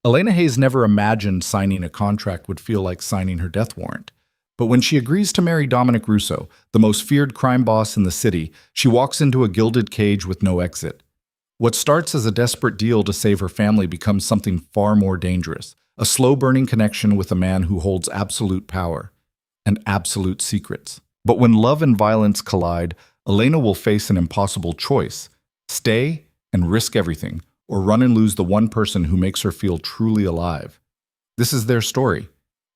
Elena Hayes never imagined signing a contract would feel like signing her death warrant. But when she agrees to marry Dominic Russo, the most feared crime boss in the city, she walks into a gilded cage with no exit. What starts as a desperate deal to save her family becomes something far more dangerous, a slow-burning connection with a man who holds absolute power and absolute secrets. But when love and violence collide, Elena will face an impossible choice: stay and risk everything, or run and lose the one person who makes her feel truly alive. This is their story.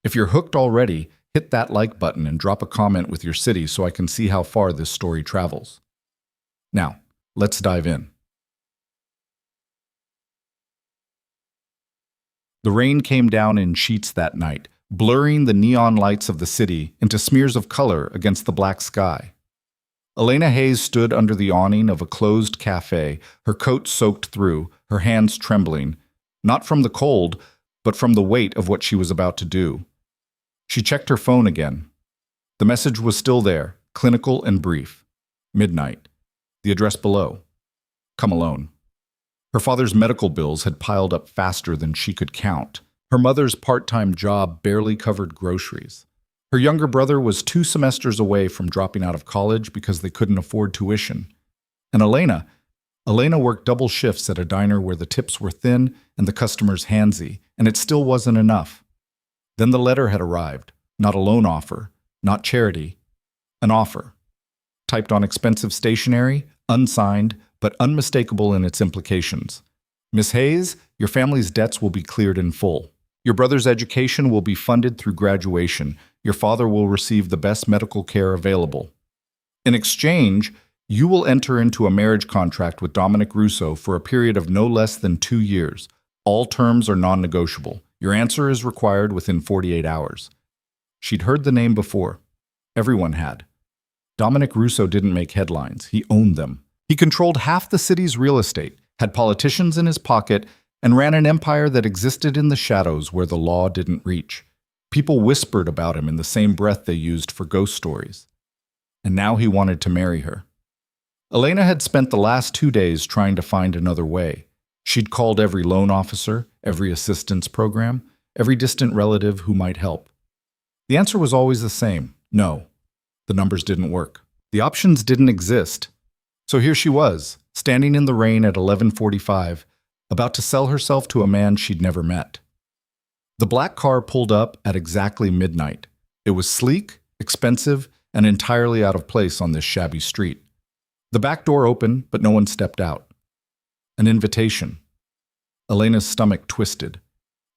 If you're hooked already, hit that like button and drop a comment with your city so I can see how far this story travels. Now, let's dive in. The rain came down in sheets that night, blurring the neon lights of the city into smears of color against the black sky. Elena Hayes stood under the awning of a closed cafe, her coat soaked through, her hands trembling, not from the cold, but from the weight of what she was about to do. She checked her phone again. The message was still there, clinical and brief. Midnight. The address below. Come alone. Her father's medical bills had piled up faster than she could count. Her mother's part-time job barely covered groceries. Her younger brother was 2 semesters away from dropping out of college because they couldn't afford tuition. And Elena worked double shifts at a diner where the tips were thin and the customers handsy, and it still wasn't enough. Then the letter had arrived. Not a loan offer, not charity. An offer. Typed on expensive stationery, unsigned, but unmistakable in its implications. Miss Hayes, your family's debts will be cleared in full. Your brother's education will be funded through graduation. Your father will receive the best medical care available. In exchange, you will enter into a marriage contract with Dominic Russo for a period of no less than 2 years. All terms are non-negotiable. Your answer is required within 48 hours. She'd heard the name before. Everyone had. Dominic Russo didn't make headlines. He owned them. He controlled half the city's real estate, had politicians in his pocket, and ran an empire that existed in the shadows where the law didn't reach. People whispered about him in the same breath they used for ghost stories. And now he wanted to marry her. Elena had spent the last 2 days trying to find another way. She'd called every loan officer, every assistance program, every distant relative who might help. The answer was always the same: no. The numbers didn't work. The options didn't exist. So here she was, standing in the rain at 11:45, about to sell herself to a man she'd never met. The black car pulled up at exactly midnight. It was sleek, expensive, and entirely out of place on this shabby street. The back door opened, but no one stepped out. An invitation. Elena's stomach twisted.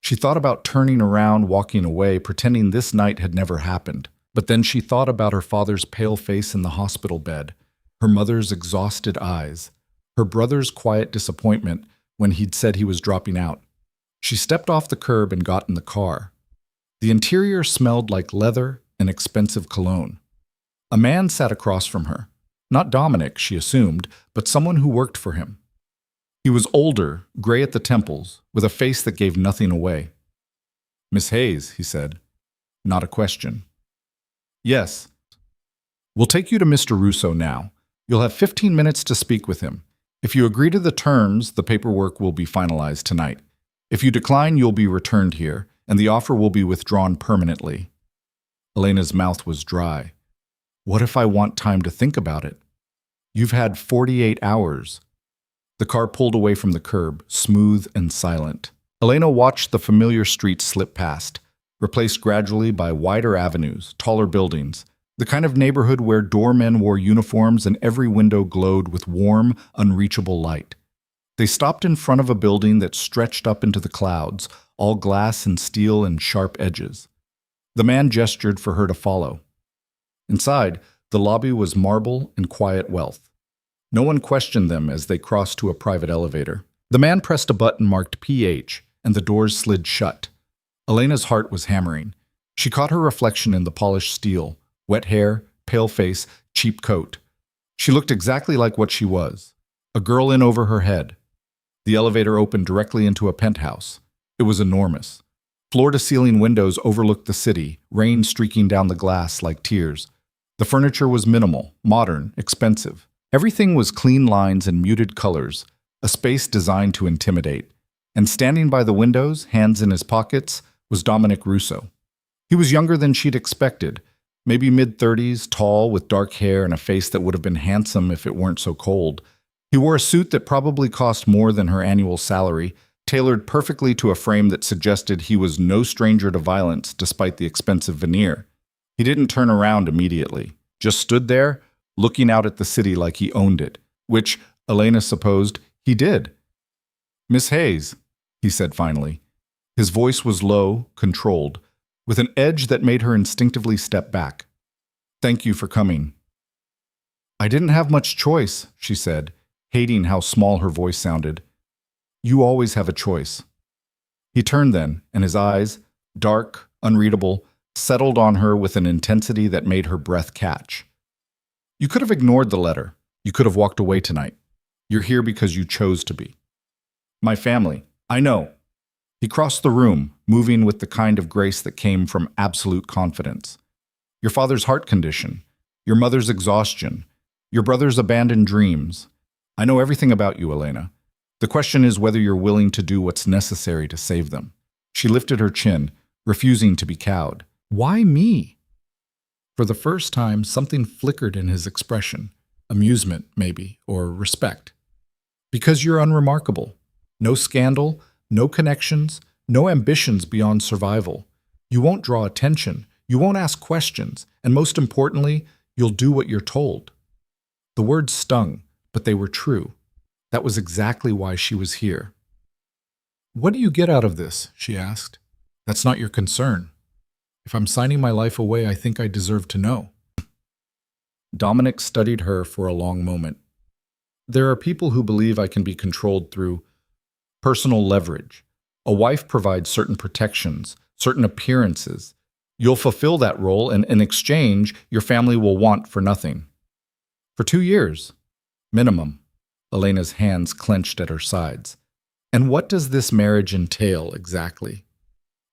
She thought about turning around, walking away, pretending this night had never happened. But then she thought about her father's pale face in the hospital bed, her mother's exhausted eyes, her brother's quiet disappointment when he'd said he was dropping out. She stepped off the curb and got in the car. The interior smelled like leather and expensive cologne. A man sat across from her. Not Dominic, she assumed, but someone who worked for him. He was older, gray at the temples, with a face that gave nothing away. "Miss Hayes," he said. Not a question. "Yes. We'll take you to Mr. Russo now. You'll have 15 minutes to speak with him. If you agree to the terms, the paperwork will be finalized tonight. If you decline, you'll be returned here, and the offer will be withdrawn permanently." Elena's mouth was dry. What if I want time to think about it? You've had 48 hours. The car pulled away from the curb, smooth and silent. Elena watched the familiar streets slip past, replaced gradually by wider avenues, taller buildings, the kind of neighborhood where doormen wore uniforms and every window glowed with warm, unreachable light. They stopped in front of a building that stretched up into the clouds, all glass and steel and sharp edges. The man gestured for her to follow. Inside, the lobby was marble and quiet wealth. No one questioned them as they crossed to a private elevator. The man pressed a button marked PH, and the doors slid shut. Elena's heart was hammering. She caught her reflection in the polished steel, wet hair, pale face, cheap coat. She looked exactly like what she was, a girl in over her head. The elevator opened directly into a penthouse. It was enormous. Floor-to-ceiling windows overlooked the city, rain streaking down the glass like tears. The furniture was minimal, modern, expensive. Everything was clean lines and muted colors, a space designed to intimidate. and standing by the windows, hands in his pockets, was Dominic Russo. He was younger than she'd expected, maybe mid-30s, tall, with dark hair and a face that would have been handsome if it weren't so cold. He wore a suit that probably cost more than her annual salary, tailored perfectly to a frame that suggested he was no stranger to violence despite the expensive veneer. He didn't turn around immediately, just stood there, looking out at the city like he owned it, which, Elena supposed, he did. "Miss Hayes," he said finally. His voice was low, controlled, with an edge that made her instinctively step back. "Thank you for coming." "I didn't have much choice," she said, hating how small her voice sounded. "You always have a choice." He turned then, and his eyes, dark, unreadable, settled on her with an intensity that made her breath catch. "You could have ignored the letter. You could have walked away tonight. You're here because you chose to be." "My family. I know." He crossed the room, moving with the kind of grace that came from absolute confidence. "Your father's heart condition, your mother's exhaustion, your brother's abandoned dreams. I know everything about you, Elena. The question is whether you're willing to do what's necessary to save them." She lifted her chin, refusing to be cowed. "Why me?" For the first time, something flickered in his expression. Amusement, maybe, or respect. "Because you're unremarkable. No scandal, no connections, no ambitions beyond survival. You won't draw attention, you won't ask questions, and most importantly, you'll do what you're told." The words stung, but they were true. That was exactly why she was here. "What do you get out of this?" she asked. "That's not your concern. If I'm signing my life away, I think I deserve to know." Dominic studied her for a long moment. "There are people who believe I can be controlled through personal leverage. A wife provides certain protections, certain appearances. You'll fulfill that role, and in exchange, your family will want for nothing." "For 2 years. Minimum." Elena's hands clenched at her sides. "And what does this marriage entail exactly?"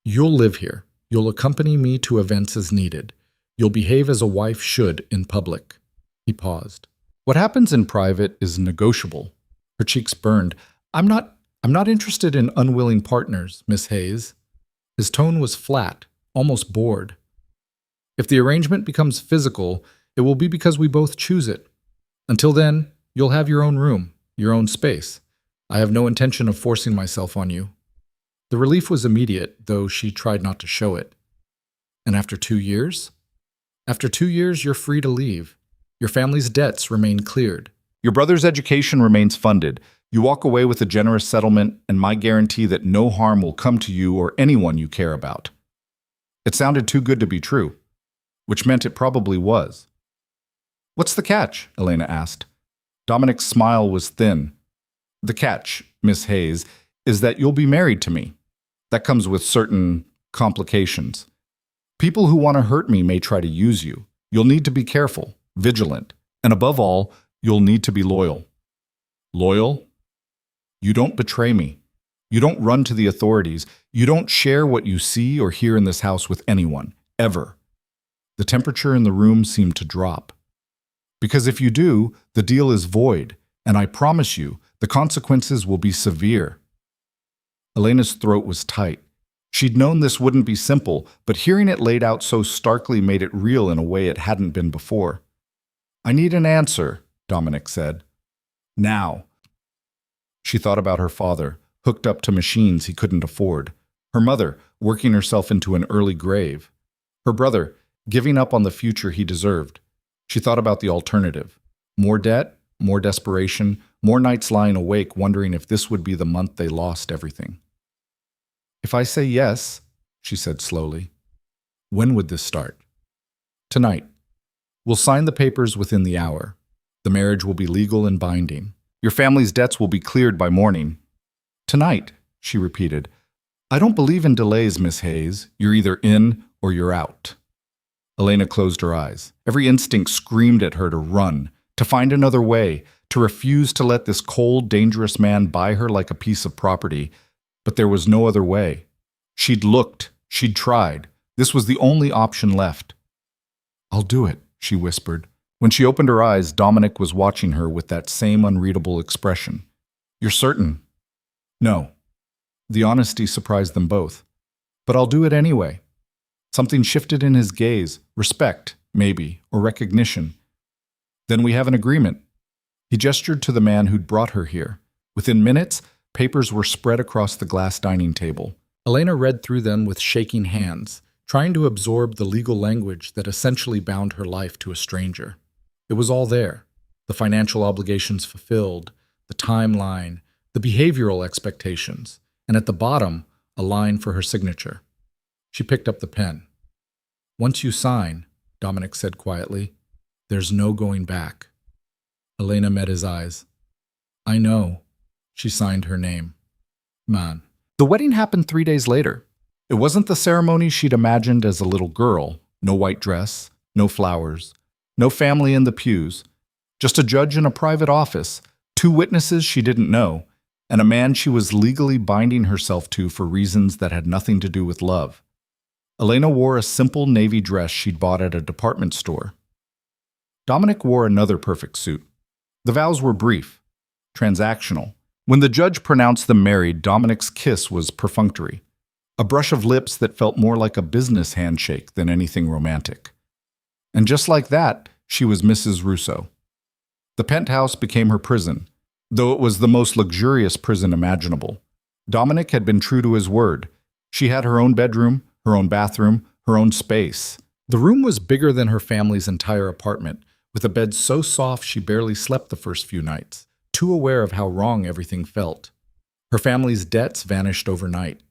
"You'll live here. You'll accompany me to events as needed. You'll behave as a wife should in public." He paused. "What happens in private is negotiable." Her cheeks burned. I'm not interested in unwilling partners, Miss Hayes." His tone was flat, almost bored. "If the arrangement becomes physical, it will be because we both choose it. Until then, you'll have your own room, your own space. I have no intention of forcing myself on you." The relief was immediate, though she tried not to show it. "And after 2 years?" "After 2 years, you're free to leave. Your family's debts remain cleared. Your brother's education remains funded. You walk away with a generous settlement and my guarantee that no harm will come to you or anyone you care about." It sounded too good to be true, which meant it probably was. "What's the catch?" Elena asked. Dominic's smile was thin. "The catch, Miss Hayes, is that you'll be married to me. That comes with certain complications. People who want to hurt me may try to use you. You'll need to be careful, vigilant, and above all, you'll need to be loyal." "Loyal?" "You don't betray me. You don't run to the authorities. You don't share what you see or hear in this house with anyone, ever." The temperature in the room seemed to drop. "Because if you do, the deal is void, and I promise you, the consequences will be severe." Elena's throat was tight. She'd known this wouldn't be simple, but hearing it laid out so starkly made it real in a way it hadn't been before. "I need an answer," Dominic said. "Now." She thought about her father, hooked up to machines he couldn't afford. Her mother, working herself into an early grave. Her brother, giving up on the future he deserved. She thought about the alternative. More debt, more desperation, more nights lying awake wondering if this would be the month they lost everything. "If I say yes," she said slowly, "when would this start?" "Tonight. We'll sign the papers within the hour. The marriage will be legal and binding. Your family's debts will be cleared by morning." "Tonight," she repeated. "I don't believe in delays, Miss Hayes. You're either in or you're out." Elena closed her eyes. Every instinct screamed at her to run, to find another way, to refuse to let this cold, dangerous man buy her like a piece of property. But there was no other way. She'd looked, she'd tried. This was the only option left. "I'll do it," she whispered. When she opened her eyes, Dominic was watching her with that same unreadable expression. "You're certain?" "No." The honesty surprised them both. But I'll do it anyway. Something shifted in his gaze, respect, maybe, or recognition. Then we have an agreement. He gestured to the man who'd brought her here. Within minutes, papers were spread across the glass dining table. Elena read through them with shaking hands, trying to absorb the legal language that essentially bound her life to a stranger. It was all there. The financial obligations fulfilled, the timeline, the behavioral expectations, and at the bottom, a line for her signature. She picked up the pen. "Once you sign," Dominic said quietly, "there's no going back." Elena met his eyes. "I know." She signed her name. Man. The wedding happened 3 days later. It wasn't the ceremony she'd imagined as a little girl. No white dress, no flowers, no family in the pews. Just a judge in a private office, 2 witnesses she didn't know, and a man she was legally binding herself to for reasons that had nothing to do with love. Elena wore a simple navy dress she'd bought at a department store. Dominic wore another perfect suit. The vows were brief, transactional. When the judge pronounced them married, Dominic's kiss was perfunctory, a brush of lips that felt more like a business handshake than anything romantic. And just like that, she was Mrs. Russo. The penthouse became her prison, though it was the most luxurious prison imaginable. Dominic had been true to his word. She had her own bedroom, her own bathroom, her own space. The room was bigger than her family's entire apartment, with a bed so soft she barely slept the first few nights, too aware of how wrong everything felt. Her family's debts vanished overnight.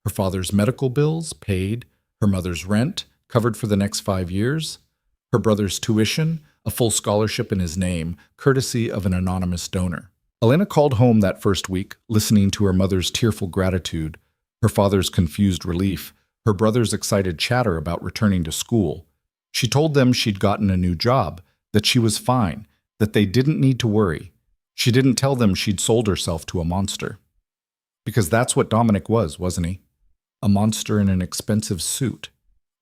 Her father's medical bills paid, her mother's rent covered for the next 5 years, her brother's tuition, a full scholarship in his name, courtesy of an anonymous donor. Elena called home that first week, listening to her mother's tearful gratitude, her father's confused relief, her brother's excited chatter about returning to school. She told them she'd gotten a new job, that she was fine, that they didn't need to worry. She didn't tell them she'd sold herself to a monster. Because that's what Dominic was, wasn't he? A monster in an expensive suit.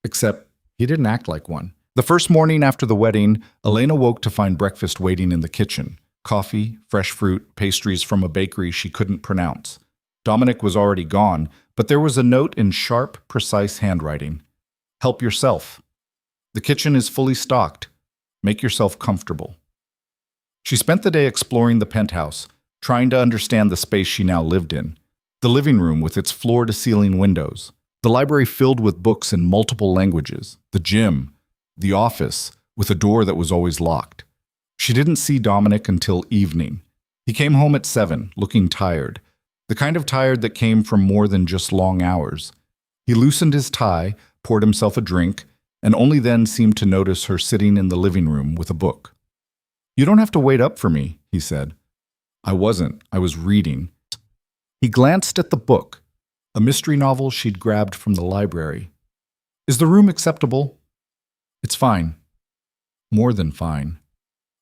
Except he didn't act like one. The first morning after the wedding, Elena woke to find breakfast waiting in the kitchen. Coffee, fresh fruit, pastries from a bakery she couldn't pronounce. Dominic was already gone, but there was a note in sharp, precise handwriting. "Help yourself. The kitchen is fully stocked. Make yourself comfortable." She spent the day exploring the penthouse, trying to understand the space she now lived in. The living room with its floor-to-ceiling windows. The library filled with books in multiple languages. The gym. The office, with a door that was always locked. She didn't see Dominic until evening. He came home at 7, looking tired. The kind of tired that came from more than just long hours. He loosened his tie, poured himself a drink, and only then seemed to notice her sitting in the living room with a book. "You don't have to wait up for me," he said. "I wasn't. I was reading." He glanced at the book, a mystery novel she'd grabbed from the library. "Is the room acceptable?" "It's fine. More than fine.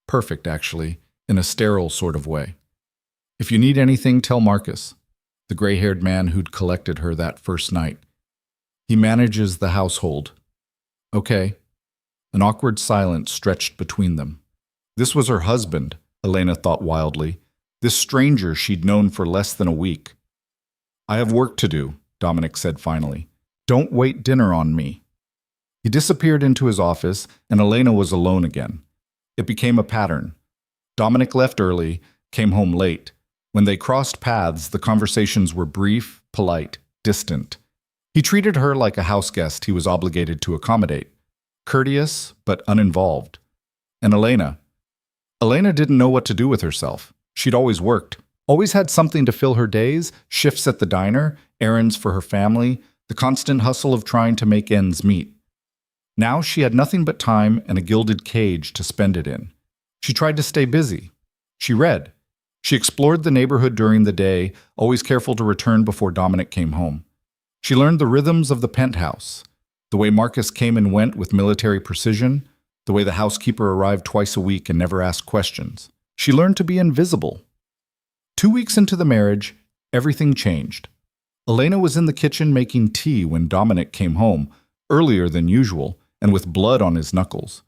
Perfect, actually, in a sterile sort of way. If you need anything, tell Marcus," the gray-haired man who'd collected her that first night. "He manages the household." "Okay." An awkward silence stretched between them. This was her husband, Elena thought wildly. This stranger she'd known for less than a week. "I have work to do," Dominic said finally. "Don't wait dinner on me." He disappeared into his office, and Elena was alone again. It became a pattern. Dominic left early, came home late. When they crossed paths, the conversations were brief, polite, distant. He treated her like a house guest he was obligated to accommodate. Courteous, but uninvolved. And Elena didn't know what to do with herself. She'd always worked, always had something to fill her days, shifts at the diner, errands for her family, the constant hustle of trying to make ends meet. Now she had nothing but time and a gilded cage to spend it in. She tried to stay busy. She read. She explored the neighborhood during the day, always careful to return before Dominic came home. She learned the rhythms of the penthouse, the way Marcus came and went with military precision, the way the housekeeper arrived twice a week and never asked questions. She learned to be invisible. 2 weeks into the marriage, everything changed. Elena was in the kitchen making tea when Dominic came home, earlier than usual, and with blood on his knuckles.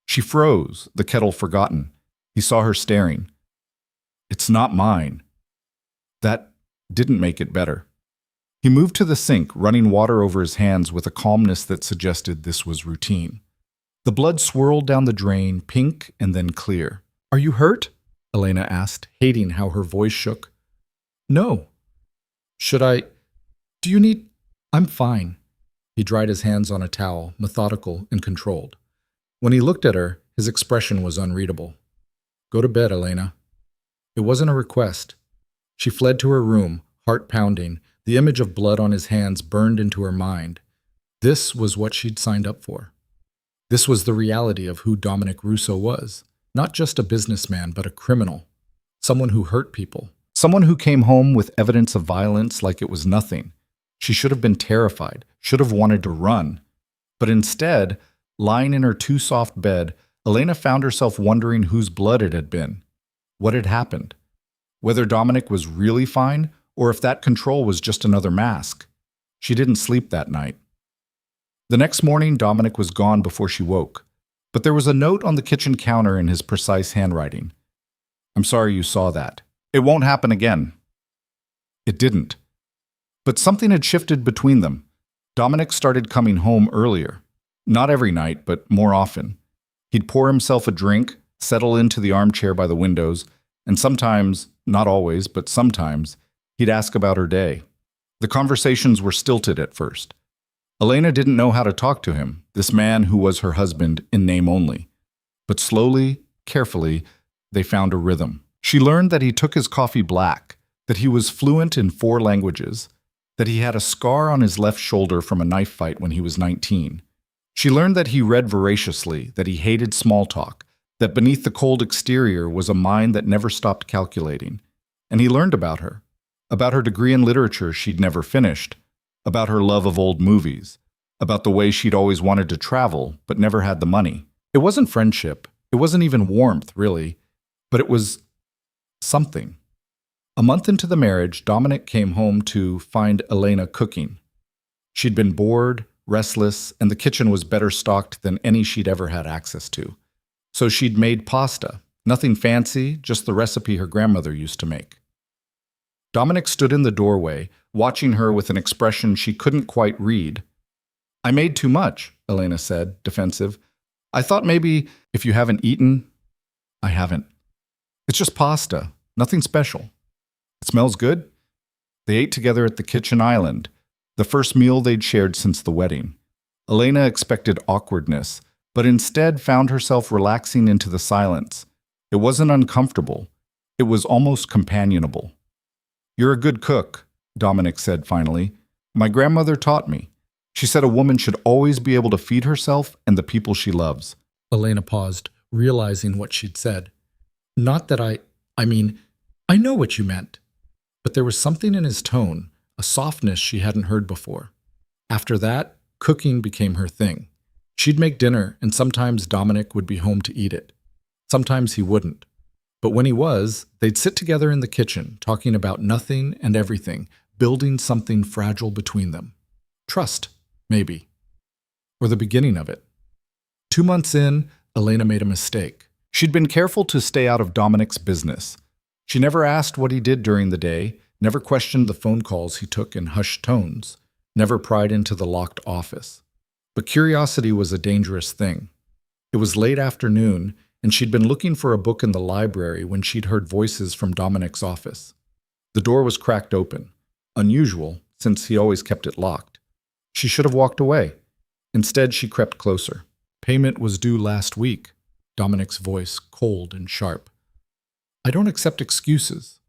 She froze, the kettle forgotten. He saw her staring. "It's not mine." That didn't make it better. He moved to the sink, running water over his hands with a calmness that suggested this was routine. The blood swirled down the drain, pink and then clear. "Are you hurt?" Elena asked, hating how her voice shook. "No." "Should I? Do you need—" "I'm fine." He dried his hands on a towel, methodical and controlled. When he looked at her, his expression was unreadable. "Go to bed, Elena." It wasn't a request. She fled to her room, heart pounding. The image of blood on his hands burned into her mind. This was what she'd signed up for. This was the reality of who Dominic Russo was. Not just a businessman, but a criminal. Someone who hurt people. Someone who came home with evidence of violence like it was nothing. She should have been terrified, should have wanted to run. But instead, lying in her too soft bed, Elena found herself wondering whose blood it had been. What had happened? Whether Dominic was really fine, or if that control was just another mask. She didn't sleep that night. The next morning, Dominic was gone before she woke. But there was a note on the kitchen counter in his precise handwriting. "I'm sorry you saw that. It won't happen again." It didn't. But something had shifted between them. Dominic started coming home earlier. Not every night, but more often. He'd pour himself a drink, settle into the armchair by the windows, and sometimes, not always, but sometimes, he'd ask about her day. The conversations were stilted at first. Elena didn't know how to talk to him, this man who was her husband in name only. But slowly, carefully, they found a rhythm. She learned that he took his coffee black, that he was fluent in 4 languages, that he had a scar on his left shoulder from a knife fight when he was 19. She learned that he read voraciously, that he hated small talk, that beneath the cold exterior was a mind that never stopped calculating. And he learned about her degree in literature she'd never finished, about her love of old movies, about the way she'd always wanted to travel but never had the money. It wasn't friendship, it wasn't even warmth, really, but it was something. A month into the marriage, Dominic came home to find Elena cooking. She'd been bored, restless, and the kitchen was better stocked than any she'd ever had access to. So she'd made pasta, nothing fancy, just the recipe her grandmother used to make. Dominic stood in the doorway, watching her with an expression she couldn't quite read. "I made too much," Elena said, defensive. "I thought maybe if you haven't eaten—" "I haven't. It's just pasta, nothing special." "It smells good." They ate together at the kitchen island, the first meal they'd shared since the wedding. Elena expected awkwardness, but instead found herself relaxing into the silence. It wasn't uncomfortable. It was almost companionable. "You're a good cook," Dominic said finally. "My grandmother taught me. She said a woman should always be able to feed herself and the people she loves." Elena paused, realizing what she'd said. "Not that I mean, I know what you meant." But there was something in his tone, a softness she hadn't heard before. After that, cooking became her thing. She'd make dinner, and sometimes Dominic would be home to eat it. Sometimes he wouldn't. But when he was, they'd sit together in the kitchen, talking about nothing and everything, building something fragile between them. Trust, maybe. Or the beginning of it. 2 months in, Elena made a mistake. She'd been careful to stay out of Dominic's business. She never asked what he did during the day, never questioned the phone calls he took in hushed tones, never pried into the locked office. But curiosity was a dangerous thing. It was late afternoon, and she'd been looking for a book in the library when she'd heard voices from Dominic's office. The door was cracked open, unusual since he always kept it locked. She should have walked away. Instead, she crept closer. "Payment was due last week," Dominic's voice cold and sharp. "I don't accept excuses."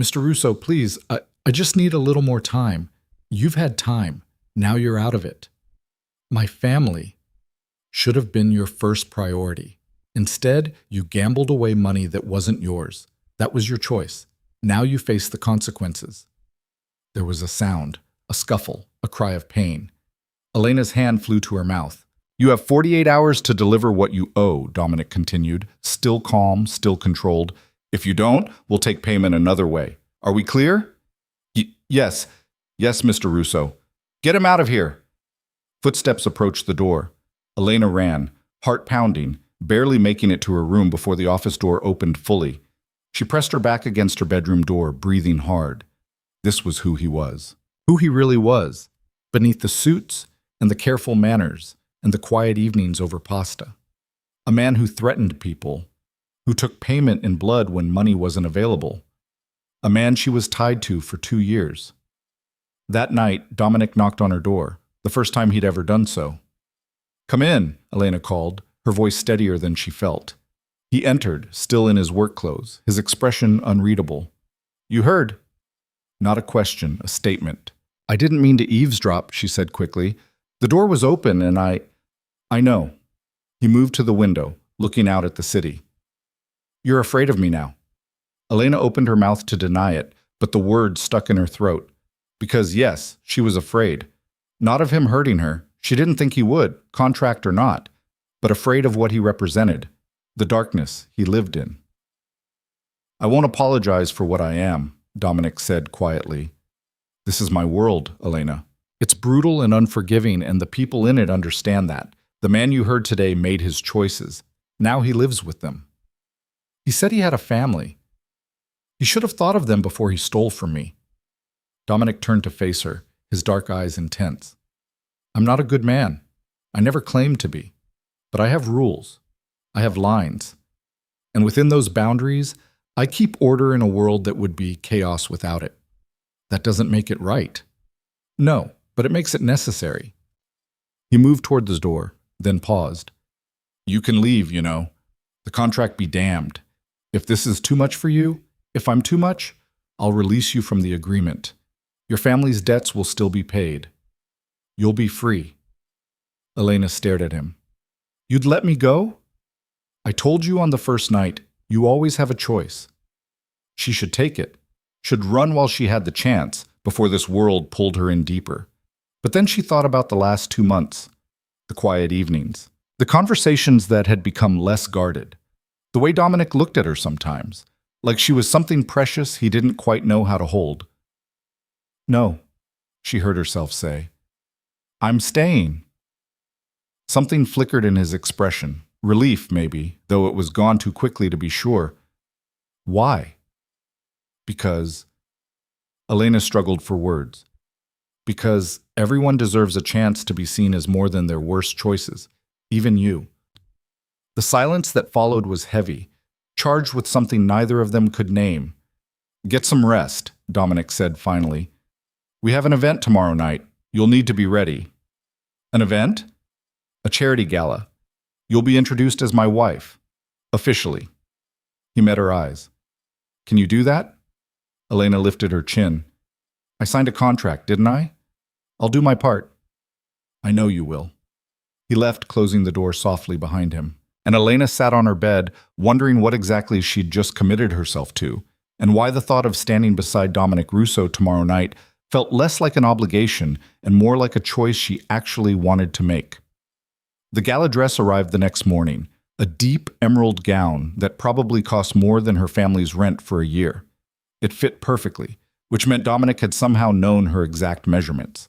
"Mr. Russo, please, I just need a little more time. You've had time. Now you're out of it. My family should have been your first priority. Instead, you gambled away money that wasn't yours. That was your choice. Now you face the consequences." There was a sound, a scuffle, a cry of pain. Elena's hand flew to her mouth. "You have 48 hours to deliver what you owe," Dominic continued, still calm, still controlled. "If you don't, we'll take payment another way. Are we clear?" Yes, Mr. Russo. Get him out of here." Footsteps approached the door. Elena ran, heart pounding, barely making it to her room before the office door opened fully. She pressed her back against her bedroom door, breathing hard. This was who he was. who he really was, beneath the suits and the careful manners and the quiet evenings over pasta. A man who threatened people, who took payment in blood when money wasn't available. A man she was tied to for 2 years. That night, Dominic knocked on her door, the first time he'd ever done so. "Come in," Elena called, her voice steadier than she felt. He entered, still in his work clothes, his expression unreadable. "You heard?" Not a question, a statement. "I didn't mean to eavesdrop," she said quickly. "The door was open and I know." He moved to the window, looking out at the city. "You're afraid of me now." Elena opened her mouth to deny it, but the word stuck in her throat. Because yes, she was afraid. Not of him hurting her. She didn't think he would, contract or not, but afraid of what he represented, the darkness he lived in. "I won't apologize for what I am," Dominic said quietly. "This is my world, Elena. It's brutal and unforgiving, and the people in it understand that. The man you heard today made his choices. Now he lives with them. He said he had a family. He should have thought of them before he stole from me." Dominic turned to face her, his dark eyes intense. "I'm not a good man. I never claimed to be. But I have rules. I have lines. And within those boundaries, I keep order in a world that would be chaos without it. That doesn't make it right. No, but it makes it necessary." He moved toward the door, then paused. "You can leave, you know. The contract be damned. If this is too much for you, if I'm too much, I'll release you from the agreement. Your family's debts will still be paid. You'll be free." Elena stared at him. "You'd let me go? I told you on the first night, you always have a choice." She should take it, should run while she had the chance, before this world pulled her in deeper. But then she thought about the last 2 months, the quiet evenings, the conversations that had become less guarded, the way Dominic looked at her sometimes, like she was something precious he didn't quite know how to hold. "No," she heard herself say. "I'm staying." Something flickered in his expression, relief maybe, though it was gone too quickly to be sure. "Why?" "Because..." Elena struggled for words. "Because everyone deserves a chance to be seen as more than their worst choices, even you." The silence that followed was heavy, charged with something neither of them could name. "Get some rest," Dominic said finally. "We have an event tomorrow night. You'll need to be ready." "An event?" "A charity gala. You'll be introduced as my wife. Officially." He met her eyes. "Can you do that?" Elena lifted her chin. "I signed a contract, didn't I? I'll do my part." "I know you will." He left, closing the door softly behind him. And Elena sat on her bed, wondering what exactly she'd just committed herself to, and why the thought of standing beside Dominic Russo tomorrow night felt less like an obligation and more like a choice she actually wanted to make. The gala dress arrived the next morning, a deep emerald gown that probably cost more than her family's rent for a year. It fit perfectly, which meant Dominic had somehow known her exact measurements.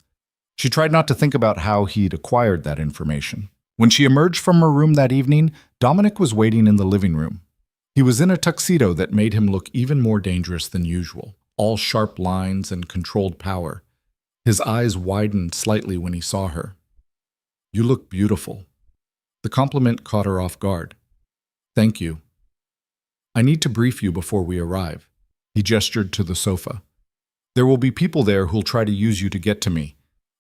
She tried not to think about how he'd acquired that information. When she emerged from her room that evening, Dominic was waiting in the living room. He was in a tuxedo that made him look even more dangerous than usual, all sharp lines and controlled power. His eyes widened slightly when he saw her. "You look beautiful." The compliment caught her off guard. "Thank you. I need to brief you before we arrive." He gestured to the sofa. "There will be people there who'll try to use you to get to me.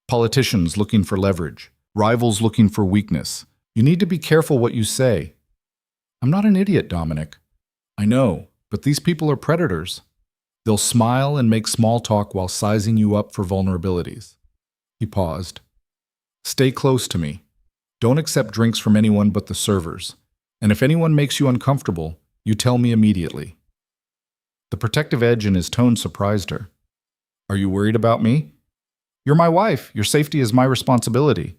Politicians looking for leverage. Rivals looking for weakness. You need to be careful what you say." "I'm not an idiot, Dominic." "I know, but these people are predators. They'll smile and make small talk while sizing you up for vulnerabilities." He paused. "Stay close to me. Don't accept drinks from anyone but the servers. And if anyone makes you uncomfortable, you tell me immediately." The protective edge in his tone surprised her. "Are you worried about me?" "You're my wife. Your safety is my responsibility."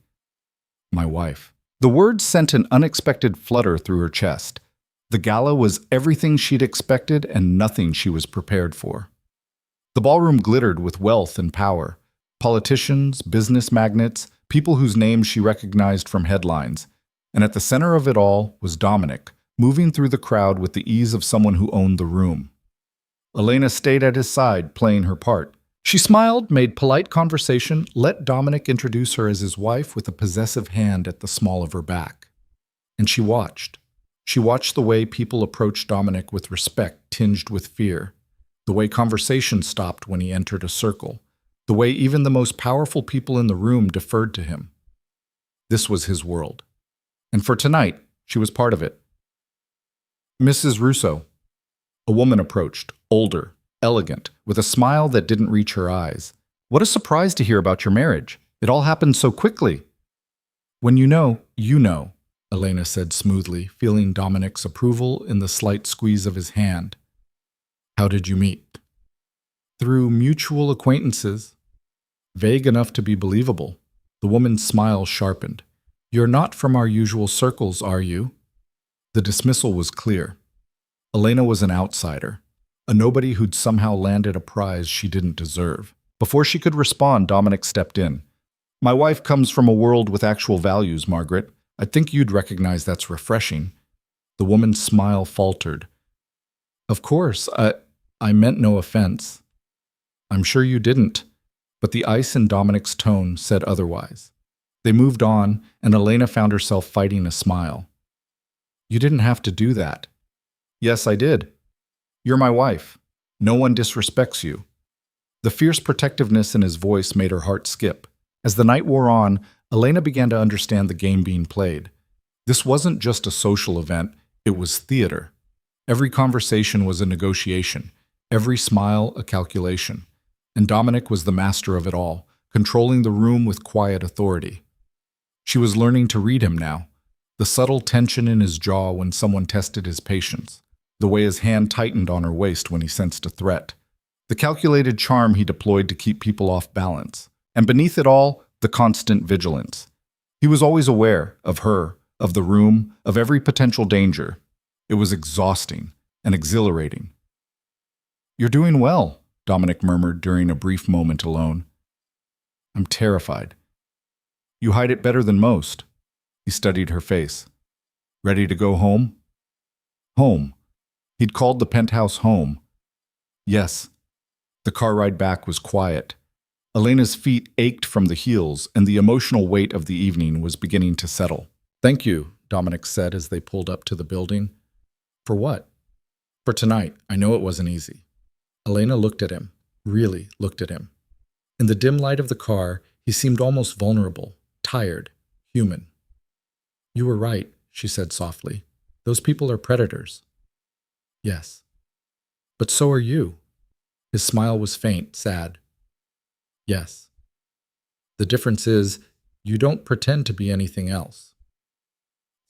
My wife. The words sent an unexpected flutter through her chest. The gala was everything she'd expected and nothing she was prepared for. The ballroom glittered with wealth and power. Politicians, business magnates, people whose names she recognized from headlines. And at the center of it all was Dominic, moving through the crowd with the ease of someone who owned the room. Elena stayed at his side, playing her part, She smiled, made polite conversation, let Dominic introduce her as his wife with a possessive hand at the small of her back. And she watched. She watched the way people approached Dominic with respect tinged with fear, the way conversation stopped when he entered a circle, the way even the most powerful people in the room deferred to him. This was his world. And for tonight, she was part of it. Mrs. Russo. A woman approached, older, elegant, with a smile that didn't reach her eyes. What a surprise to hear about your marriage. It all happened so quickly. When you know, Elena said smoothly, feeling Dominic's approval in the slight squeeze of his hand. How did you meet? Through mutual acquaintances. Vague enough to be believable. The woman's smile sharpened. You're not from our usual circles, are you? The dismissal was clear. Elena was an outsider, a nobody who'd somehow landed a prize she didn't deserve. Before she could respond, Dominic stepped in. My wife comes from a world with actual values, Margaret. I think you'd recognize that's refreshing. The woman's smile faltered. Of course, I meant no offense. I'm sure you didn't, but the ice in Dominic's tone said otherwise. They moved on, and Elena found herself fighting a smile. You didn't have to do that. Yes, I did. You're my wife. No one disrespects you. The fierce protectiveness in his voice made her heart skip. As the night wore on, Elena began to understand the game being played. This wasn't just a social event, it was theater. Every conversation was a negotiation, every smile a calculation. And Dominic was the master of it all, controlling the room with quiet authority. She was learning to read him now, the subtle tension in his jaw when someone tested his patience, the way his hand tightened on her waist when he sensed a threat, the calculated charm he deployed to keep people off balance, and beneath it all, the constant vigilance. He was always aware of her, of the room, of every potential danger. It was exhausting and exhilarating. You're doing well, Dominic murmured during a brief moment alone. I'm terrified. You hide it better than most. He studied her face. Ready to go home? Home. He'd called the penthouse home. Yes. The car ride back was quiet. Elena's feet ached from the heels, and the emotional weight of the evening was beginning to settle. Thank you, Dominic said as they pulled up to the building. For what? For tonight. I know it wasn't easy. Elena looked at him, really looked at him. In the dim light of the car, he seemed almost vulnerable, tired, human. You were right, she said softly. Those people are predators. Yes. But so are you. His smile was faint, sad. Yes. The difference is, you don't pretend to be anything else.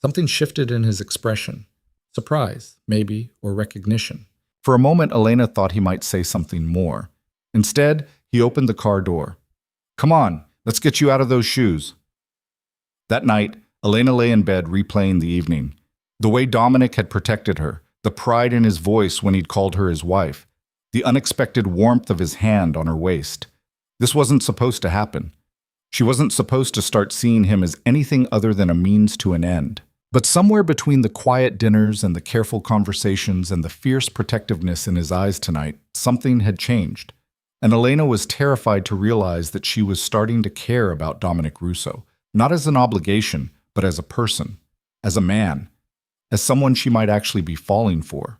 Something shifted in his expression. Surprise, maybe, or recognition. For a moment, Elena thought he might say something more. Instead, he opened the car door. Come on, let's get you out of those shoes. That night, Elena lay in bed replaying the evening. The way Dominic had protected her, the pride in his voice when he'd called her his wife, the unexpected warmth of his hand on her waist. This wasn't supposed to happen. She wasn't supposed to start seeing him as anything other than a means to an end. But somewhere between the quiet dinners and the careful conversations and the fierce protectiveness in his eyes tonight, something had changed. And Elena was terrified to realize that she was starting to care about Dominic Russo, not as an obligation, but as a person, as a man, as someone she might actually be falling for.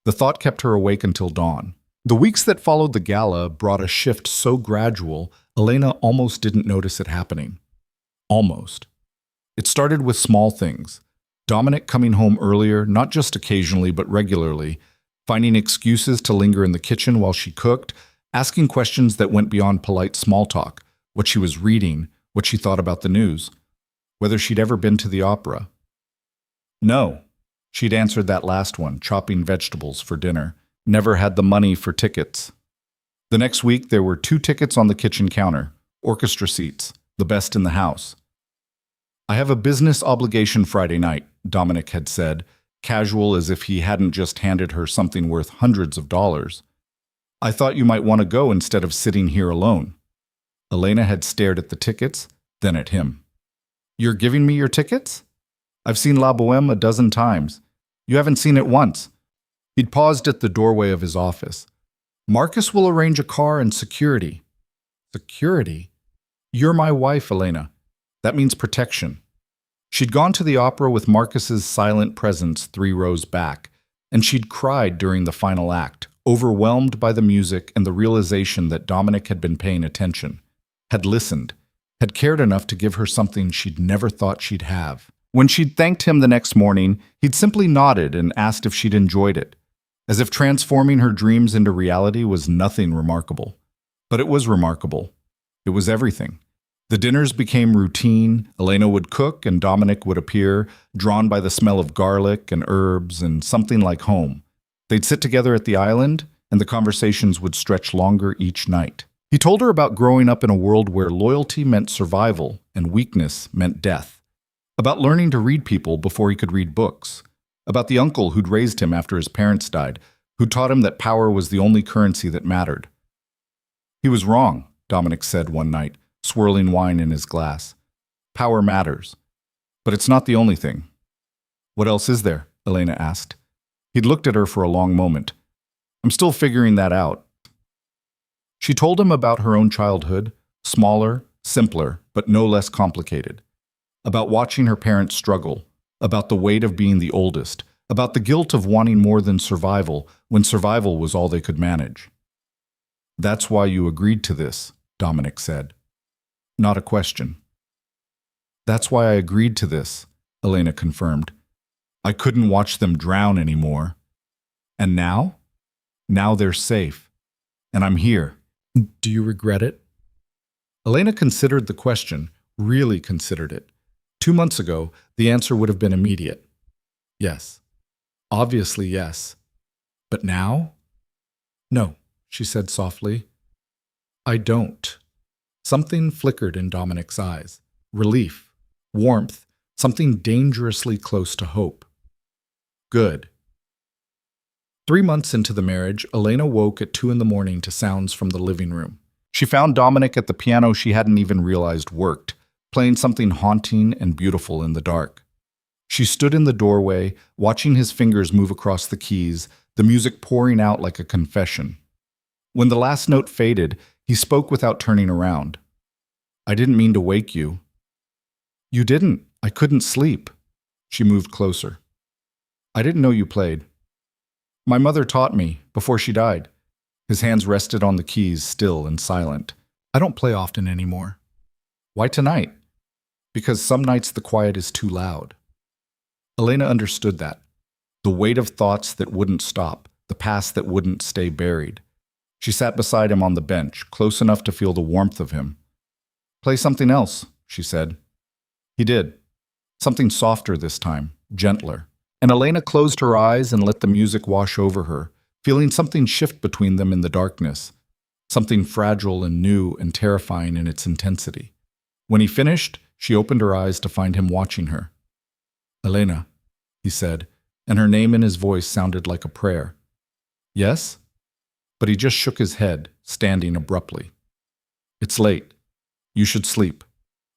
The thought kept her awake until dawn. The weeks that followed the gala brought a shift so gradual, Elena almost didn't notice it happening. Almost. It started with small things. Dominic coming home earlier, not just occasionally but regularly, finding excuses to linger in the kitchen while she cooked, asking questions that went beyond polite small talk, what she was reading, what she thought about the news, whether she'd ever been to the opera. No, she'd answered that last one, chopping vegetables for dinner, never had the money for tickets. The next week there were 2 tickets on the kitchen counter, orchestra seats, the best in the house. I have a business obligation Friday night, Dominic had said, casual as if he hadn't just handed her something worth hundreds of dollars. I thought you might want to go instead of sitting here alone. Elena had stared at the tickets, then at him. You're giving me your tickets? I've seen La Boheme a dozen times. You haven't seen it once. He'd paused at the doorway of his office. Marcus will arrange a car and security. Security? You're my wife, Elena. That means protection. She'd gone to the opera with Marcus's silent presence 3 rows back, and she'd cried during the final act, overwhelmed by the music and the realization that Dominic had been paying attention, had listened, had cared enough to give her something she'd never thought she'd have. When she'd thanked him the next morning, he'd simply nodded and asked if she'd enjoyed it, as if transforming her dreams into reality was nothing remarkable. But it was remarkable. It was everything. The dinners became routine. Elena would cook and Dominic would appear, drawn by the smell of garlic and herbs and something like home. They'd sit together at the island, and the conversations would stretch longer each night. He told her about growing up in a world where loyalty meant survival and weakness meant death, about learning to read people before he could read books, about the uncle who'd raised him after his parents died, who taught him that power was the only currency that mattered. He was wrong, Dominic said one night, swirling wine in his glass. Power matters, but it's not the only thing. What else is there? Elena asked. He'd looked at her for a long moment. I'm still figuring that out. She told him about her own childhood, smaller, simpler, but no less complicated. About watching her parents struggle, about the weight of being the oldest, about the guilt of wanting more than survival when survival was all they could manage. That's why you agreed to this, Dominic said. Not a question. That's why I agreed to this, Elena confirmed. I couldn't watch them drown anymore. And now? Now they're safe. And I'm here. Do you regret it? Elena considered the question, really considered it. 2 months ago, the answer would have been immediate. Yes. Obviously, yes. But now? No, she said softly. I don't. Something flickered in Dominic's eyes. Relief, warmth, something dangerously close to hope. Good. 3 months into the marriage, Elena woke at 2 a.m. to sounds from the living room. She found Dominic at the piano she hadn't even realized worked, playing something haunting and beautiful in the dark. She stood in the doorway, watching his fingers move across the keys, the music pouring out like a confession. When the last note faded, he spoke without turning around. I didn't mean to wake you. You didn't. I couldn't sleep. She moved closer. I didn't know you played. My mother taught me, before she died. His hands rested on the keys, still and silent. I don't play often anymore. Why tonight? Because some nights the quiet is too loud. Elena understood that. The weight of thoughts that wouldn't stop, the past that wouldn't stay buried. She sat beside him on the bench, close enough to feel the warmth of him. Play something else, she said. He did. Something softer this time, gentler. And Elena closed her eyes and let the music wash over her, feeling something shift between them in the darkness, something fragile and new and terrifying in its intensity. When he finished, she opened her eyes to find him watching her. Elena, he said, and her name in his voice sounded like a prayer. Yes? But he just shook his head, standing abruptly. It's late. You should sleep.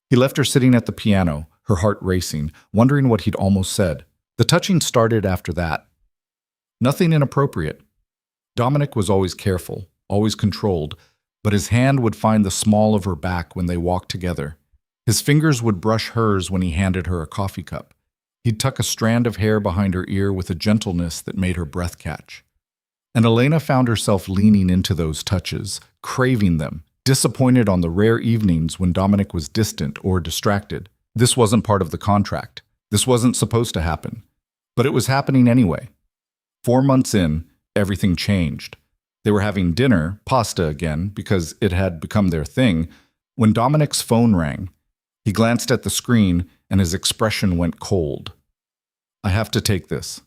He left her sitting at the piano, her heart racing, wondering what he'd almost said. The touching started after that. Nothing inappropriate. Dominic was always careful, always controlled, but his hand would find the small of her back when they walked together. His fingers would brush hers when he handed her a coffee cup. He'd tuck a strand of hair behind her ear with a gentleness that made her breath catch. And Elena found herself leaning into those touches, craving them, disappointed on the rare evenings when Dominic was distant or distracted. This wasn't part of the contract. This wasn't supposed to happen. But it was happening anyway. 4 months in, everything changed. They were having dinner, pasta again, because it had become their thing, when Dominic's phone rang. He glanced at the screen, and his expression went cold. I have to take this.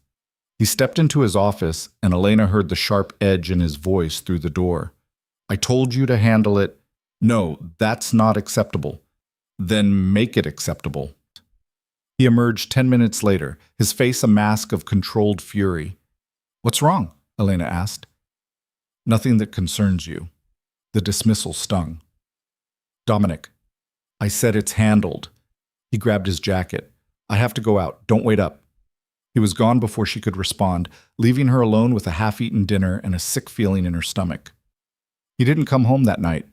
He stepped into his office, and Elena heard the sharp edge in his voice through the door. I told you to handle it. No, that's not acceptable. Then make it acceptable. He emerged 10 minutes later, his face a mask of controlled fury. What's wrong? Elena asked. Nothing that concerns you. The dismissal stung. Dominic, I said it's handled. He grabbed his jacket. I have to go out. Don't wait up. He was gone before she could respond, leaving her alone with a half-eaten dinner and a sick feeling in her stomach. He didn't come home that night,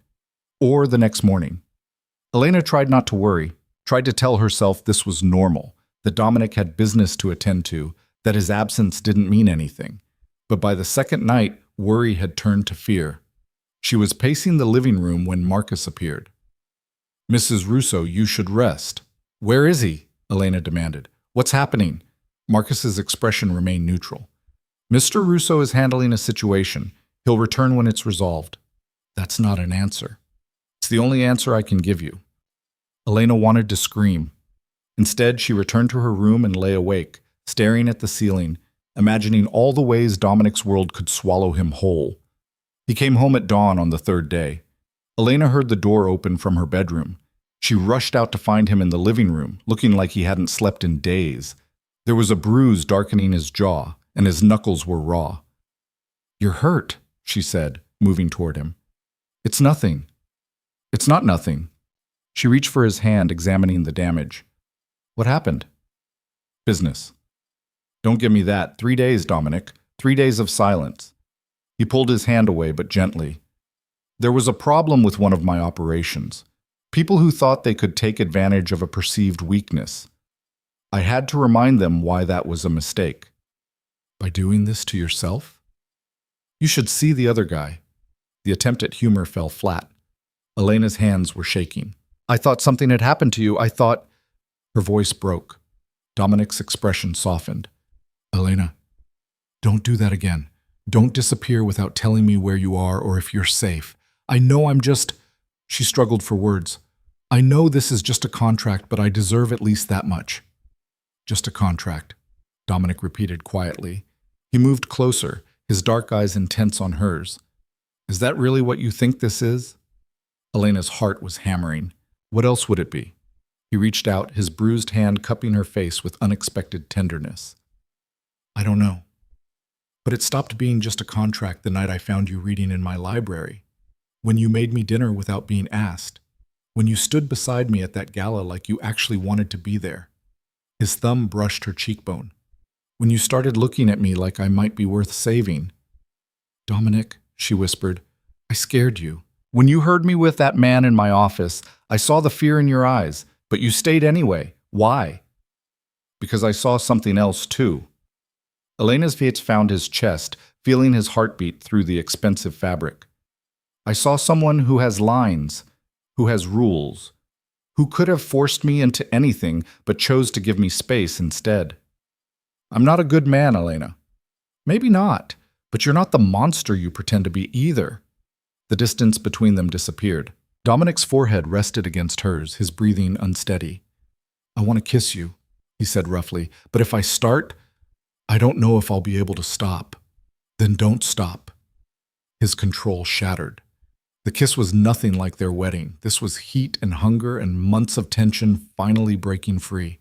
or the next morning. Elena tried not to worry, tried to tell herself this was normal, that Dominic had business to attend to, that his absence didn't mean anything. But by the second night, worry had turned to fear. She was pacing the living room when Marcus appeared. "Mrs. Russo, you should rest." "Where is he?" Elena demanded. "What's happening?" Marcus's expression remained neutral. "Mr. Russo is handling a situation. He'll return when it's resolved." "That's not an answer." "It's the only answer I can give you." Elena wanted to scream. Instead, she returned to her room and lay awake, staring at the ceiling, imagining all the ways Dominic's world could swallow him whole. He came home at dawn on the third day. Elena heard the door open from her bedroom. She rushed out to find him in the living room, looking like he hadn't slept in days. There was a bruise darkening his jaw, and his knuckles were raw. "You're hurt," she said, moving toward him. "It's nothing." "It's not nothing." She reached for his hand, examining the damage. "What happened?" "Business." "Don't give me that. 3 days, Dominic. 3 days of silence." He pulled his hand away, but gently. "There was a problem with one of my operations. People who thought they could take advantage of a perceived weakness. I had to remind them why that was a mistake." "By doing this to yourself?" "You should see the other guy." The attempt at humor fell flat. Elena's hands were shaking. "I thought something had happened to you. I thought—" Her voice broke. Dominic's expression softened. "Elena, don't do that again. Don't disappear without telling me where you are or if you're safe. I know I'm just—" She struggled for words. "I know this is just a contract, but I deserve at least that much." "Just a contract," Dominic repeated quietly. He moved closer, his dark eyes intense on hers. "Is that really what you think this is?" Elena's heart was hammering. What else would it be? He reached out, his bruised hand cupping her face with unexpected tenderness. "I don't know. But it stopped being just a contract the night I found you reading in my library. When you made me dinner without being asked. When you stood beside me at that gala like you actually wanted to be there." His thumb brushed her cheekbone. "When you started looking at me like I might be worth saving." "Dominic," she whispered, "I scared you. When you heard me with that man in my office, I saw the fear in your eyes, but you stayed anyway. Why?" "Because I saw something else too." Elena's gaze found his chest, feeling his heartbeat through the expensive fabric. "I saw someone who has lines, who has rules, who could have forced me into anything but chose to give me space instead. I'm not a good man, Elena." "Maybe not, but you're not the monster you pretend to be either." The distance between them disappeared. Dominic's forehead rested against hers, his breathing unsteady. "I want to kiss you," he said roughly, "but if I start, I don't know if I'll be able to stop." "Then don't stop." His control shattered. The kiss was nothing like their wedding. This was heat and hunger and months of tension finally breaking free.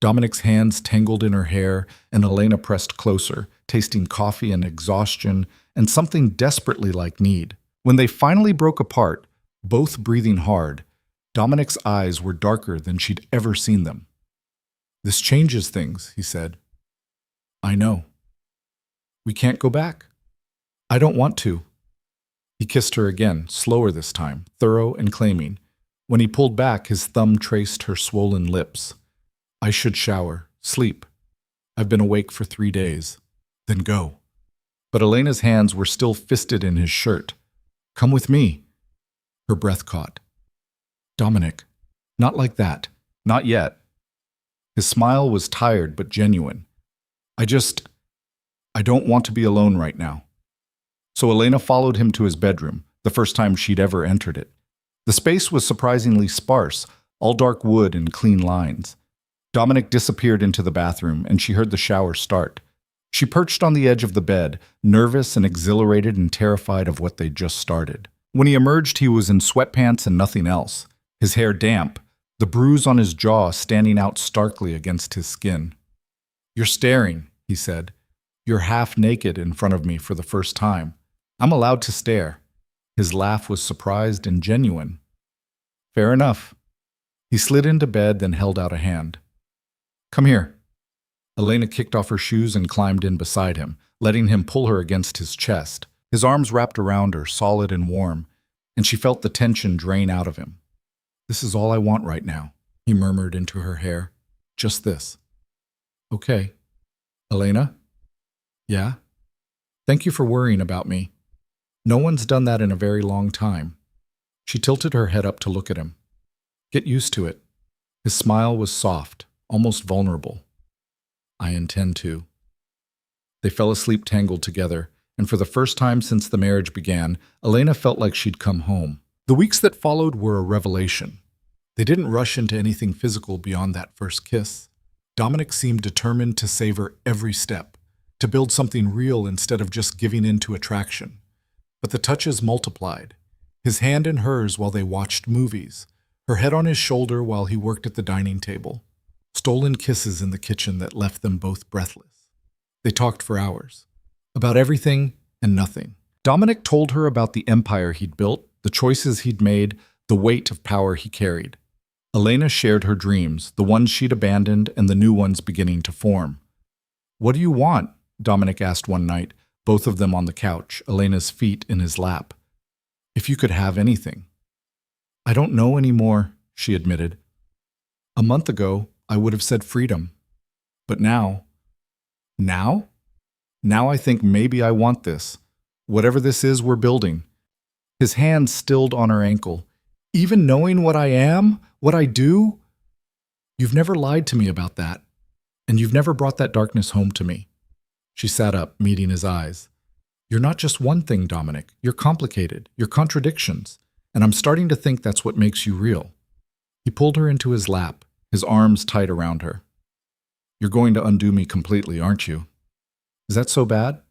Dominic's hands tangled in her hair, and Elena pressed closer, tasting coffee and exhaustion and something desperately like need. When they finally broke apart, both breathing hard, Dominic's eyes were darker than she'd ever seen them. "This changes things," he said. "I know." "We can't go back." "I don't want to." He kissed her again, slower this time, thorough and claiming. When he pulled back, his thumb traced her swollen lips. "I should shower, sleep. I've been awake for 3 days. Then go." But Elena's hands were still fisted in his shirt. "Come with me." Her breath caught. "Dominic, not like that. Not yet." His smile was tired but genuine. I don't want to be alone right now." So Elena followed him to his bedroom, the first time she'd ever entered it. The space was surprisingly sparse, all dark wood and clean lines. Dominic disappeared into the bathroom, and she heard the shower start. She perched on the edge of the bed, nervous and exhilarated and terrified of what they'd just started. When he emerged, he was in sweatpants and nothing else, his hair damp, the bruise on his jaw standing out starkly against his skin. "You're staring," he said. "You're half naked in front of me for the first time. I'm allowed to stare." His laugh was surprised and genuine. "Fair enough." He slid into bed, then held out a hand. "Come here." Elena kicked off her shoes and climbed in beside him, letting him pull her against his chest. His arms wrapped around her, solid and warm, and she felt the tension drain out of him. "This is all I want right now," he murmured into her hair. "Just this." "Okay." "Elena?" "Yeah?" "Thank you for worrying about me. No one's done that in a very long time." She tilted her head up to look at him. "Get used to it." His smile was soft, almost vulnerable. "I intend to." They fell asleep tangled together, and for the first time since the marriage began, Elena felt like she'd come home. The weeks that followed were a revelation. They didn't rush into anything physical beyond that first kiss. Dominic seemed determined to savor every step, to build something real instead of just giving in to attraction. But the touches multiplied. His hand in hers while they watched movies, her head on his shoulder while he worked at the dining table, stolen kisses in the kitchen that left them both breathless. They talked for hours, about everything and nothing. Dominic told her about the empire he'd built, the choices he'd made, the weight of power he carried. Elena shared her dreams, the ones she'd abandoned and the new ones beginning to form. "What do you want?" Dominic asked one night, both of them on the couch, Elena's feet in his lap. "If you could have anything." "I don't know anymore," she admitted. "A month ago, I would have said freedom. But now..." "Now? Now I think maybe I want this. Whatever this is we're building." His hand stilled on her ankle. "Even knowing what I am? What I do?" "You've never lied to me about that. And you've never brought that darkness home to me." She sat up, meeting his eyes. "You're not just one thing, Dominic. You're complicated. You're contradictions. And I'm starting to think that's what makes you real." He pulled her into his lap, his arms tight around her. "You're going to undo me completely, aren't you?" "Is that so bad?"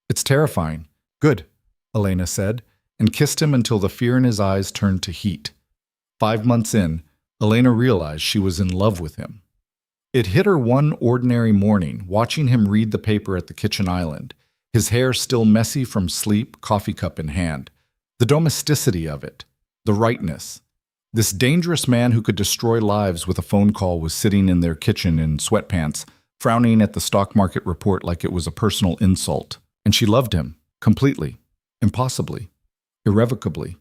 "It's terrifying." "Good," Elena said, and kissed him until the fear in his eyes turned to heat. 5 months in, Elena realized she was in love with him. It hit her one ordinary morning, watching him read the paper at the kitchen island, his hair still messy from sleep, coffee cup in hand. The domesticity of it, the rightness. This dangerous man who could destroy lives with a phone call was sitting in their kitchen in sweatpants, frowning at the stock market report like it was a personal insult. And she loved him, completely, impossibly, irrevocably.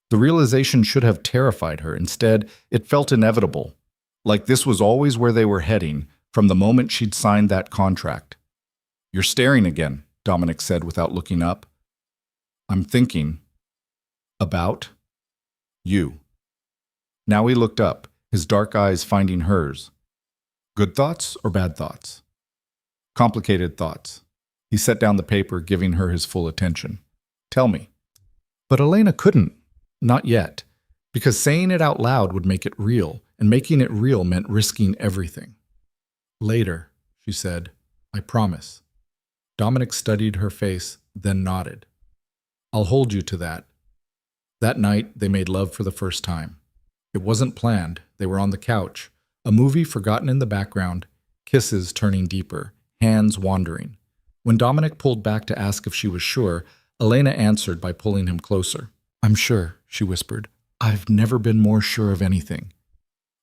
The realization should have terrified her. Instead, it felt inevitable, like this was always where they were heading from the moment she'd signed that contract. "You're staring again," Dominic said without looking up. "I'm thinking about you." Now he looked up, his dark eyes finding hers. "Good thoughts or bad thoughts?" "Complicated thoughts." He set down the paper, giving her his full attention. "Tell me." But Elena couldn't. Not yet. Because saying it out loud would make it real, and making it real meant risking everything. "Later," she said. "I promise." Dominic studied her face, then nodded. "I'll hold you to that." That night, they made love for the first time. It wasn't planned. They were on the couch, a movie forgotten in the background, kisses turning deeper, hands wandering. When Dominic pulled back to ask if she was sure, Elena answered by pulling him closer. "I'm sure," she whispered. "I've never been more sure of anything."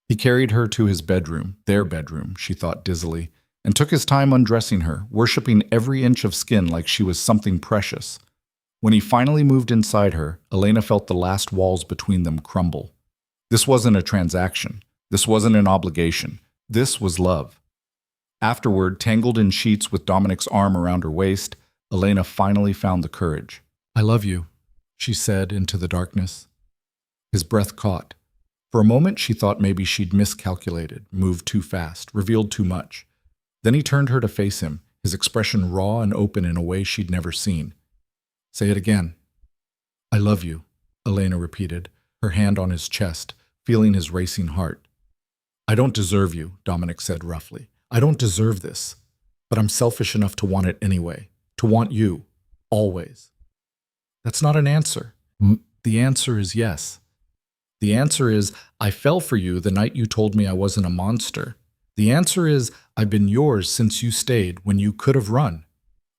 He carried her to his bedroom, their bedroom, she thought dizzily, and took his time undressing her, worshipping every inch of skin like she was something precious. When he finally moved inside her, Elena felt the last walls between them crumble. This wasn't a transaction. This wasn't an obligation. This was love. Afterward, tangled in sheets with Dominic's arm around her waist, Elena finally found the courage. "I love you," she said into the darkness. His breath caught. For a moment, she thought maybe she'd miscalculated, moved too fast, revealed too much. Then he turned her to face him, his expression raw and open in a way she'd never seen. "Say it again." "I love you," Elena repeated, her hand on his chest, feeling his racing heart. "I don't deserve you," Dominic said roughly. "I don't deserve this. But I'm selfish enough to want it anyway, to want you, always." "That's not an answer." "The answer is yes. The answer is, I fell for you the night you told me I wasn't a monster. The answer is, I've been yours since you stayed when you could have run."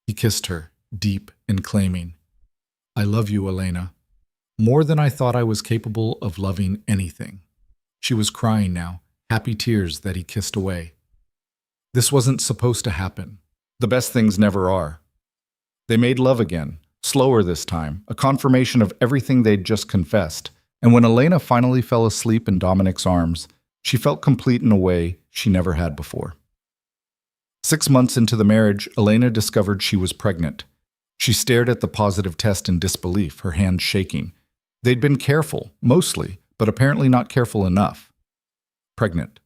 He kissed her, deep and claiming. "I love you, Elena. More than I thought I was capable of loving anything." She was crying now, happy tears that he kissed away. This wasn't supposed to happen. The best things never are. They made love again, slower this time, a confirmation of everything they'd just confessed. And when Elena finally fell asleep in Dominic's arms, she felt complete in a way she never had before. 6 months into the marriage, Elena discovered she was pregnant. She stared at the positive test in disbelief, her hands shaking. They'd been careful, mostly, but apparently not careful enough. Pregnant.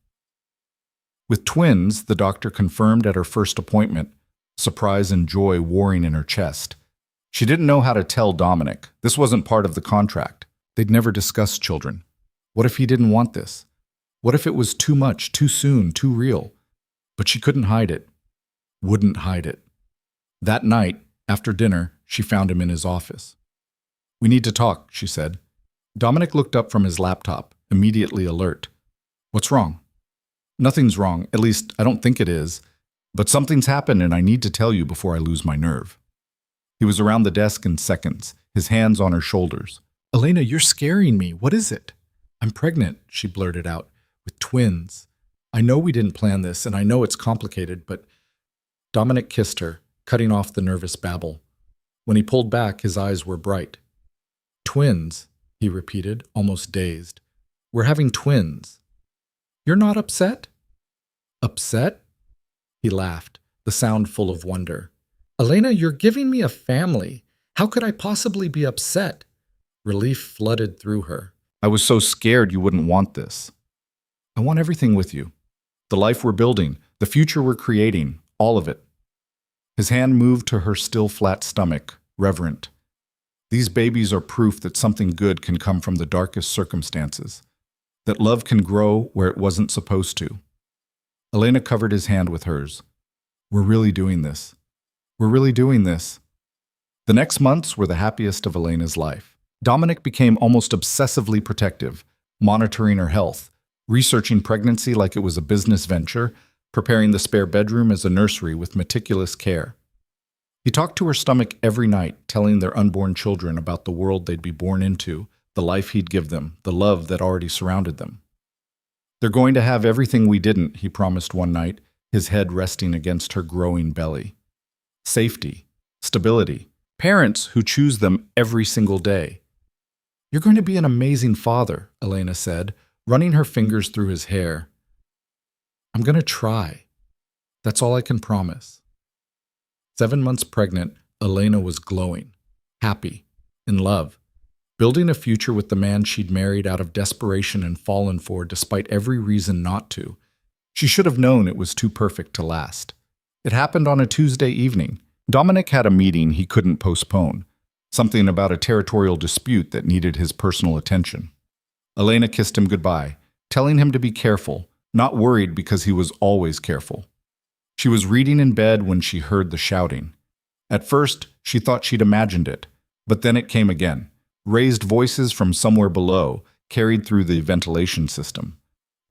With twins, the doctor confirmed at her first appointment, surprise and joy warring in her chest. She didn't know how to tell Dominic. This wasn't part of the contract. They'd never discussed children. What if he didn't want this? What if it was too much, too soon, too real? But she couldn't hide it. Wouldn't hide it. That night, after dinner, she found him in his office. "We need to talk," she said. Dominic looked up from his laptop, immediately alert. "What's wrong?" "Nothing's wrong, at least I don't think it is. But something's happened and I need to tell you before I lose my nerve." He was around the desk in seconds, his hands on her shoulders. "Elena, you're scaring me. What is it?" "I'm pregnant," she blurted out, "with twins. I know we didn't plan this and I know it's complicated, but—" Dominic kissed her, cutting off the nervous babble. When he pulled back, his eyes were bright. "Twins," he repeated, almost dazed. "We're having twins. You're not upset?" "Upset?" He laughed, the sound full of wonder. "Elena, you're giving me a family. How could I possibly be upset?" Relief flooded through her. "I was so scared you wouldn't want this. I want everything with you. The life we're building, the future we're creating, all of it." His hand moved to her still flat stomach, reverent. "These babies are proof that something good can come from the darkest circumstances, that love can grow where it wasn't supposed to." Elena covered his hand with hers. "We're really doing this. We're really doing this." The next months were the happiest of Elena's life. Dominic became almost obsessively protective, monitoring her health, researching pregnancy like it was a business venture, preparing the spare bedroom as a nursery with meticulous care. He talked to her stomach every night, telling their unborn children about the world they'd be born into, the life he'd give them, the love that already surrounded them. "They're going to have everything we didn't," he promised one night, his head resting against her growing belly. "Safety, stability, parents who choose them every single day." "You're going to be an amazing father," Elena said, running her fingers through his hair. "I'm going to try. That's all I can promise." 7 months pregnant, Elena was glowing, happy, in love, building a future with the man she'd married out of desperation and fallen for despite every reason not to. She should have known it was too perfect to last. It happened on a Tuesday evening. Dominic had a meeting he couldn't postpone, something about a territorial dispute that needed his personal attention. Elena kissed him goodbye, telling him to be careful, not worried because he was always careful. She was reading in bed when she heard the shouting. At first, she thought she'd imagined it, but then it came again. Raised voices from somewhere below, carried through the ventilation system.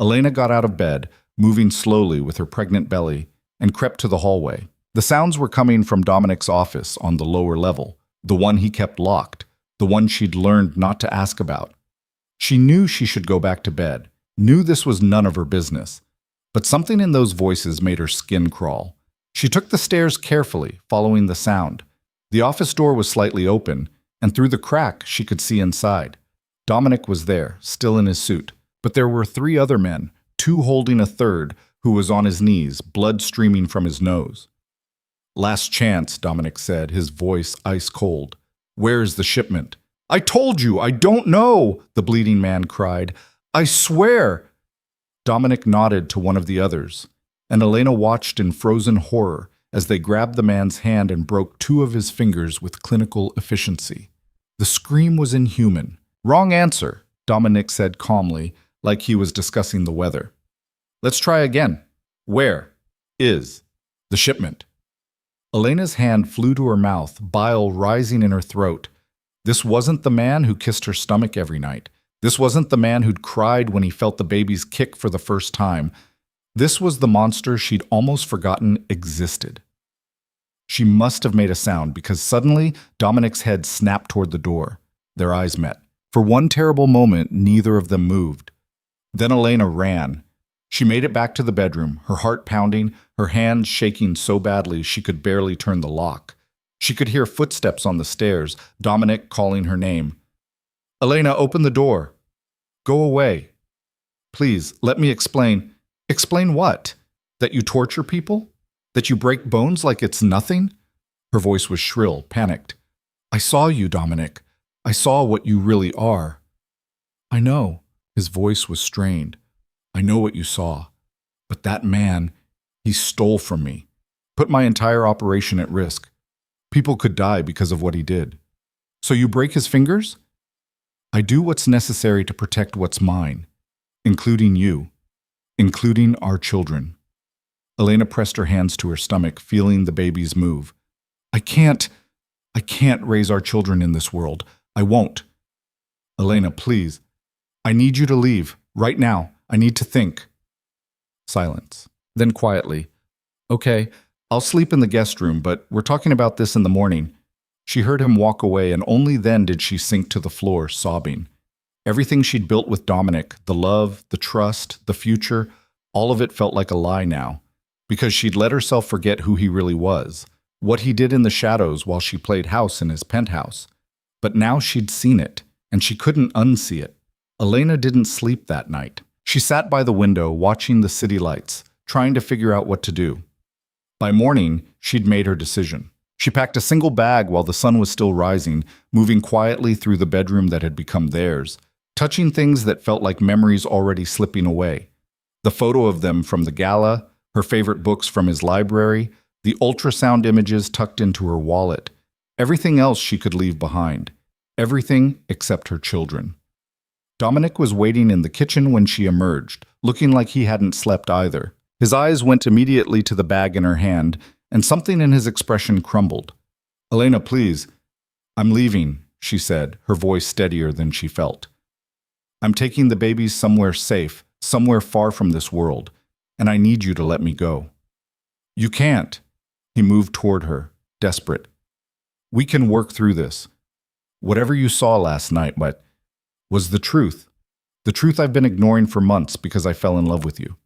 Elena got out of bed, moving slowly with her pregnant belly, and crept to the hallway. The sounds were coming from Dominic's office on the lower level, the one he kept locked, the one she'd learned not to ask about. She knew she should go back to bed, knew this was none of her business, but something in those voices made her skin crawl. She took the stairs carefully, following the sound. The office door was slightly open, and through the crack she could see inside. Dominic was there, still in his suit, but there were 3 other men, 2 holding a third, who was on his knees, blood streaming from his nose. "Last chance," Dominic said, his voice ice cold. "Where is the shipment?" "I told you, I don't know," the bleeding man cried. "I swear." Dominic nodded to one of the others, and Elena watched in frozen horror as they grabbed the man's hand and broke 2 of his fingers with clinical efficiency. The scream was inhuman. "Wrong answer," Dominic said calmly, like he was discussing the weather. "Let's try again. Where is the shipment?" Elena's hand flew to her mouth, bile rising in her throat. This wasn't the man who kissed her stomach every night. This wasn't the man who'd cried when he felt the baby's kick for the first time. This was the monster she'd almost forgotten existed. She must have made a sound because suddenly Dominic's head snapped toward the door. Their eyes met. For one terrible moment, neither of them moved. Then Elena ran. She made it back to the bedroom, her heart pounding, her hands shaking so badly she could barely turn the lock. She could hear footsteps on the stairs, Dominic calling her name. "Elena, open the door. Go away. Please, let me explain." "Explain what? That you torture people? That you break bones like it's nothing?" Her voice was shrill, panicked. "I saw you, Dominic. I saw what you really are." "I know." His voice was strained. "I know what you saw. But that man, he stole from me. Put my entire operation at risk. People could die because of what he did." "So you break his fingers?" "I do what's necessary to protect what's mine, including you, including our children." Elena pressed her hands to her stomach, feeling the babies move. I can't raise our children in this world. I won't." "Elena, please. I need you to leave, right now. I need to think." Silence. Then quietly, "Okay, I'll sleep in the guest room, but we're talking about this in the morning." She heard him walk away, and only then did she sink to the floor, sobbing. Everything she'd built with Dominic, the love, the trust, the future, all of it felt like a lie now, because she'd let herself forget who he really was, what he did in the shadows while she played house in his penthouse. But now she'd seen it, and she couldn't unsee it. Elena didn't sleep that night. She sat by the window, watching the city lights, trying to figure out what to do. By morning, she'd made her decision. She packed a single bag while the sun was still rising, moving quietly through the bedroom that had become theirs, touching things that felt like memories already slipping away. The photo of them from the gala, her favorite books from his library, the ultrasound images tucked into her wallet. Everything else she could leave behind. Everything except her children. Dominic was waiting in the kitchen when she emerged, looking like he hadn't slept either. His eyes went immediately to the bag in her hand, and something in his expression crumbled. "Elena, please." "I'm leaving," she said, her voice steadier than she felt. "I'm taking the babies somewhere safe, somewhere far from this world, and I need you to let me go." "You can't." He moved toward her, desperate. "We can work through this. Whatever you saw last night, but was the truth I've been ignoring for months because I fell in love with you."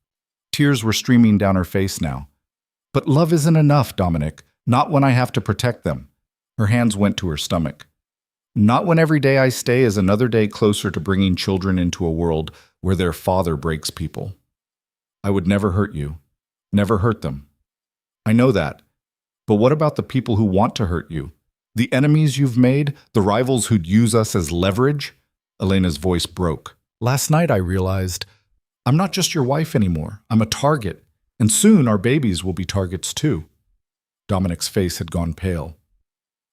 Tears were streaming down her face now. "But love isn't enough, Dominic. Not when I have to protect them." Her hands went to her stomach. "Not when every day I stay is another day closer to bringing children into a world where their father breaks people. I would never hurt you. Never hurt them. I know that. But what about the people who want to hurt you? The enemies you've made? The rivals who'd use us as leverage?" Elena's voice broke. "Last night I realized I'm not just your wife anymore. I'm a target. And soon our babies will be targets too." Dominic's face had gone pale.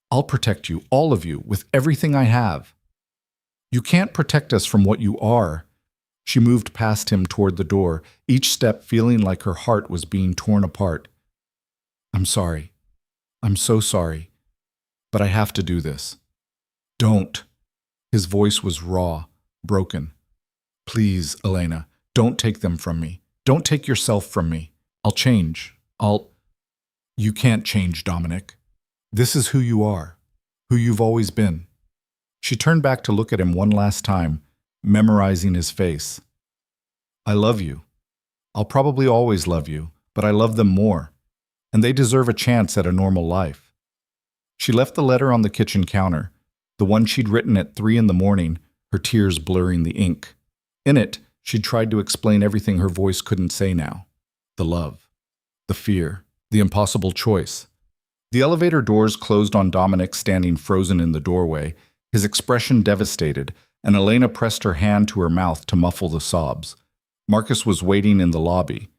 "I'll protect you, all of you, with everything I have." "You can't protect us from what you are." She moved past him toward the door, each step feeling like her heart was being torn apart. "I'm sorry. I'm so sorry. But I have to do this." "Don't." His voice was raw, broken. "Please, Elena, don't take them from me. Don't take yourself from me. I'll change. You can't change, Dominic. This is who you are, who you've always been." She turned back to look at him one last time, memorizing his face. "I love you. I'll probably always love you, but I love them more, and they deserve a chance at a normal life." She left the letter on the kitchen counter, the one she'd written at 3 a.m, her tears blurring the ink. In it, she'd tried to explain everything her voice couldn't say now. The love, the fear, the impossible choice. The elevator doors closed on Dominic standing frozen in the doorway, his expression devastated, and Elena pressed her hand to her mouth to muffle the sobs. Marcus was waiting in the lobby.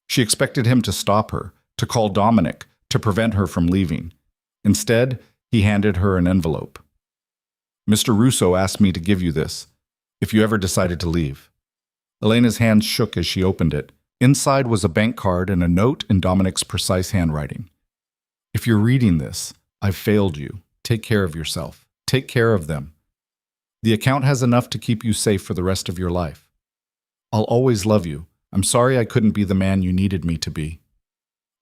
She expected him to stop her, to call Dominic, to prevent her from leaving. Instead, he handed her an envelope. "Mr. Russo asked me to give you this, if you ever decided to leave." Elena's hands shook as she opened it. Inside was a bank card and a note in Dominic's precise handwriting. "If you're reading this, I've failed you. Take care of yourself. Take care of them. The account has enough to keep you safe for the rest of your life. I'll always love you. I'm sorry I couldn't be the man you needed me to be."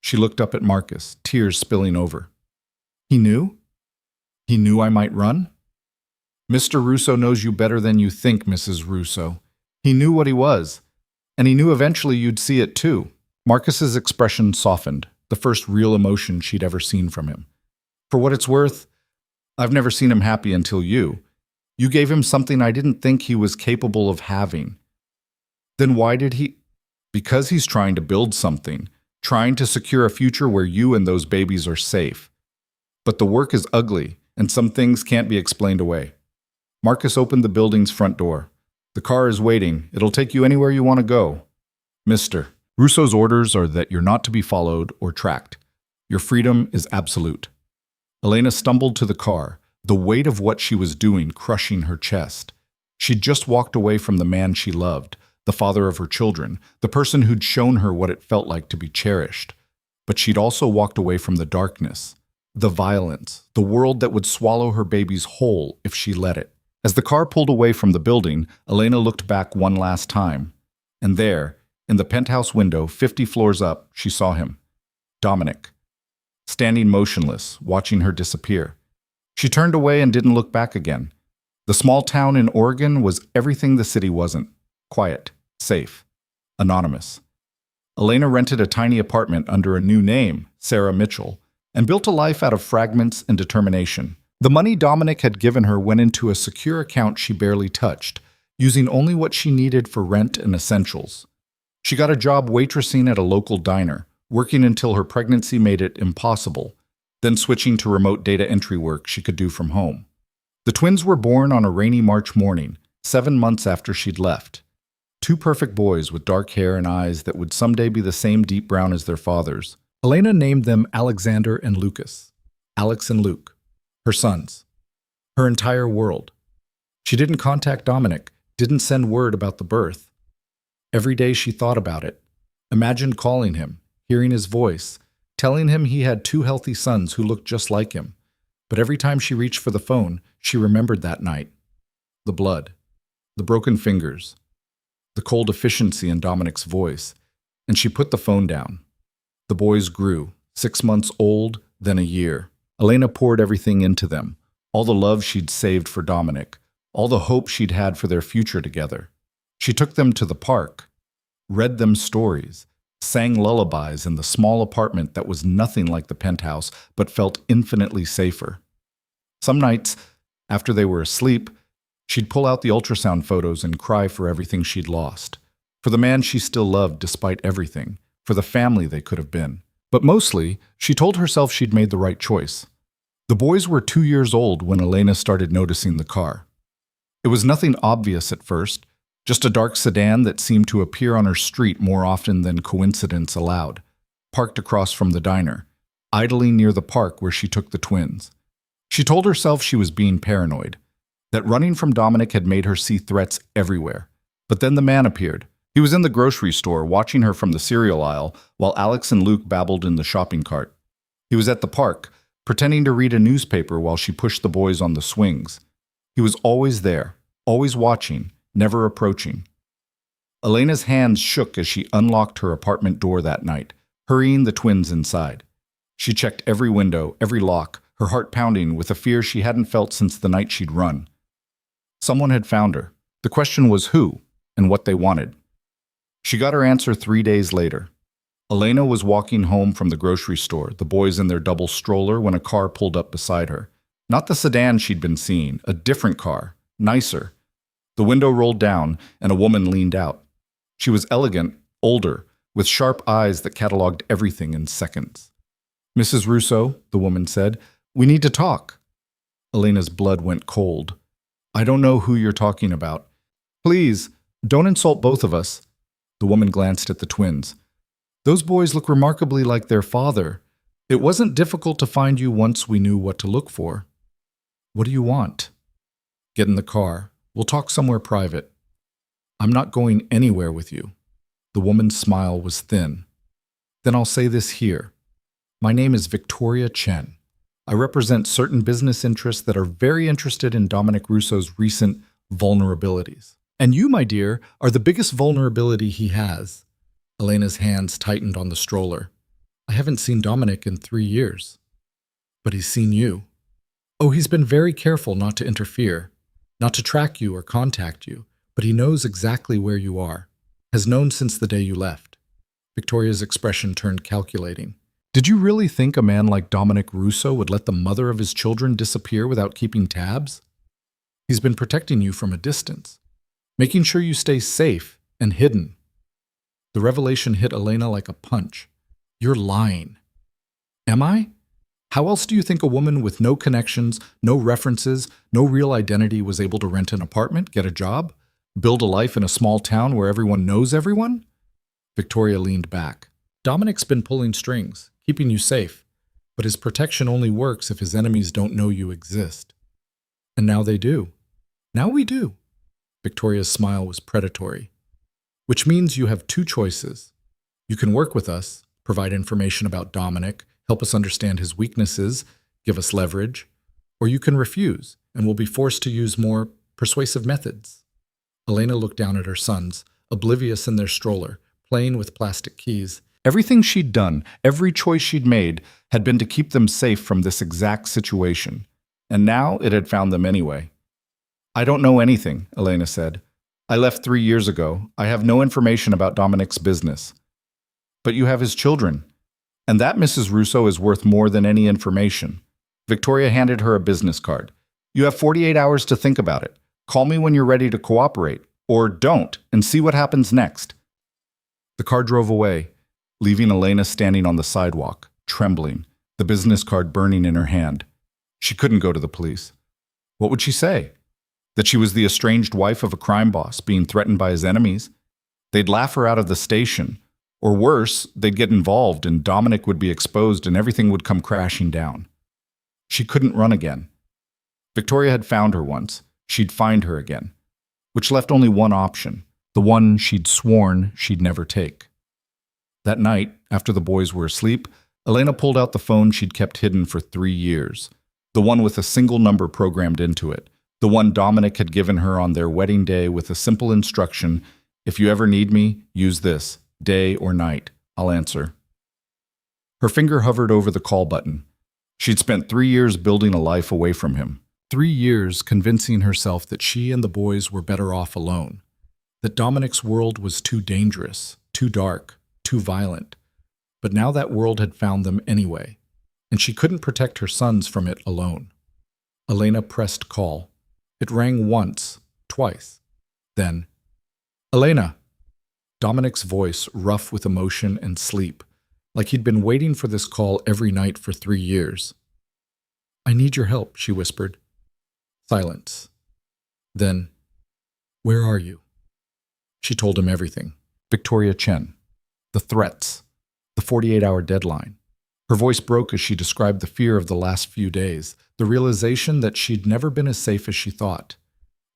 She looked up at Marcus, tears spilling over. "He knew? He knew I might run?" "Mr. Russo knows you better than you think, Mrs. Russo. He knew what he was. And he knew eventually you'd see it too. Marcus's expression softened, the first real emotion she'd ever seen from him. For what it's worth, I've never seen him happy until you. You gave him something I didn't think he was capable of having. Then why did he? Because he's trying to build something, trying to secure a future where you and those babies are safe. But the work is ugly, and some things can't be explained away. Marcus opened the building's front door. The car is waiting. It'll take you anywhere you want to go. Mister, Russo's orders are that you're not to be followed or tracked. Your freedom is absolute. Elena stumbled to the car, the weight of what she was doing crushing her chest. She'd just walked away from the man she loved, the father of her children, the person who'd shown her what it felt like to be cherished. But she'd also walked away from the darkness, the violence, the world that would swallow her babies whole if she let it. As the car pulled away from the building, Elena looked back one last time. And there, in the penthouse window 50 floors up, she saw him. Dominic. Standing motionless, watching her disappear. She turned away and didn't look back again. The small town in Oregon was everything the city wasn't. Quiet, safe, anonymous. Elena rented a tiny apartment under a new name, Sarah Mitchell, and built a life out of fragments and determination. The money Dominic had given her went into a secure account she barely touched, using only what she needed for rent and essentials. She got a job waitressing at a local diner, working until her pregnancy made it impossible, then switching to remote data entry work she could do from home. The twins were born on a rainy March morning, 7 months after she'd left. 2 perfect boys with dark hair and eyes that would someday be the same deep brown as their fathers. Elena named them Alexander and Lucas. Alex and Luke. Her sons. Her entire world. She didn't contact Dominic, didn't send word about the birth. Every day she thought about it, imagined calling him, hearing his voice, telling him he had 2 healthy sons who looked just like him. But every time she reached for the phone, she remembered that night. The blood, the broken fingers, the cold efficiency in Dominic's voice, and she put the phone down. The boys grew, 6 months old, then a year. Elena poured everything into them, all the love she'd saved for Dominic, all the hope she'd had for their future together. She took them to the park, read them stories, sang lullabies in the small apartment that was nothing like the penthouse but felt infinitely safer. Some nights, after they were asleep, she'd pull out the ultrasound photos and cry for everything she'd lost, for the man she still loved despite everything, for the family they could have been. But mostly, she told herself she'd made the right choice. The boys were 2 years old when Elena started noticing the car. It was nothing obvious at first, just a dark sedan that seemed to appear on her street more often than coincidence allowed, parked across from the diner, idling near the park where she took the twins. She told herself she was being paranoid, that running from Dominic had made her see threats everywhere. But then the man appeared. He was in the grocery store watching her from the cereal aisle while Alex and Luke babbled in the shopping cart. He was at the park, pretending to read a newspaper while she pushed the boys on the swings. He was always there, always watching, never approaching. Elena's hands shook as she unlocked her apartment door that night, hurrying the twins inside. She checked every window, every lock, her heart pounding with a fear she hadn't felt since the night she'd run. Someone had found her. The question was who and what they wanted. She got her answer 3 days later. Elena was walking home from the grocery store, the boys in their double stroller, when a car pulled up beside her. Not the sedan she'd been seeing, a different car, nicer. The window rolled down, and a woman leaned out. She was elegant, older, with sharp eyes that cataloged everything in seconds. "Mrs. Russo," the woman said, "we need to talk." Elena's blood went cold. "I don't know who you're talking about. Please, don't insult both of us." The woman glanced at the twins. "Those boys look remarkably like their father. It wasn't difficult to find you once we knew what to look for. What do you want?" "Get in the car. We'll talk somewhere private." "I'm not going anywhere with you." The woman's smile was thin. "Then I'll say this here. My name is Victoria Chen. I represent certain business interests that are very interested in Dominic Russo's recent vulnerabilities. And you, my dear, are the biggest vulnerability he has." Elena's hands tightened on the stroller. "I haven't seen Dominic in 3 years. But he's seen you. Oh, he's been very careful not to interfere, not to track you or contact you, but he knows exactly where you are. Has known since the day you left. Victoria's expression turned calculating. Did you really think a man like Dominic Russo would let the mother of his children disappear without keeping tabs? He's been protecting you from a distance, making sure you stay safe and hidden. The revelation hit Elena like a punch. You're lying. Am I? How else do you think a woman with no connections, no references, no real identity was able to rent an apartment, get a job, build a life in a small town where everyone knows everyone? Victoria leaned back. Dominic's been pulling strings, keeping you safe, but his protection only works if his enemies don't know you exist. And now they do. Now we do. Victoria's smile was predatory. Which means you have two choices. You can work with us, provide information about Dominic, help us understand his weaknesses, give us leverage, or you can refuse, and will be forced to use more persuasive methods. Elena looked down at her sons, oblivious in their stroller, playing with plastic keys. Everything she'd done, every choice she'd made, had been to keep them safe from this exact situation. And now it had found them anyway. I don't know anything, Elena said. I left 3 years ago. I have no information about Dominic's business. But you have his children. And that, Mrs. Russo, is worth more than any information. Victoria handed her a business card. You have 48 hours to think about it. Call me when you're ready to cooperate. Or don't, and see what happens next. The car drove away, leaving Elena standing on the sidewalk, trembling, the business card burning in her hand. She couldn't go to the police. What would she say? That she was the estranged wife of a crime boss being threatened by his enemies? They'd laugh her out of the station. Or worse, they'd get involved and Dominic would be exposed and everything would come crashing down. She couldn't run again. Victoria had found her once. She'd find her again. Which left only one option, the one she'd sworn she'd never take. That night, after the boys were asleep, Elena pulled out the phone she'd kept hidden for 3 years, the one with a single number programmed into it, the one Dominic had given her on their wedding day with a simple instruction, if you ever need me, use this. Day or night, I'll answer. Her finger hovered over the call button. She'd spent 3 years building a life away from him. 3 years convincing herself that she and the boys were better off alone. That Dominic's world was too dangerous, too dark, too violent. But now that world had found them anyway, and she couldn't protect her sons from it alone. Elena pressed call. It rang once, twice. Then, Elena! Dominic's voice rough with emotion and sleep, like he'd been waiting for this call every night for 3 years. I need your help, she whispered. Silence. Then, where are you? She told him everything. Victoria Chen. The threats. The 48-hour deadline. Her voice broke as she described the fear of the last few days, the realization that she'd never been as safe as she thought.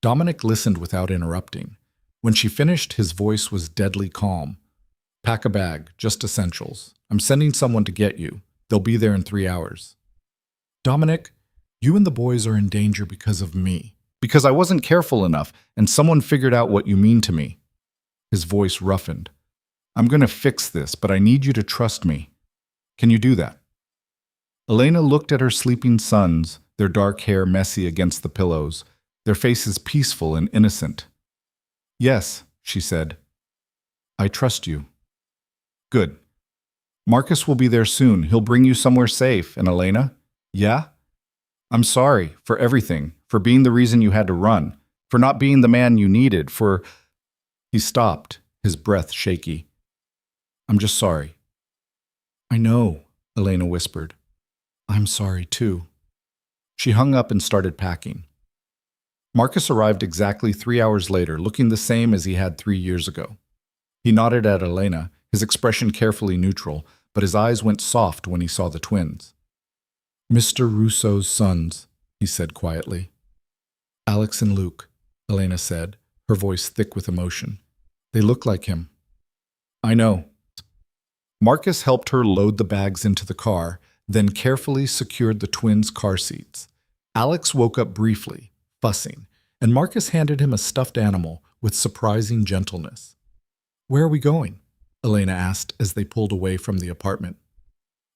Dominic listened without interrupting. When she finished, his voice was deadly calm. Pack a bag, just essentials. I'm sending someone to get you. They'll be there in 3 hours. Dominic, you and the boys are in danger because of me. Because I wasn't careful enough, and someone figured out what you mean to me. His voice roughened. I'm going to fix this, but I need you to trust me. Can you do that? Elena looked at her sleeping sons, their dark hair messy against the pillows, their faces peaceful and innocent. Yes, she said. I trust you. Good. Marcus will be there soon. He'll bring you somewhere safe. And Elena? Yeah? I'm sorry for everything, for being the reason you had to run, for not being the man you needed, for... He stopped, his breath shaky. I'm just sorry. I know, Elena whispered. I'm sorry too. She hung up and started packing. Marcus arrived exactly 3 hours later, looking the same as he had 3 years ago. He nodded at Elena, his expression carefully neutral, but his eyes went soft when he saw the twins. Mr. Russo's sons, he said quietly. Alex and Luke, Elena said, her voice thick with emotion. They look like him. I know. Marcus helped her load the bags into the car, then carefully secured the twins' car seats. Alex woke up briefly, fussing, and Marcus handed him a stuffed animal with surprising gentleness. Where are we going? Elena asked as they pulled away from the apartment.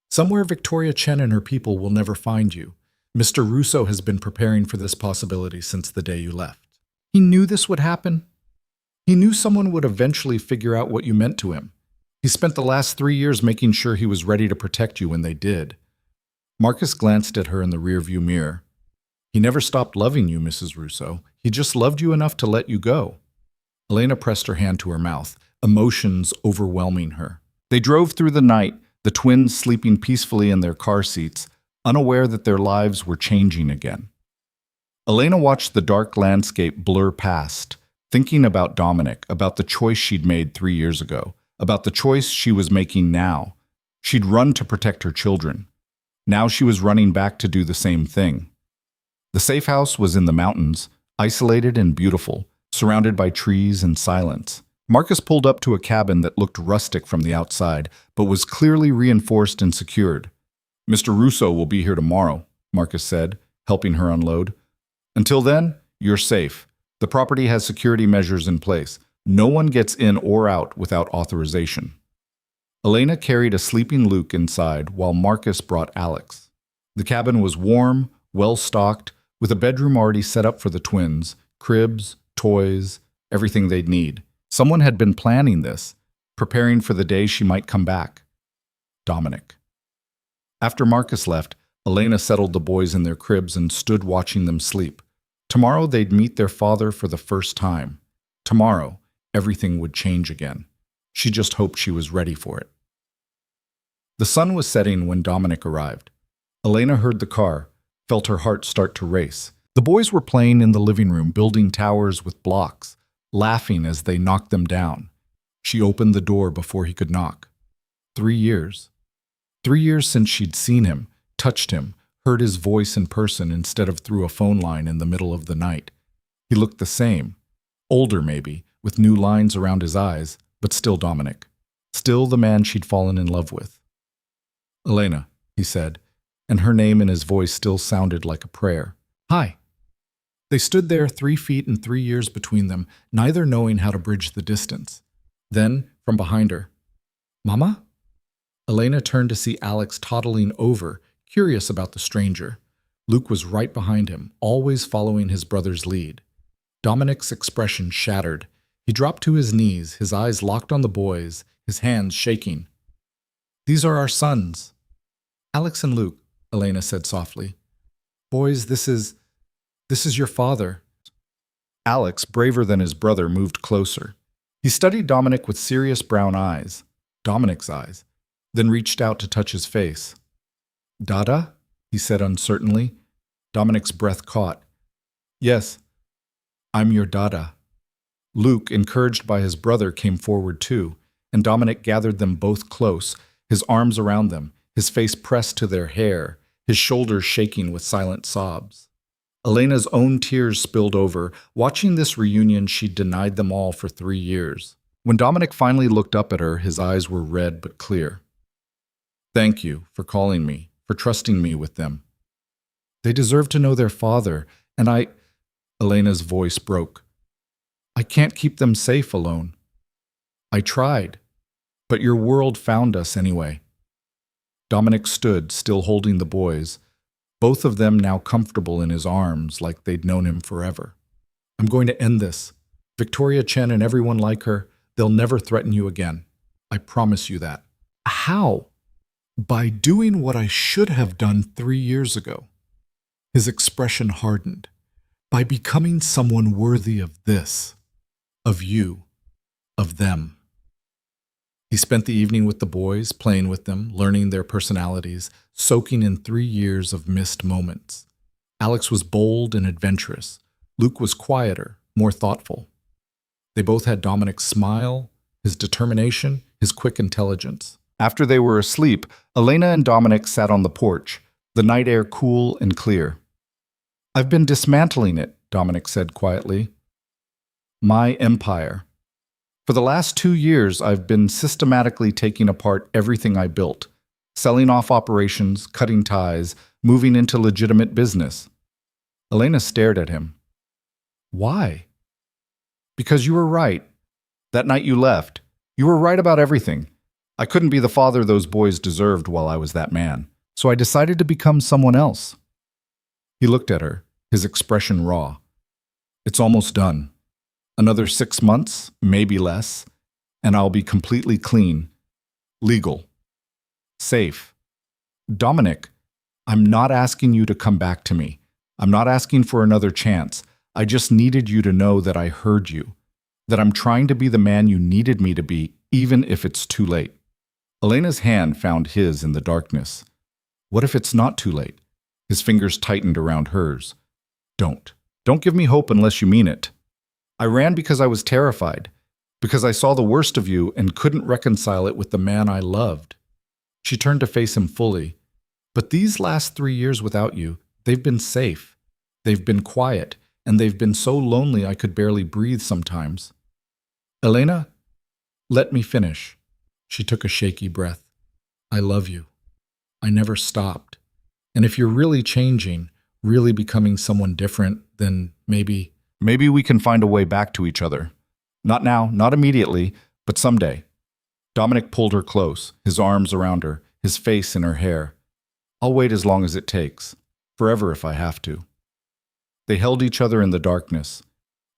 Somewhere Victoria Chen and her people will never find you. Mr. Russo has been preparing for this possibility since the day you left. He knew this would happen? He knew someone would eventually figure out what you meant to him. He spent the last 3 years making sure he was ready to protect you when they did. Marcus glanced at her in the rearview mirror. He never stopped loving you, Mrs. Russo. He just loved you enough to let you go. Elena pressed her hand to her mouth, emotions overwhelming her. They drove through the night, the twins sleeping peacefully in their car seats, unaware that their lives were changing again. Elena watched the dark landscape blur past, thinking about Dominic, about the choice she'd made 3 years ago, about the choice she was making now. She'd run to protect her children. Now she was running back to do the same thing. The safe house was in the mountains, isolated and beautiful, surrounded by trees and silence. Marcus pulled up to a cabin that looked rustic from the outside, but was clearly reinforced and secured. "Mr. Russo will be here tomorrow," Marcus said, helping her unload. "Until then, you're safe. The property has security measures in place. No one gets in or out without authorization." Elena carried a sleeping Luke inside while Marcus brought Alex. The cabin was warm, well-stocked, with a bedroom already set up for the twins, cribs, toys, everything they'd need. Someone had been planning this, preparing for the day she might come back. Dominic. After Marcus left, Elena settled the boys in their cribs and stood watching them sleep. Tomorrow they'd meet their father for the first time. Tomorrow, everything would change again. She just hoped she was ready for it. The sun was setting when Dominic arrived. Elena heard the car, felt her heart start to race. The boys were playing in the living room, building towers with blocks, laughing as they knocked them down. She opened the door before he could knock. 3 years. 3 years since she'd seen him, touched him, heard his voice in person instead of through a phone line in the middle of the night. He looked the same, older maybe, with new lines around his eyes, but still Dominic. Still the man she'd fallen in love with. "Elena," he said, and her name in his voice still sounded like a prayer. "Hi." They stood there, 3 feet and 3 years between them, neither knowing how to bridge the distance. Then, from behind her, "Mama?" Elena turned to see Alex toddling over, curious about the stranger. Luke was right behind him, always following his brother's lead. Dominic's expression shattered. He dropped to his knees, his eyes locked on the boys, his hands shaking. "These are our sons." "Alex and Luke," Elena said softly. "Boys, this is your father." Alex, braver than his brother, moved closer. He studied Dominic with serious brown eyes, Dominic's eyes, then reached out to touch his face. "Dada?" he said uncertainly. Dominic's breath caught. "Yes, I'm your Dada." Luke, encouraged by his brother, came forward too, and Dominic gathered them both close, his arms around them, his face pressed to their hair, his shoulders shaking with silent sobs. Elena's own tears spilled over. Watching this reunion, she'd denied them all for 3 years. When Dominic finally looked up at her, his eyes were red but clear. "Thank you for calling me, for trusting me with them. They deserve to know their father, and I—" Elena's voice broke. "I can't keep them safe alone. I tried, but your world found us anyway." Dominic stood, still holding the boys, both of them now comfortable in his arms like they'd known him forever. "I'm going to end this. Victoria Chen and everyone like her, they'll never threaten you again. I promise you that." "How?" "By doing what I should have done 3 years ago." His expression hardened. "By becoming someone worthy of this, of you, of them." He spent the evening with the boys, playing with them, learning their personalities, soaking in 3 years of missed moments. Alex was bold and adventurous. Luke was quieter, more thoughtful. They both had Dominic's smile, his determination, his quick intelligence. After they were asleep, Elena and Dominic sat on the porch, the night air cool and clear. "I've been dismantling it," Dominic said quietly. "My empire. For the last 2 years, I've been systematically taking apart everything I built, selling off operations, cutting ties, moving into legitimate business." Elena stared at him. "Why?" "Because you were right. That night you left. You were right about everything. I couldn't be the father those boys deserved while I was that man, so I decided to become someone else." He looked at her, his expression raw. "It's almost done. Another 6 months, maybe less, and I'll be completely clean, legal, safe. Dominic, I'm not asking you to come back to me. I'm not asking for another chance. I just needed you to know that I heard you, that I'm trying to be the man you needed me to be, even if it's too late. Elena's hand found his in the darkness. What if it's not too late? His fingers tightened around hers. Don't. Don't give me hope unless you mean it. I ran because I was terrified, because I saw the worst of you and couldn't reconcile it with the man I loved. She turned to face him fully. But these last 3 years without you, they've been safe. They've been quiet, and they've been so lonely I could barely breathe sometimes. Elena, let me finish. She took a shaky breath. I love you. I never stopped. And if you're really changing, really becoming someone different, then maybe we can find a way back to each other. Not now, not immediately, but someday. Dominic pulled her close, his arms around her, his face in her hair. I'll wait as long as it takes, forever if I have to. They held each other in the darkness.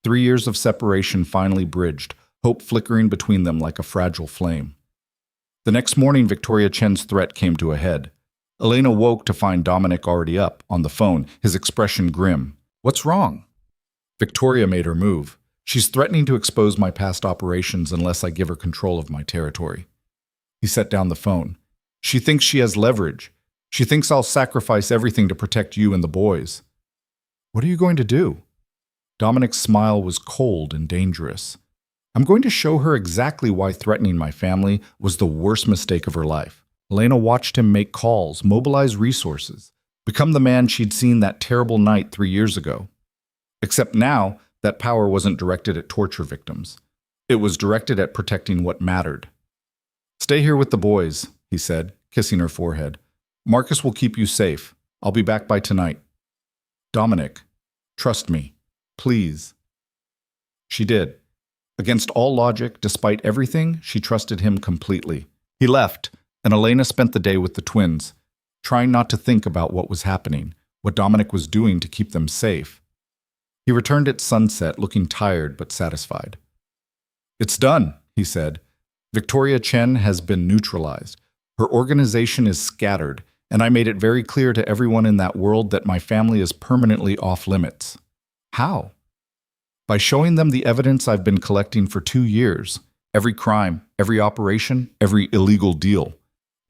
3 years of separation finally bridged, hope flickering between them like a fragile flame. The next morning, Victoria Chen's threat came to a head. Elena woke to find Dominic already up, on the phone, his expression grim. What's wrong? Victoria made her move. She's threatening to expose my past operations unless I give her control of my territory. He set down the phone. She thinks she has leverage. She thinks I'll sacrifice everything to protect you and the boys. What are you going to do? Dominic's smile was cold and dangerous. I'm going to show her exactly why threatening my family was the worst mistake of her life. Elena watched him make calls, mobilize resources, become the man she'd seen that terrible night 3 years ago. Except now, that power wasn't directed at torture victims. It was directed at protecting what mattered. Stay here with the boys, he said, kissing her forehead. Marcus will keep you safe. I'll be back by tonight. Dominic, trust me, please. She did. Against all logic, despite everything, she trusted him completely. He left, and Elena spent the day with the twins, trying not to think about what was happening, what Dominic was doing to keep them safe. He returned at sunset, looking tired but satisfied. It's done, he said. Victoria Chen has been neutralized. Her organization is scattered, and I made it very clear to everyone in that world that my family is permanently off limits. How? By showing them the evidence I've been collecting for 2 years. Every crime, every operation, every illegal deal.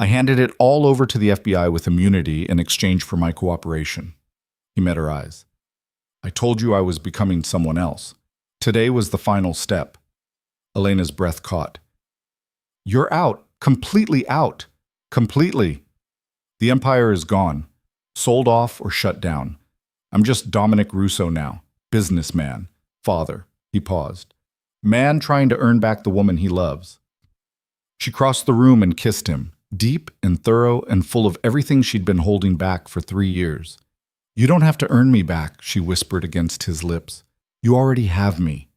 I handed it all over to the FBI with immunity in exchange for my cooperation. He met her eyes. I told you I was becoming someone else. Today was the final step. Elena's breath caught. You're out. Completely out. Completely. The empire is gone. Sold off or shut down. I'm just Dominic Russo now. Businessman. Father. He paused. Man trying to earn back the woman he loves. She crossed the room and kissed him, deep and thorough and full of everything she'd been holding back for 3 years. You don't have to earn me back, she whispered against his lips. You already have me.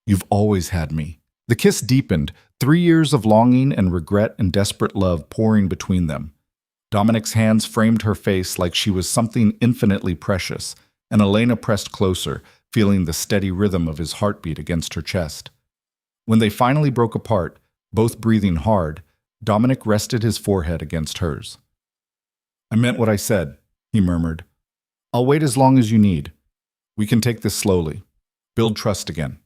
You've always had me. The kiss deepened, 3 years of longing and regret and desperate love pouring between them. Dominic's hands framed her face like she was something infinitely precious, and Elena pressed closer, feeling the steady rhythm of his heartbeat against her chest. When they finally broke apart, both breathing hard, Dominic rested his forehead against hers. I meant what I said, he murmured. I'll wait as long as you need. We can take this slowly. Build trust again.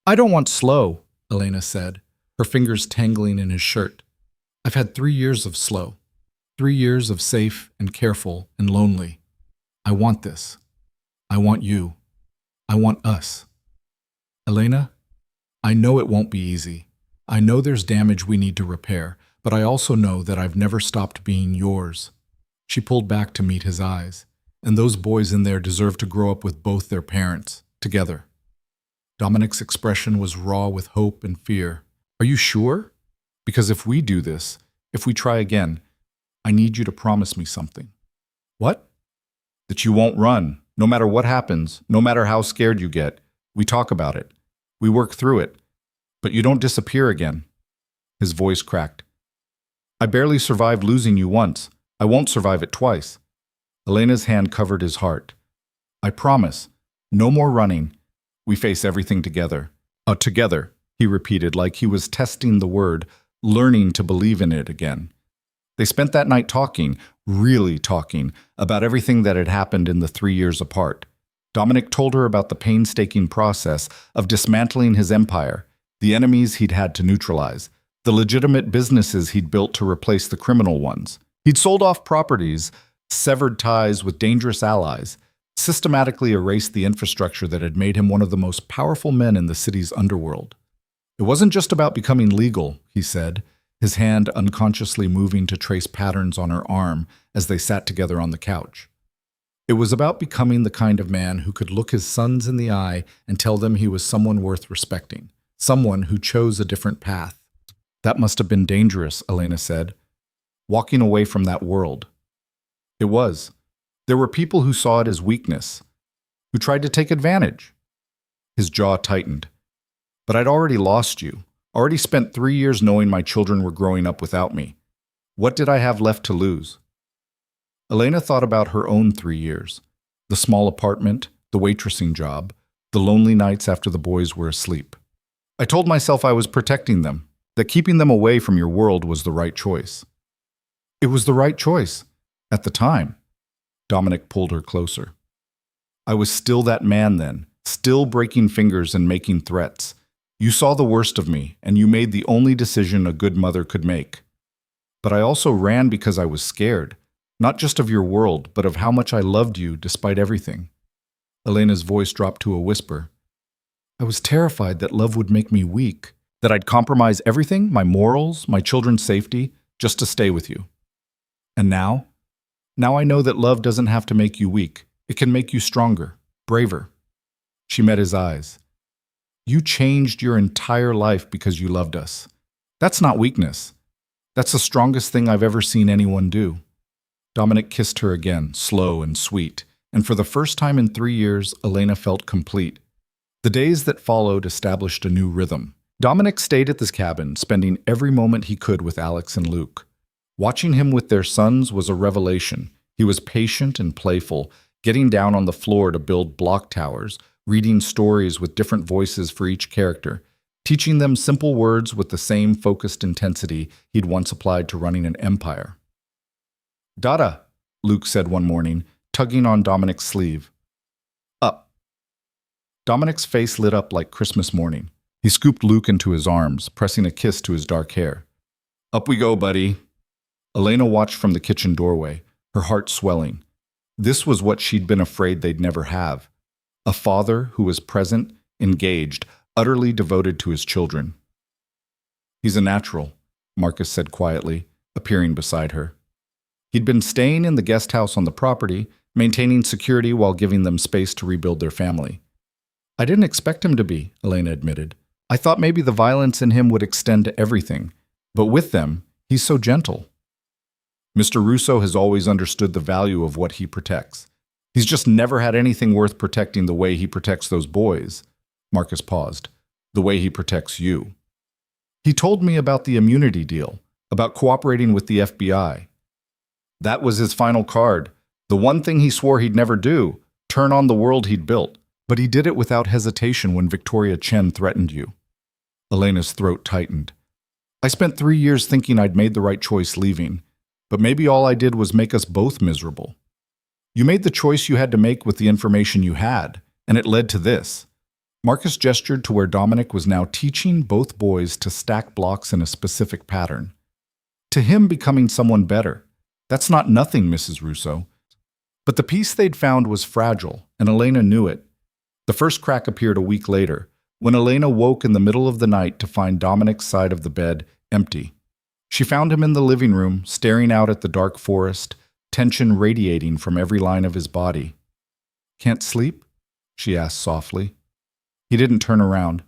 I don't want slow, Elena said, her fingers tangling in his shirt. I've had 3 years of slow. 3 years of safe and careful and lonely. I want this. I want you. I want us. Elena, I know it won't be easy. I know there's damage we need to repair, but I also know that I've never stopped being yours. She pulled back to meet his eyes. And those boys in there deserve to grow up with both their parents, together. Dominic's expression was raw with hope and fear. Are you sure? Because if we do this, if we try again, I need you to promise me something. What? That you won't run, no matter what happens, no matter how scared you get. We talk about it. We work through it. But you don't disappear again. His voice cracked. I barely survived losing you once. I won't survive it twice. Elena's hand covered his heart. I promise. No more running. We face everything together. Together, he repeated like he was testing the word, learning to believe in it again. They spent that night talking, really talking, about everything that had happened in the 3 years apart. Dominic told her about the painstaking process of dismantling his empire, the enemies he'd had to neutralize, the legitimate businesses he'd built to replace the criminal ones. He'd sold off properties, severed ties with dangerous allies, systematically erased the infrastructure that had made him one of the most powerful men in the city's underworld. It wasn't just about becoming legal, he said, his hand unconsciously moving to trace patterns on her arm as they sat together on the couch. It was about becoming the kind of man who could look his sons in the eye and tell them he was someone worth respecting, someone who chose a different path. That must have been dangerous, Elena said, walking away from that world. It was. There were people who saw it as weakness, who tried to take advantage. His jaw tightened. But I'd already lost you, already spent 3 years knowing my children were growing up without me. What did I have left to lose? Elena thought about her own 3 years, the small apartment, the waitressing job, the lonely nights after the boys were asleep. I told myself I was protecting them, that keeping them away from your world was the right choice. It was the right choice, at the time. Dominic pulled her closer. I was still that man then, still breaking fingers and making threats. You saw the worst of me, and you made the only decision a good mother could make. But I also ran because I was scared, not just of your world, but of how much I loved you despite everything. Elena's voice dropped to a whisper. I was terrified that love would make me weak, that I'd compromise everything, my morals, my children's safety, just to stay with you. And now? Now I know that love doesn't have to make you weak. It can make you stronger, braver. She met his eyes. You changed your entire life because you loved us. That's not weakness. That's the strongest thing I've ever seen anyone do. Dominic kissed her again, slow and sweet, and for the first time in 3 years, Elena felt complete. The days that followed established a new rhythm. Dominic stayed at this cabin, spending every moment he could with Alex and Luke. Watching him with their sons was a revelation. He was patient and playful, getting down on the floor to build block towers, reading stories with different voices for each character, teaching them simple words with the same focused intensity he'd once applied to running an empire. Dada, Luke said one morning, tugging on Dominic's sleeve. Up. Dominic's face lit up like Christmas morning. He scooped Luke into his arms, pressing a kiss to his dark hair. Up we go, buddy. Elena watched from the kitchen doorway, her heart swelling. This was what she'd been afraid they'd never have. A father who was present, engaged, utterly devoted to his children. He's a natural, Marcus said quietly, appearing beside her. He'd been staying in the guest house on the property, maintaining security while giving them space to rebuild their family. I didn't expect him to be, Elena admitted. I thought maybe the violence in him would extend to everything, but with them, he's so gentle. Mr. Russo has always understood the value of what he protects. He's just never had anything worth protecting the way he protects those boys. Marcus paused. The way he protects you. He told me about the immunity deal, about cooperating with the FBI. That was his final card. The one thing he swore he'd never do, turn on the world he'd built. But he did it without hesitation when Victoria Chen threatened you. Elena's throat tightened. I spent 3 years thinking I'd made the right choice leaving, but maybe all I did was make us both miserable. You made the choice you had to make with the information you had, and it led to this. Marcus gestured to where Dominic was now teaching both boys to stack blocks in a specific pattern. To him, becoming someone better. That's not nothing, Mrs. Russo. But the piece they'd found was fragile, and Elena knew it. The first crack appeared a week later, when Elena woke in the middle of the night to find Dominic's side of the bed empty. She found him in the living room, staring out at the dark forest, tension radiating from every line of his body. Can't sleep? She asked softly. He didn't turn around.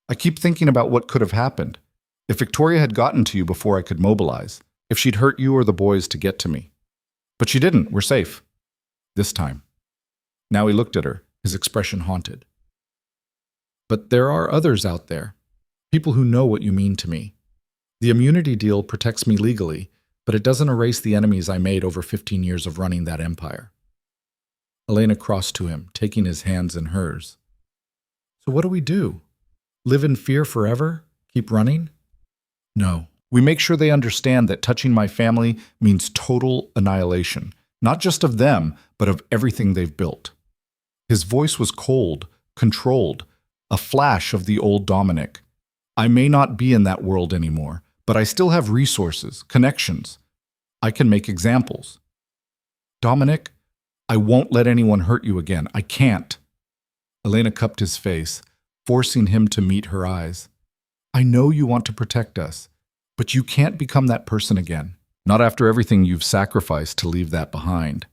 I keep thinking about what could have happened. If Victoria had gotten to you before I could mobilize, if she'd hurt you or the boys to get to me. But she didn't. We're safe. This time. Now he looked at her, his expression haunted. But there are others out there, people who know what you mean to me. The immunity deal protects me legally, but it doesn't erase the enemies I made over 15 years of running that empire. Elena crossed to him, taking his hands in hers. So what do we do? Live in fear forever? Keep running? No. We make sure they understand that touching my family means total annihilation, not just of them, but of everything they've built. His voice was cold, controlled, a flash of the old Dominic. I may not be in that world anymore, but I still have resources, connections. I can make examples. Dominic, I won't let anyone hurt you again. I can't. Elena cupped his face, forcing him to meet her eyes. I know you want to protect us, but you can't become that person again. Not after everything you've sacrificed to leave that behind.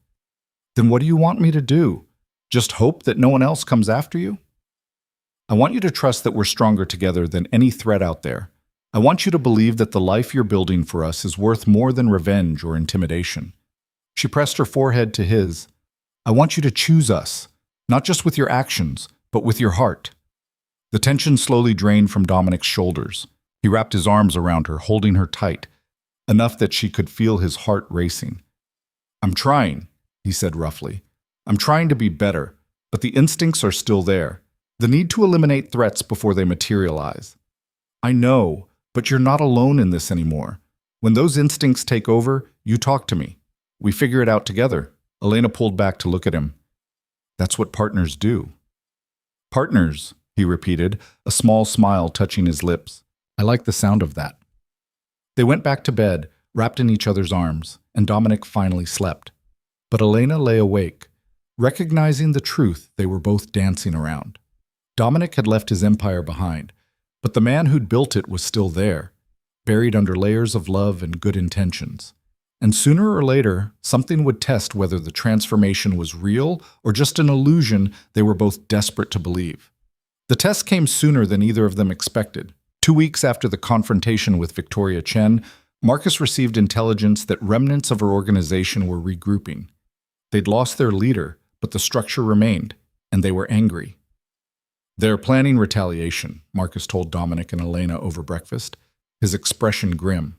Then what do you want me to do? Just hope that no one else comes after you? I want you to trust that we're stronger together than any threat out there. I want you to believe that the life you're building for us is worth more than revenge or intimidation. She pressed her forehead to his. I want you to choose us, not just with your actions, but with your heart. The tension slowly drained from Dominic's shoulders. He wrapped his arms around her, holding her tight, enough that she could feel his heart racing. I'm trying, he said roughly. I'm trying to be better, but the instincts are still there. The need to eliminate threats before they materialize. I know, but you're not alone in this anymore. When those instincts take over, you talk to me. We figure it out together. Elena pulled back to look at him. That's what partners do. Partners, he repeated, a small smile touching his lips. I like the sound of that. They went back to bed, wrapped in each other's arms, and Dominic finally slept. But Elena lay awake, recognizing the truth they were both dancing around. Dominic had left his empire behind, but the man who'd built it was still there, buried under layers of love and good intentions. And sooner or later, something would test whether the transformation was real or just an illusion they were both desperate to believe. The test came sooner than either of them expected. 2 weeks after the confrontation with Victoria Chen, Marcus received intelligence that remnants of her organization were regrouping. They'd lost their leader, but the structure remained, and they were angry. They're planning retaliation, Marcus told Dominic and Elena over breakfast, his expression grim.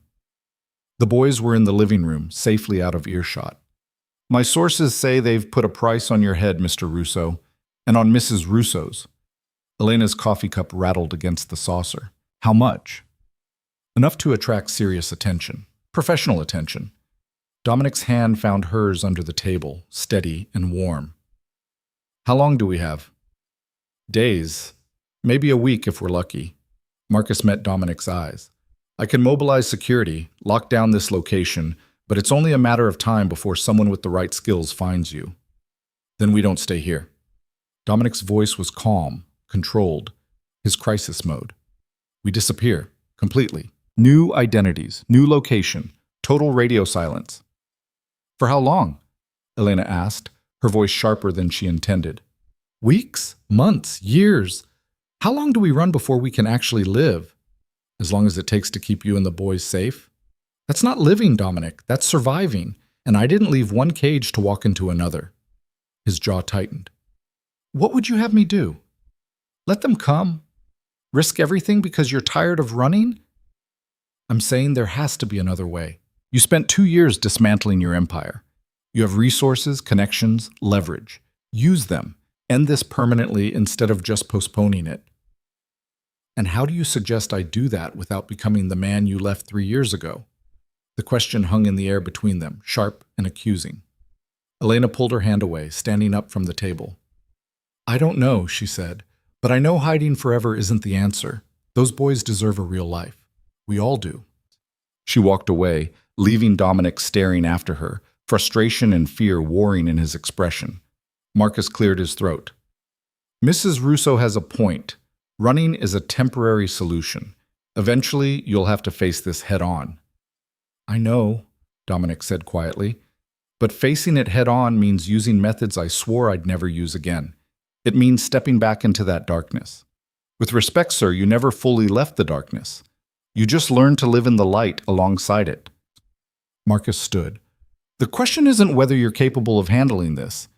The boys were in the living room, safely out of earshot. My sources say they've put a price on your head, Mr. Russo, and on Mrs. Russo's. Elena's coffee cup rattled against the saucer. How much? Enough to attract serious attention, professional attention. Dominic's hand found hers under the table, steady and warm. How long do we have? Days. Maybe a week if we're lucky. Marcus met Dominic's eyes. I can mobilize security, lock down this location, but it's only a matter of time before someone with the right skills finds you. Then we don't stay here. Dominic's voice was calm, controlled, his crisis mode. We disappear, completely. New identities, new location, total radio silence. For how long? Elena asked, her voice sharper than she intended. Weeks? Months? Years? How long do we run before we can actually live? As long as it takes to keep you and the boys safe? That's not living, Dominic. That's surviving. And I didn't leave one cage to walk into another. His jaw tightened. What would you have me do? Let them come? Risk everything because you're tired of running? I'm saying there has to be another way. You spent 2 years dismantling your empire. You have resources, connections, leverage. Use them. End this permanently instead of just postponing it. And how do you suggest I do that without becoming the man you left 3 years ago? The question hung in the air between them, sharp and accusing. Elena pulled her hand away, standing up from the table. I don't know, she said, but I know hiding forever isn't the answer. Those boys deserve a real life. We all do. She walked away, leaving Dominic staring after her, frustration and fear warring in his expression. Marcus cleared his throat. Mrs. Russo has a point. Running is a temporary solution. Eventually, you'll have to face this head-on. I know, Dominic said quietly, but facing it head-on means using methods I swore I'd never use again. It means stepping back into that darkness. With respect, sir, you never fully left the darkness. You just learned to live in the light alongside it. Marcus stood. The question isn't whether you're capable of handling this.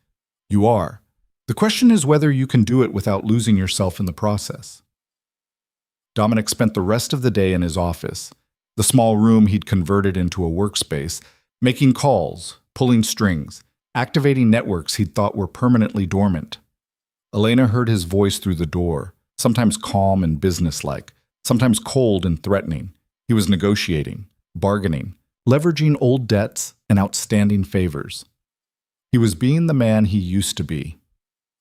You are. The question is whether you can do it without losing yourself in the process. Dominic spent the rest of the day in his office, the small room he'd converted into a workspace, making calls, pulling strings, activating networks he'd thought were permanently dormant. Elena heard his voice through the door, sometimes calm and businesslike, sometimes cold and threatening. He was negotiating, bargaining, leveraging old debts and outstanding favors. He was being the man he used to be.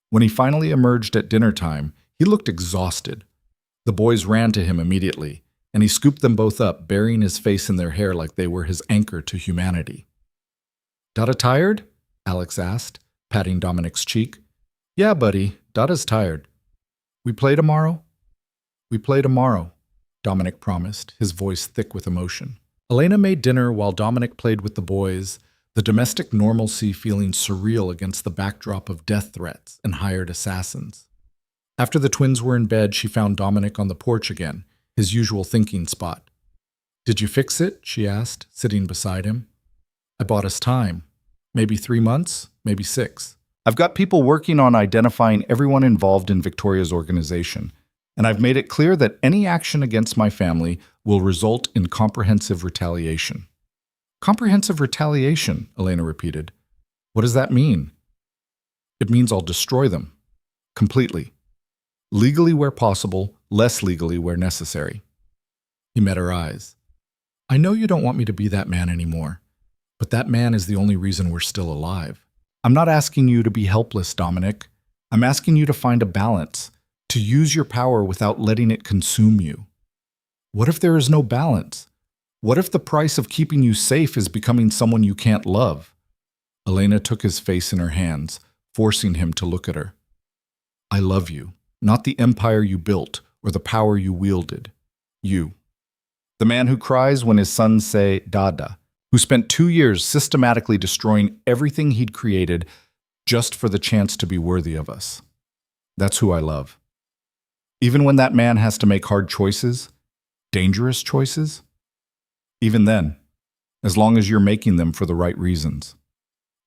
When he finally emerged at dinner time, he looked exhausted. The boys ran to him immediately, and he scooped them both up, burying his face in their hair like they were his anchor to humanity. "Dada tired?" Alex asked, patting Dominic's cheek. "Yeah, buddy, Dada's tired." "We play tomorrow?" "We play tomorrow," Dominic promised, his voice thick with emotion. Elena made dinner while Dominic played with the boys, the domestic normalcy feeling surreal against the backdrop of death threats and hired assassins. After the twins were in bed, she found Dominic on the porch again, his usual thinking spot. "Did you fix it?" she asked, sitting beside him. "I bought us time. Maybe 3 months, maybe 6. I've got people working on identifying everyone involved in Victoria's organization, and I've made it clear that any action against my family will result in comprehensive retaliation." "Comprehensive retaliation," Elena repeated. "What does that mean?" "It means I'll destroy them. Completely. Legally where possible, less legally where necessary." He met her eyes. "I know you don't want me to be that man anymore, but that man is the only reason we're still alive. I'm not asking you to be helpless, Dominic. I'm asking you to find a balance, to use your power without letting it consume you. What if there is no balance? What if the price of keeping you safe is becoming someone you can't love?" Elena took his face in her hands, forcing him to look at her. "I love you, not the empire you built or the power you wielded. You. The man who cries when his sons say Dada, who spent 2 years systematically destroying everything he'd created just for the chance to be worthy of us. That's who I love. Even when that man has to make hard choices, dangerous choices, even then, as long as you're making them for the right reasons."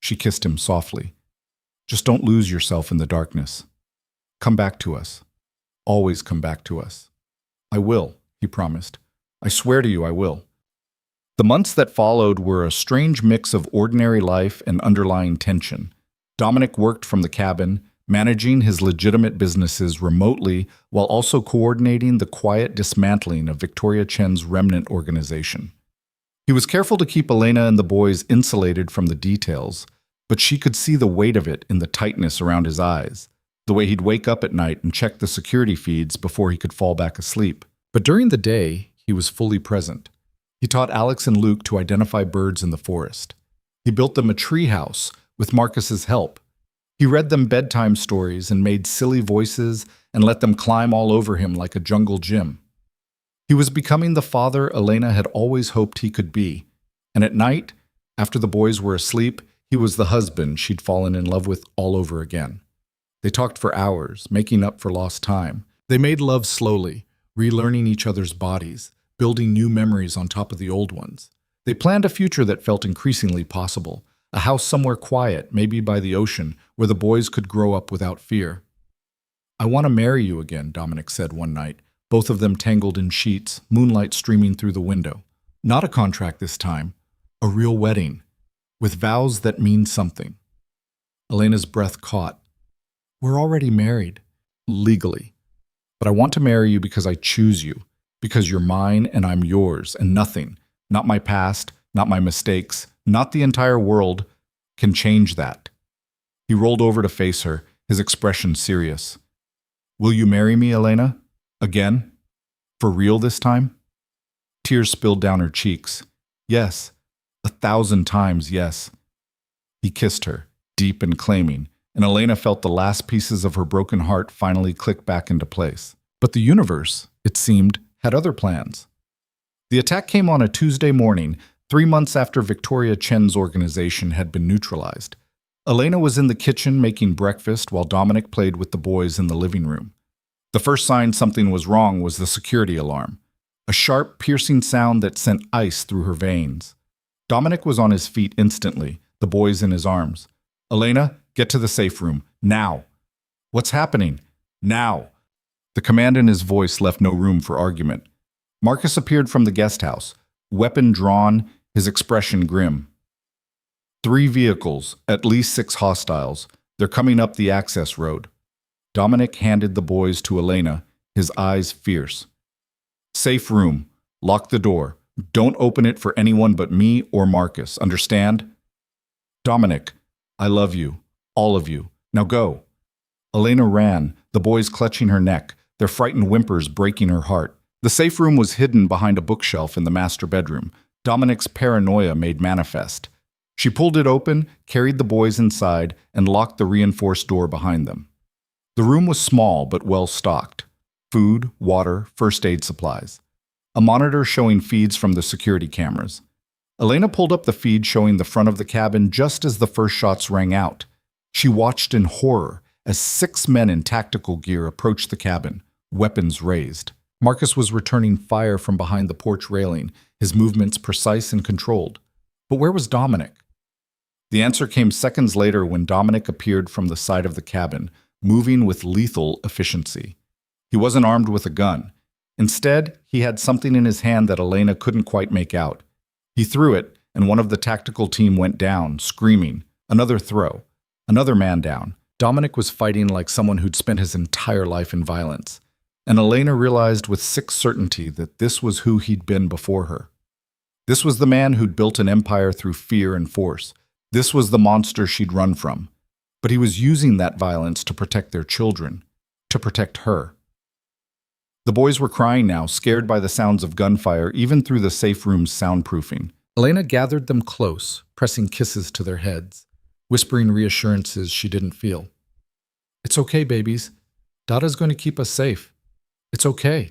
She kissed him softly. "Just don't lose yourself in the darkness. Come back to us. Always come back to us." "I will," he promised. "I swear to you I will." The months that followed were a strange mix of ordinary life and underlying tension. Dominic worked from the cabin, managing his legitimate businesses remotely while also coordinating the quiet dismantling of Victoria Chen's remnant organization. He was careful to keep Elena and the boys insulated from the details, but she could see the weight of it in the tightness around his eyes, the way he'd wake up at night and check the security feeds before he could fall back asleep. But during the day, he was fully present. He taught Alex and Luke to identify birds in the forest. He built them a tree house with Marcus's help. He read them bedtime stories and made silly voices and let them climb all over him like a jungle gym. He was becoming the father Elena had always hoped he could be, and at night, after the boys were asleep, he was the husband she'd fallen in love with all over again. They talked for hours, making up for lost time. They made love slowly, relearning each other's bodies, building new memories on top of the old ones. They planned a future that felt increasingly possible, a house somewhere quiet, maybe by the ocean, where the boys could grow up without fear. "I want to marry you again," Dominic said one night, both of them tangled in sheets, moonlight streaming through the window. Not a contract this time, a real wedding, with vows that mean something. Elena's breath caught. "We're already married." "Legally. But I want to marry you because I choose you, because you're mine and I'm yours, and nothing, not my past, not my mistakes, not the entire world, can change that." He rolled over to face her, his expression serious. "Will you marry me, Elena? Again? For real this time?" Tears spilled down her cheeks. "Yes, 1,000 times yes." He kissed her, deep and claiming, and Elena felt the last pieces of her broken heart finally click back into place. But the universe, it seemed, had other plans. The attack came on a Tuesday morning, 3 months after Victoria Chen's organization had been neutralized. Elena was in the kitchen making breakfast while Dominic played with the boys in the living room. The first sign something was wrong was the security alarm, a sharp, piercing sound that sent ice through her veins. Dominic was on his feet instantly, the boys in his arms. "Elena, get to the safe room, now." "What's happening?" "Now." The command in his voice left no room for argument. Marcus appeared from the guest house, weapon drawn, his expression grim. 3 vehicles, at least 6 hostiles. They're coming up the access road." Dominic handed the boys to Elena, his eyes fierce. Safe room. Lock the door. Don't open it for anyone but me or Marcus, understand? Dominic, I love you. All of you. Now go. Elena ran, the boys clutching her neck, their frightened whimpers breaking her heart. The safe room was hidden behind a bookshelf in the master bedroom. Dominic's paranoia made manifest. She pulled it open, carried the boys inside, and locked the reinforced door behind them. The room was small but well stocked. Food, water, first aid supplies. A monitor showing feeds from the security cameras. Elena pulled up the feed showing the front of the cabin just as the first shots rang out. She watched in horror as 6 men in tactical gear approached the cabin, weapons raised. Marcus was returning fire from behind the porch railing, his movements precise and controlled. But where was Dominic? The answer came seconds later when Dominic appeared from the side of the cabin, moving with lethal efficiency. He wasn't armed with a gun. Instead, he had something in his hand that Elena couldn't quite make out. He threw it, and one of the tactical team went down, screaming. Another throw. Another man down. Dominic was fighting like someone who'd spent his entire life in violence. And Elena realized with sick certainty that this was who he'd been before her. This was the man who'd built an empire through fear and force. This was the monster she'd run from. But he was using that violence to protect their children, to protect her. The boys were crying now, scared by the sounds of gunfire, even through the safe room's soundproofing. Elena gathered them close, pressing kisses to their heads, whispering reassurances she didn't feel. It's okay, babies. Dada's going to keep us safe. It's okay.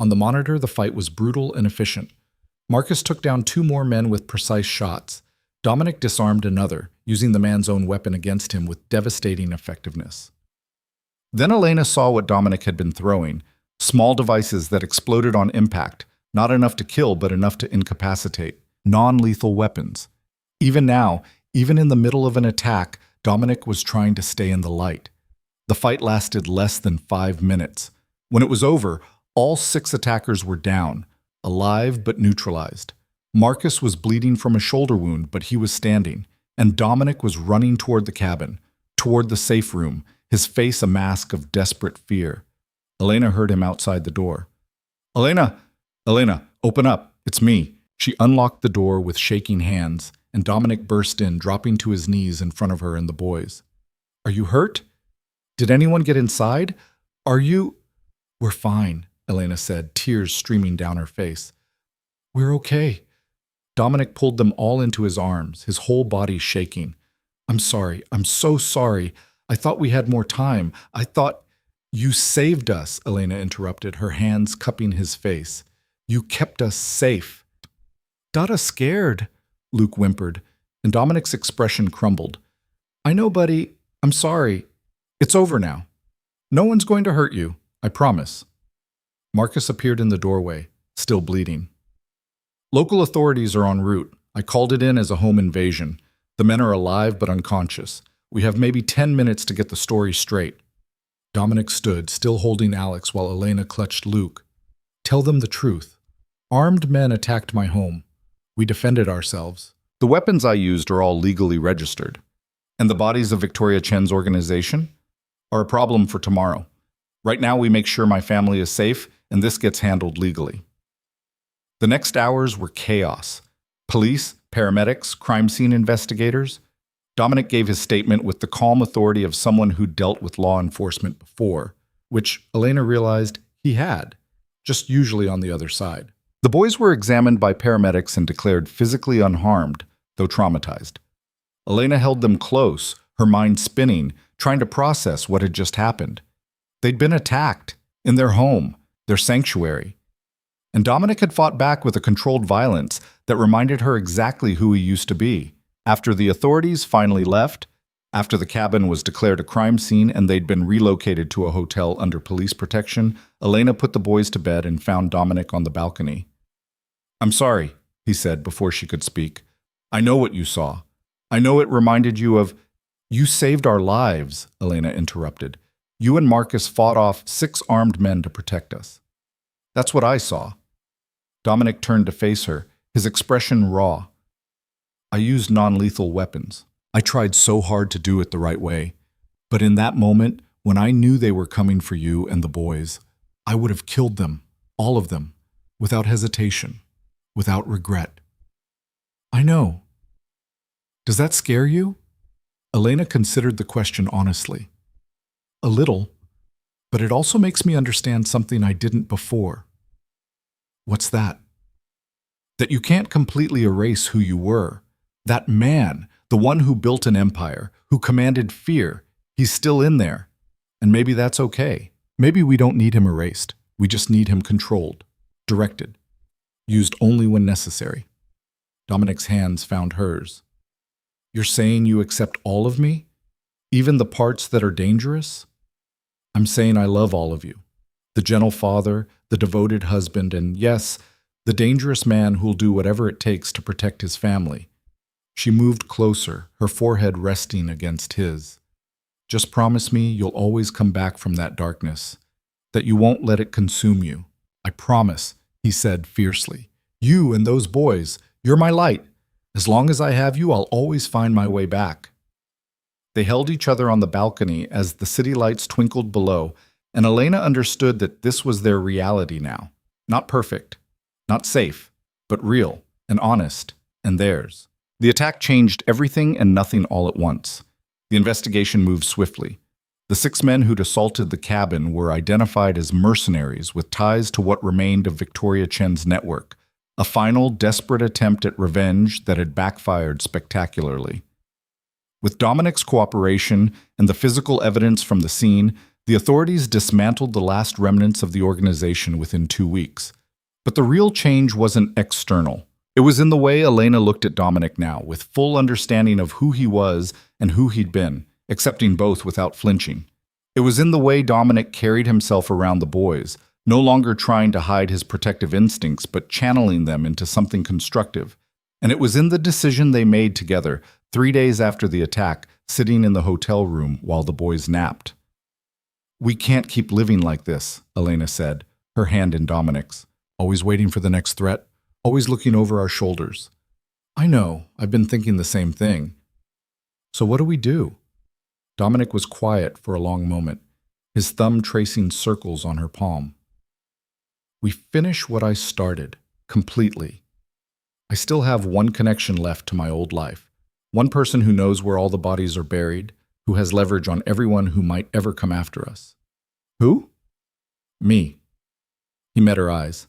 On the monitor, the fight was brutal and efficient. Marcus took down 2 more men with precise shots. Dominic disarmed another, using the man's own weapon against him with devastating effectiveness. Then Elena saw what Dominic had been throwing. Small devices that exploded on impact, not enough to kill but enough to incapacitate. Non-lethal weapons. Even now, even in the middle of an attack, Dominic was trying to stay in the light. The fight lasted less than 5 minutes. When it was over, all 6 attackers were down, alive but neutralized. Marcus was bleeding from a shoulder wound, but he was standing, and Dominic was running toward the cabin, toward the safe room, his face a mask of desperate fear. Elena heard him outside the door. Elena, open up. It's me. She unlocked the door with shaking hands, and Dominic burst in, dropping to his knees in front of her and the boys. Are you hurt? Did anyone get inside? Are you... We're fine, Elena said, tears streaming down her face. We're okay. Dominic pulled them all into his arms, his whole body shaking. I'm sorry. I'm so sorry. I thought we had more time. I thought... You saved us, Elena interrupted, her hands cupping his face. You kept us safe. Dada's scared, Luke whimpered, and Dominic's expression crumbled. I know, buddy. I'm sorry. It's over now. No one's going to hurt you, I promise. Marcus appeared in the doorway, still bleeding. Local authorities are en route. I called it in as a home invasion. The men are alive but unconscious. We have maybe 10 minutes to get the story straight. Dominic stood, still holding Alex, while Elena clutched Luke. Tell them the truth. Armed men attacked my home. We defended ourselves. The weapons I used are all legally registered. And the bodies of Victoria Chen's organization are a problem for tomorrow. Right now we make sure my family is safe, and this gets handled legally. The next hours were chaos. Police, paramedics, crime scene investigators. Dominic gave his statement with the calm authority of someone who'd dealt with law enforcement before, which Elena realized he had, just usually on the other side. The boys were examined by paramedics and declared physically unharmed, though traumatized. Elena held them close, her mind spinning, trying to process what had just happened. They'd been attacked, in their home, their sanctuary. And Dominic had fought back with a controlled violence that reminded her exactly who he used to be. After the authorities finally left, after the cabin was declared a crime scene and they'd been relocated to a hotel under police protection, Elena put the boys to bed and found Dominic on the balcony. I'm sorry, he said before she could speak. I know what you saw. I know it reminded you of... You saved our lives, Elena interrupted. You and Marcus fought off 6 armed men to protect us. That's what I saw. Dominic turned to face her, his expression raw. I used non-lethal weapons. I tried so hard to do it the right way. But in that moment, when I knew they were coming for you and the boys, I would have killed them, all of them, without hesitation, without regret. I know. Does that scare you? Elena considered the question honestly. A little, but it also makes me understand something I didn't before. What's that? That you can't completely erase who you were. That man, the one who built an empire, who commanded fear, he's still in there. And maybe that's okay. Maybe we don't need him erased. We just need him controlled, directed, used only when necessary. Dominic's hands found hers. You're saying you accept all of me? Even the parts that are dangerous? I'm saying I love all of you. The gentle father, the devoted husband, and yes, the dangerous man who'll do whatever it takes to protect his family. She moved closer, her forehead resting against his. Just promise me you'll always come back from that darkness, that you won't let it consume you. I promise, he said fiercely. You and those boys, you're my light. As long as I have you, I'll always find my way back. They held each other on the balcony as the city lights twinkled below, and Elena understood that this was their reality now. Not perfect, not safe, but real and honest, and theirs. The attack changed everything and nothing all at once. The investigation moved swiftly. The 6 men who'd assaulted the cabin were identified as mercenaries with ties to what remained of Victoria Chen's network, a final, desperate attempt at revenge that had backfired spectacularly. With Dominic's cooperation and the physical evidence from the scene, the authorities dismantled the last remnants of the organization within 2 weeks. But the real change wasn't external. It was in the way Elena looked at Dominic now, with full understanding of who he was and who he'd been, accepting both without flinching. It was in the way Dominic carried himself around the boys, no longer trying to hide his protective instincts, but channeling them into something constructive. And it was in the decision they made together, 3 days after the attack, sitting in the hotel room while the boys napped. We can't keep living like this, Elena said, her hand in Dominic's. Always waiting for the next threat, always looking over our shoulders. I know, I've been thinking the same thing. So what do we do? Dominic was quiet for a long moment, his thumb tracing circles on her palm. We finish what I started, completely. I still have one connection left to my old life. One person who knows where all the bodies are buried, who has leverage on everyone who might ever come after us. Who? Me. He met her eyes.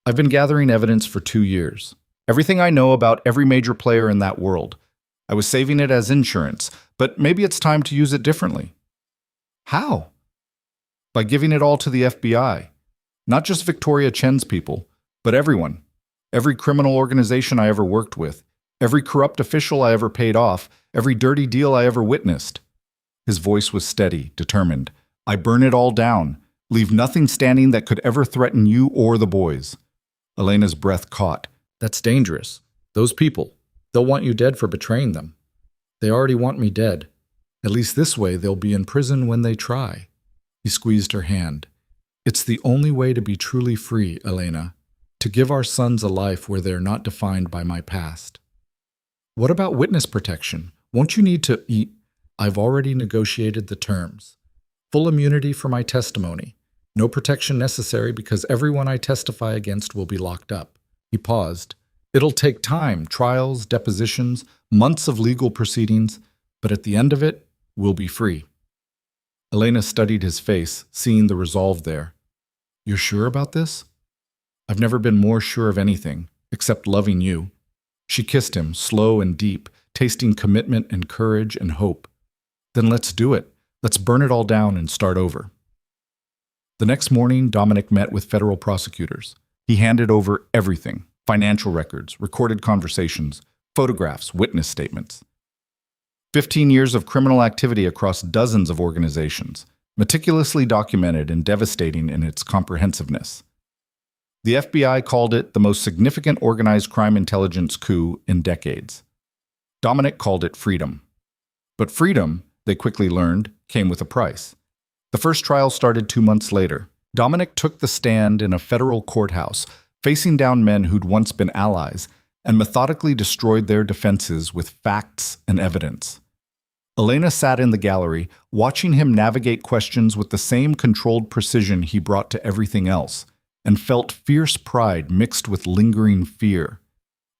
I've been gathering evidence for 2 years. Everything I know about every major player in that world. I was saving it as insurance, but maybe it's time to use it differently. How? By giving it all to the FBI. Not just Victoria Chen's people, but everyone. Every criminal organization I ever worked with. Every corrupt official I ever paid off. Every dirty deal I ever witnessed. His voice was steady, determined. I burn it all down. Leave nothing standing that could ever threaten you or the boys. Elena's breath caught. That's dangerous. Those people, they'll want you dead for betraying them. They already want me dead. At least this way they'll be in prison when they try. He squeezed her hand. It's the only way to be truly free, Elena. To give our sons a life where they're not defined by my past. What about witness protection? Won't you need to eat? I've already negotiated the terms. Full immunity for my testimony. No protection necessary because everyone I testify against will be locked up. He paused. It'll take time, trials, depositions, months of legal proceedings, but at the end of it, we'll be free. Elena studied his face, seeing the resolve there. You're sure about this? I've never been more sure of anything, except loving you. She kissed him, slow and deep, tasting commitment and courage and hope. Then let's do it. Let's burn it all down and start over. The next morning, Dominic met with federal prosecutors. He handed over everything, financial records, recorded conversations, photographs, witness statements. 15 years of criminal activity across dozens of organizations, meticulously documented and devastating in its comprehensiveness. The FBI called it the most significant organized crime intelligence coup in decades. Dominic called it freedom. But freedom, they quickly learned, came with a price. The first trial started 2 months later. Dominic took the stand in a federal courthouse, facing down men who'd once been allies, and methodically destroyed their defenses with facts and evidence. Elena sat in the gallery, watching him navigate questions with the same controlled precision he brought to everything else, and felt fierce pride mixed with lingering fear.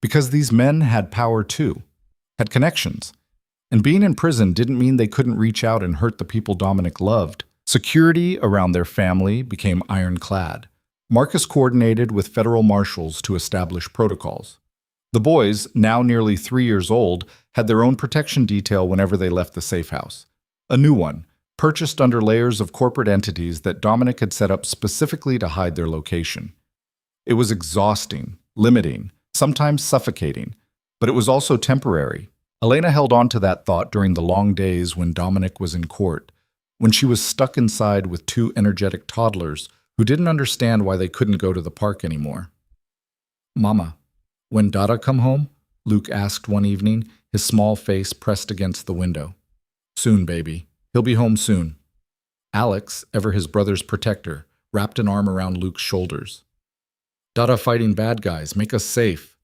Because these men had power too, had connections. And being in prison didn't mean they couldn't reach out and hurt the people Dominic loved. Security around their family became ironclad. Marcus coordinated with federal marshals to establish protocols. The boys, now nearly 3 years old, had their own protection detail whenever they left the safe house. A new one, purchased under layers of corporate entities that Dominic had set up specifically to hide their location. It was exhausting, limiting, sometimes suffocating, but it was also temporary. Elena held on to that thought during the long days when Dominic was in court, when she was stuck inside with two energetic toddlers who didn't understand why they couldn't go to the park anymore. "Mama, when Dada come home?" Luke asked one evening, his small face pressed against the window. "Soon, baby. He'll be home soon." Alex, ever his brother's protector, wrapped an arm around Luke's shoulders. "Dada fighting bad guys, make us safe."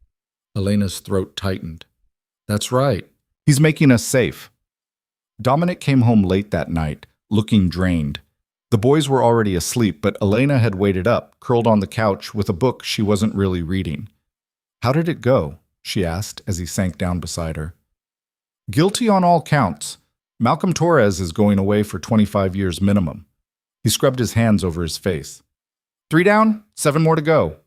Elena's throat tightened. "That's right. He's making us safe." Dominic came home late that night, looking drained. The boys were already asleep, but Elena had waited up, curled on the couch with a book she wasn't really reading. "How did it go?" she asked as he sank down beside her. "Guilty on all counts. Malcolm Torres is going away for 25 years minimum." He scrubbed his hands over his face. 3 down, 7 more to go."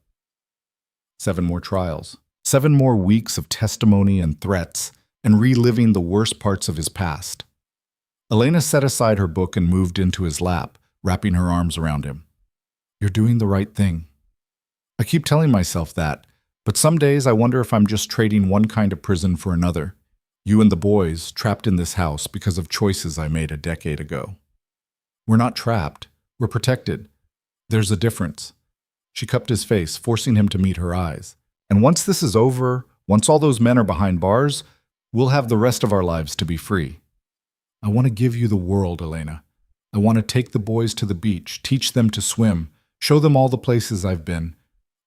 7 more trials. 7 more weeks of testimony and threats, and reliving the worst parts of his past. Elena set aside her book and moved into his lap, wrapping her arms around him. "You're doing the right thing." "I keep telling myself that, but some days I wonder if I'm just trading one kind of prison for another. You and the boys, trapped in this house because of choices I made a decade ago." "We're not trapped. We're protected. There's a difference." She cupped his face, forcing him to meet her eyes. "And once this is over, once all those men are behind bars, we'll have the rest of our lives to be free." "I want to give you the world, Elena. I want to take the boys to the beach, teach them to swim, show them all the places I've been.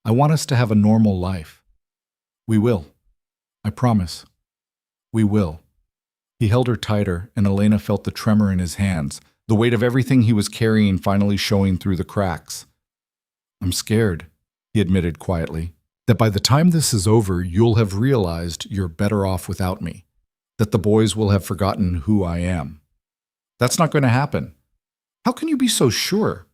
I want us to have a normal life." "We will. I promise. We will." He held her tighter, and Elena felt the tremor in his hands, the weight of everything he was carrying finally showing through the cracks. "I'm scared," he admitted quietly, "that by the time this is over, you'll have realized you're better off without me, that the boys will have forgotten who I am." "That's not going to happen." "How can you be so sure?"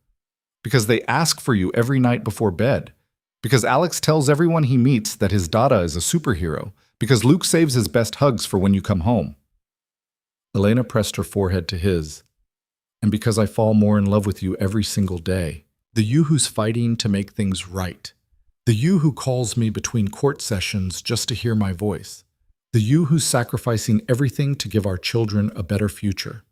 "Because they ask for you every night before bed. Because Alex tells everyone he meets that his Dada is a superhero. Because Luke saves his best hugs for when you come home." Elena pressed her forehead to his. "And because I fall more in love with you every single day. The you who's fighting to make things right. The you who calls me between court sessions just to hear my voice. The you who's sacrificing everything to give our children a better future."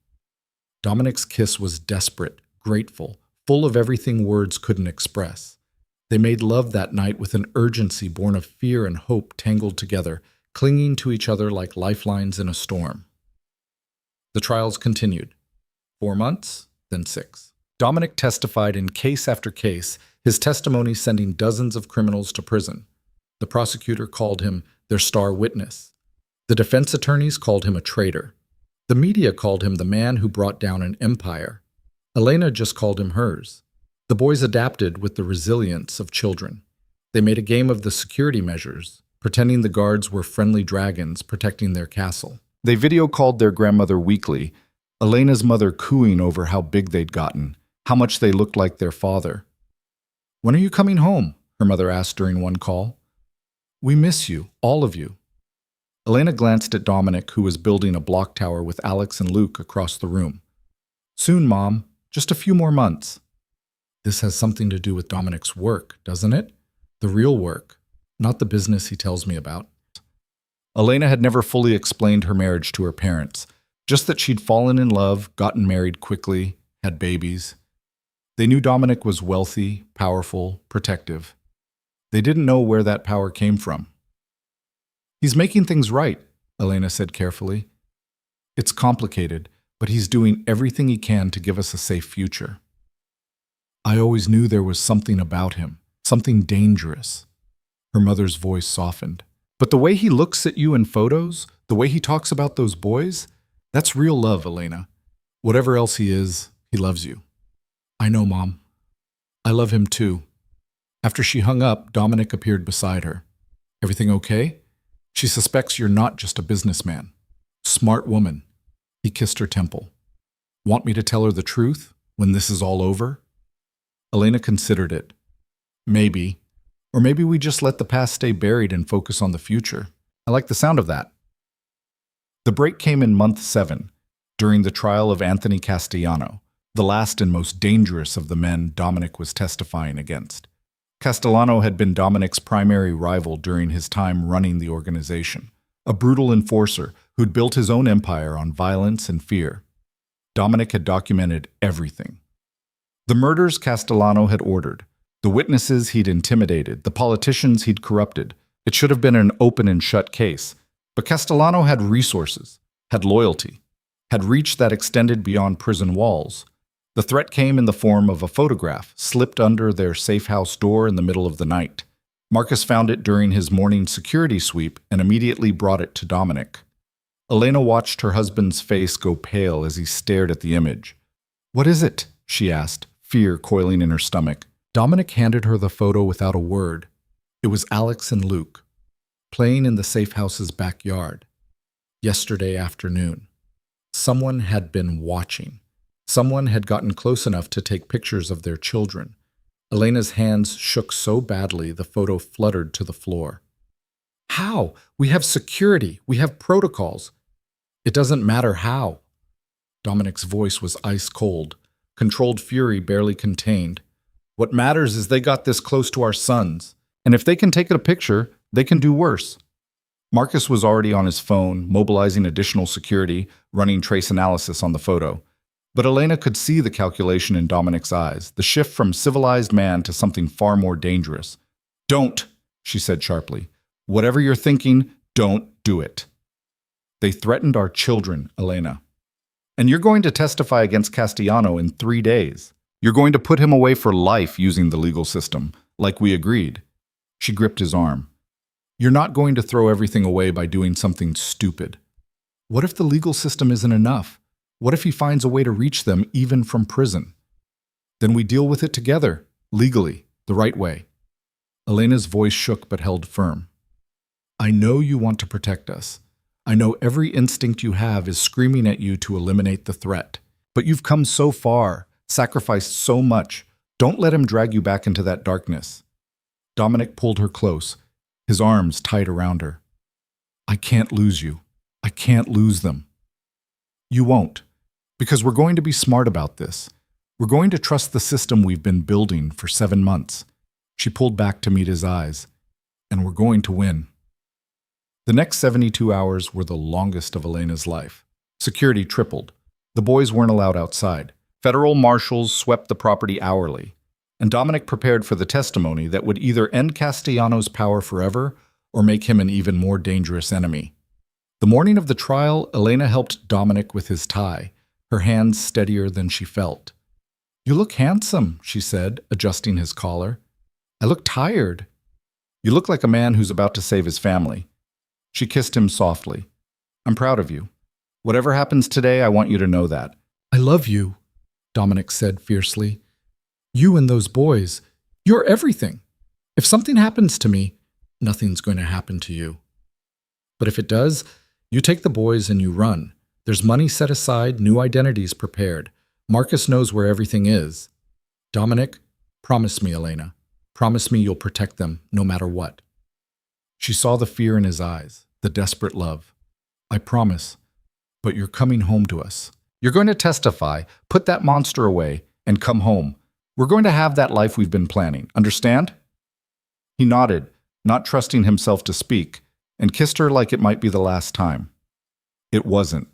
Dominic's kiss was desperate, grateful, full of everything words couldn't express. They made love that night with an urgency born of fear and hope tangled together, clinging to each other like lifelines in a storm. The trials continued. 4 months, then 6. Dominic testified in case after case, his testimony sending dozens of criminals to prison. The prosecutor called him their star witness. The defense attorneys called him a traitor. The media called him the man who brought down an empire. Elena just called him hers. The boys adapted with the resilience of children. They made a game of the security measures, pretending the guards were friendly dragons protecting their castle. They video-called their grandmother weekly, Elena's mother cooing over how big they'd gotten, how much they looked like their father. "When are you coming home?" her mother asked during one call. "We miss you, all of you." Elena glanced at Dominic, who was building a block tower with Alex and Luke across the room. "Soon, Mom. Just a few more months." This has something to do with Dominic's work, doesn't it? The real work, not the business he tells me about. Elena had never fully explained her marriage to her parents, just that she'd fallen in love, gotten married quickly, had babies. They knew Dominic was wealthy, powerful, protective. They didn't know where that power came from. "He's making things right," Elena said carefully. "It's complicated, but he's doing everything he can to give us a safe future." "I always knew there was something about him, something dangerous." Her mother's voice softened. "But the way he looks at you in photos, the way he talks about those boys, That's real love, Elena. Whatever else he is, he loves you. I know, Mom. I love him too. After she hung up, Dominic appeared beside her. Everything okay? She suspects you're not just a businessman. Smart woman. He kissed her temple. Want me to tell her the truth when this is all over? Elena considered it. Maybe. Or maybe we just let the past stay buried and focus on the future. I like the sound of that. The break came in month 7, during the trial of Anthony Castellano, the last and most dangerous of the men Dominic was testifying against. Castellano had been Dominic's primary rival during his time running the organization, a brutal enforcer who'd built his own empire on violence and fear. Dominic had documented everything. The murders Castellano had ordered, the witnesses he'd intimidated, the politicians he'd corrupted. It should have been an open and shut case. But Castellano had resources, had loyalty, had reach that extended beyond prison walls. The threat came in the form of a photograph slipped under their safe house door in the middle of the night. Marcus found it during his morning security sweep and immediately brought it to Dominic. Elena watched her husband's face go pale as he stared at the image. "What is it?" she asked, fear coiling in her stomach. Dominic handed her the photo without a word. It was Alex and Luke, playing in the safe house's backyard. Yesterday afternoon. Someone had been watching. Someone had gotten close enough to take pictures of their children. Elena's hands shook so badly the photo fluttered to the floor. "How? We have security. We have protocols." "It doesn't matter how." Dominic's voice was ice cold, controlled fury barely contained. "What matters is they got this close to our sons. And if they can take a picture, they can do worse." Marcus was already on his phone, mobilizing additional security, running trace analysis on the photo. But Elena could see the calculation in Dominic's eyes, the shift from civilized man to something far more dangerous. "Don't," she said sharply. "Whatever you're thinking, don't do it." "They threatened our children, Elena. And you're going to testify against Castellano in 3 days. You're going to put him away for life using the legal system, like we agreed." She gripped his arm. "You're not going to throw everything away by doing something stupid. What if the legal system isn't enough? What if he finds a way to reach them even from prison? Then we deal with it together, legally, the right way." Elena's voice shook but held firm. "I know you want to protect us. I know every instinct you have is screaming at you to eliminate the threat. But you've come so far, sacrificed so much. Don't let him drag you back into that darkness." Dominic pulled her close, his arms tight around her. "I can't lose you. I can't lose them." "You won't, because we're going to be smart about this. We're going to trust the system we've been building for 7 months." She pulled back to meet his eyes. "And we're going to win." The next 72 hours were the longest of Elena's life. Security tripled. The boys weren't allowed outside. Federal marshals swept the property hourly. And Dominic prepared for the testimony that would either end Castellano's power forever or make him an even more dangerous enemy. The morning of the trial, Elena helped Dominic with his tie, her hands steadier than she felt. "You look handsome," she said, adjusting his collar. "I look tired." "You look like a man who's about to save his family." She kissed him softly. "I'm proud of you. Whatever happens today, I want you to know that." "I love you," Dominic said fiercely. "You and those boys, you're everything. If something happens to me, nothing's going to happen to you. But if it does, you take the boys and you run. There's money set aside, new identities prepared. Marcus knows where everything is. Dominic, promise me, Elena. Promise me you'll protect them, no matter what." She saw the fear in his eyes, the desperate love. "I promise, but you're coming home to us. You're going to testify, put that monster away, and come home. We're going to have that life we've been planning. Understand?" He nodded, not trusting himself to speak, and kissed her like it might be the last time. It wasn't.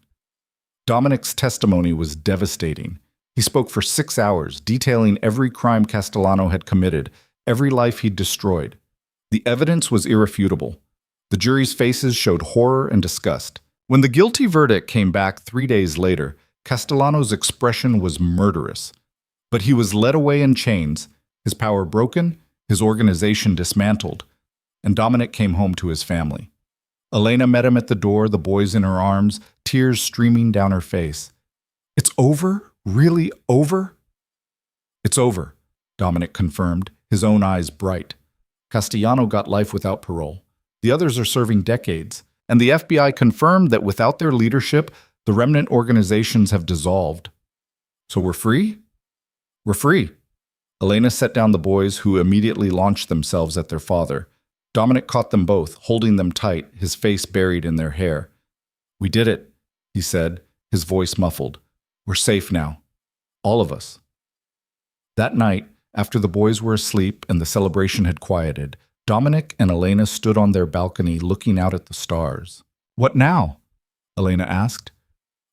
Dominic's testimony was devastating. He spoke for 6 hours, detailing every crime Castellano had committed, every life he'd destroyed. The evidence was irrefutable. The jury's faces showed horror and disgust. When the guilty verdict came back 3 days later, Castellano's expression was murderous. But he was led away in chains, his power broken, his organization dismantled, and Dominic came home to his family. Elena met him at the door, the boys in her arms, tears streaming down her face. It's over? Really over? It's over, Dominic confirmed, his own eyes bright. Castellano got life without parole. The others are serving decades, and the FBI confirmed that without their leadership, the remnant organizations have dissolved. So we're free? We're free. Elena set down the boys, who immediately launched themselves at their father. Dominic caught them both, holding them tight, his face buried in their hair. We did it, he said, his voice muffled. We're safe now. All of us. That night, after the boys were asleep and the celebration had quieted, Dominic and Elena stood on their balcony looking out at the stars. What now? Elena asked.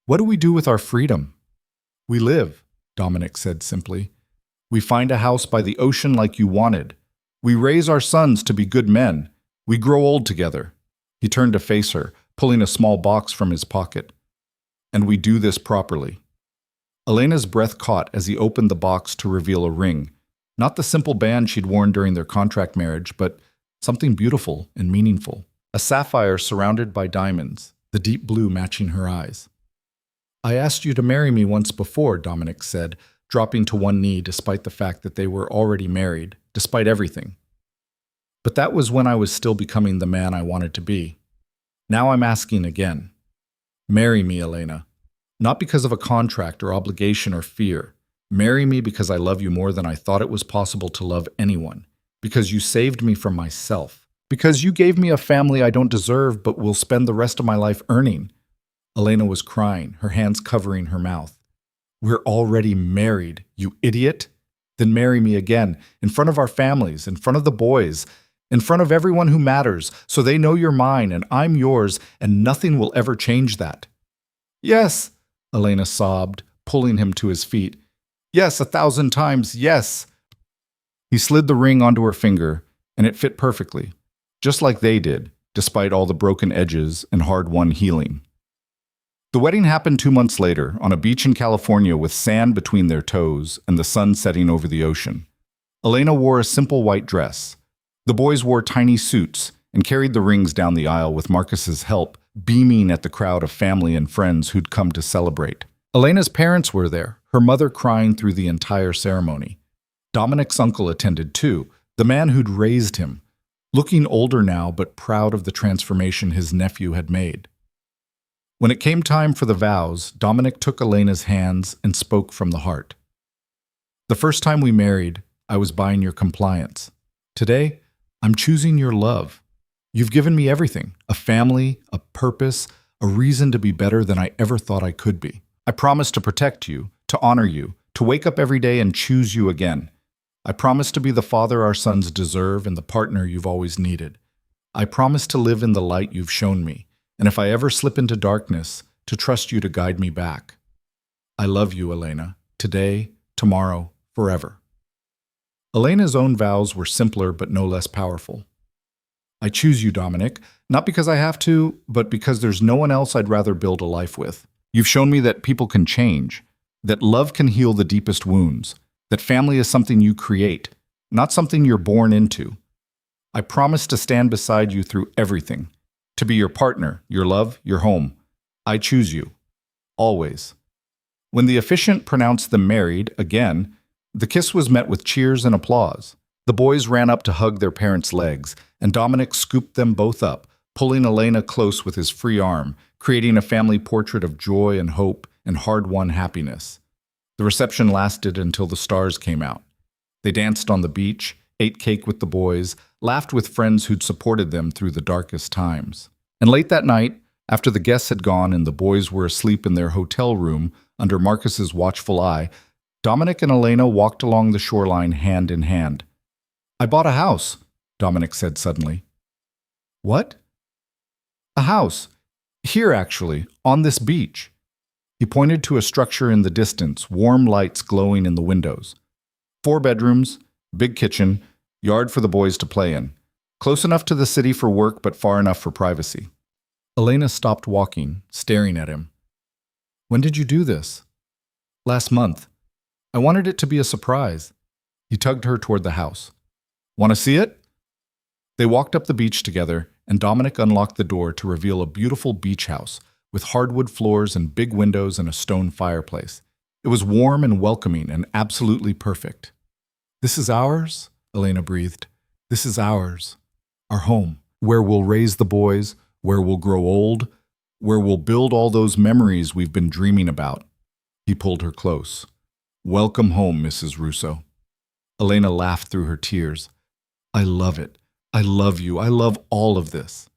What do we do with our freedom? We live, Dominic said simply. We find a house by the ocean like you wanted. We raise our sons to be good men. We grow old together. He turned to face her, pulling a small box from his pocket. And we do this properly. Elena's breath caught as he opened the box to reveal a ring. Not the simple band she'd worn during their contract marriage, but something beautiful and meaningful. A sapphire surrounded by diamonds, the deep blue matching her eyes. I asked you to marry me once before, Dominic said, dropping to one knee despite the fact that they were already married, despite everything. But that was when I was still becoming the man I wanted to be. Now I'm asking again. Marry me, Elena. Not because of a contract or obligation or fear. Marry me because I love you more than I thought it was possible to love anyone. Because you saved me from myself. Because you gave me a family I don't deserve but will spend the rest of my life earning. Elena was crying, her hands covering her mouth. We're already married, you idiot. Then marry me again, in front of our families, in front of the boys, in front of everyone who matters, so they know you're mine and I'm yours, and nothing will ever change that. Yes, Elena sobbed, pulling him to his feet. Yes, 1,000 times, yes. He slid the ring onto her finger, and it fit perfectly, just like they did, despite all the broken edges and hard-won healing. The wedding happened 2 months later, on a beach in California with sand between their toes and the sun setting over the ocean. Elena wore a simple white dress. The boys wore tiny suits and carried the rings down the aisle with Marcus's help, beaming at the crowd of family and friends who'd come to celebrate. Elena's parents were there, her mother crying through the entire ceremony. Dominic's uncle attended too, the man who'd raised him, looking older now but proud of the transformation his nephew had made. When it came time for the vows, Dominic took Elena's hands and spoke from the heart. The first time we married, I was buying your compliance. Today, I'm choosing your love. You've given me everything, a family, a purpose, a reason to be better than I ever thought I could be. I promise to protect you, to honor you, to wake up every day and choose you again. I promise to be the father our sons deserve and the partner you've always needed. I promise to live in the light you've shown me, and if I ever slip into darkness, to trust you to guide me back. I love you, Elena, today, tomorrow, forever. Elena's own vows were simpler but no less powerful. I choose you, Dominic, not because I have to, but because there's no one else I'd rather build a life with. You've shown me that people can change, that love can heal the deepest wounds, that family is something you create, not something you're born into. I promise to stand beside you through everything, to be your partner, your love, your home. I choose you. Always. When the officiant pronounced them married, again, the kiss was met with cheers and applause. The boys ran up to hug their parents' legs, and Dominic scooped them both up, pulling Elena close with his free arm, creating a family portrait of joy and hope and hard-won happiness. The reception lasted until the stars came out. They danced on the beach, ate cake with the boys, laughed with friends who'd supported them through the darkest times. And late that night, after the guests had gone and the boys were asleep in their hotel room under Marcus's watchful eye, Dominic and Elena walked along the shoreline hand in hand. I bought a house, Dominic said suddenly. What? A house. Here, actually, on this beach. He pointed to a structure in the distance, warm lights glowing in the windows. 4 bedrooms, big kitchen, yard for the boys to play in. Close enough to the city for work, but far enough for privacy. Elena stopped walking, staring at him. When did you do this? Last month. I wanted it to be a surprise. He tugged her toward the house. Want to see it? They walked up the beach together, and Dominic unlocked the door to reveal a beautiful beach house with hardwood floors and big windows and a stone fireplace. It was warm and welcoming and absolutely perfect. "This is ours," Elena breathed. "This is ours. Our home, where we'll raise the boys, where we'll grow old, where we'll build all those memories we've been dreaming about." He pulled her close. "Welcome home, Mrs. Russo." Elena laughed through her tears. "I love it. I love you. I love all of this."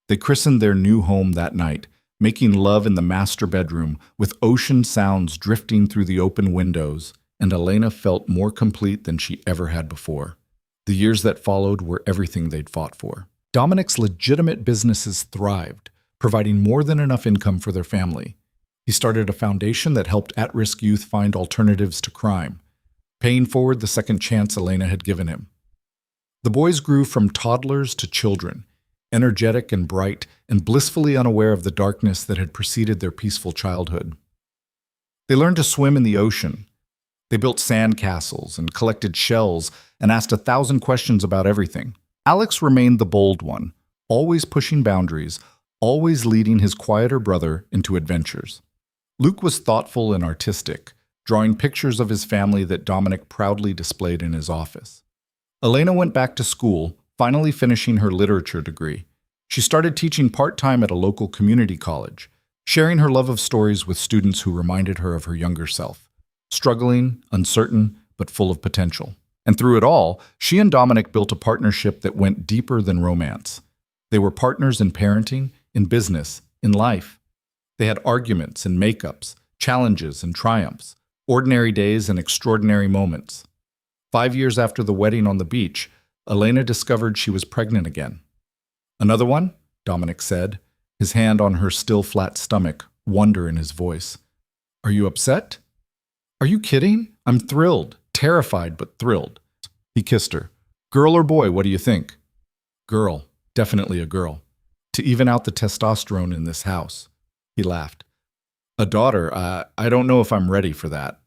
They christened their new home that night, making love in the master bedroom with ocean sounds drifting through the open windows, and Elena felt more complete than she ever had before. The years that followed were everything they'd fought for. Dominic's legitimate businesses thrived, providing more than enough income for their family. He started a foundation that helped at-risk youth find alternatives to crime, paying forward the second chance Elena had given him. The boys grew from toddlers to children, energetic and bright, and blissfully unaware of the darkness that had preceded their peaceful childhood. They learned to swim in the ocean. They built sand castles and collected shells and asked 1,000 questions about everything. Alex remained the bold one, always pushing boundaries, always leading his quieter brother into adventures. Luke was thoughtful and artistic, drawing pictures of his family that Dominic proudly displayed in his office. Elena went back to school, finally finishing her literature degree. She started teaching part-time at a local community college, sharing her love of stories with students who reminded her of her younger self, struggling, uncertain, but full of potential. And through it all, she and Dominic built a partnership that went deeper than romance. They were partners in parenting, in business, in life. They had arguments and makeups, challenges and triumphs, ordinary days and extraordinary moments. 5 years after the wedding on the beach, Elena discovered she was pregnant again. "Another one?" Dominic said, his hand on her still flat stomach, wonder in his voice. "Are you upset?" "Are you kidding? I'm thrilled, terrified but thrilled." He kissed her. "Girl or boy, what do you think?" "Girl, definitely a girl. To even out the testosterone in this house." He laughed. "A daughter, I don't know if I'm ready for that."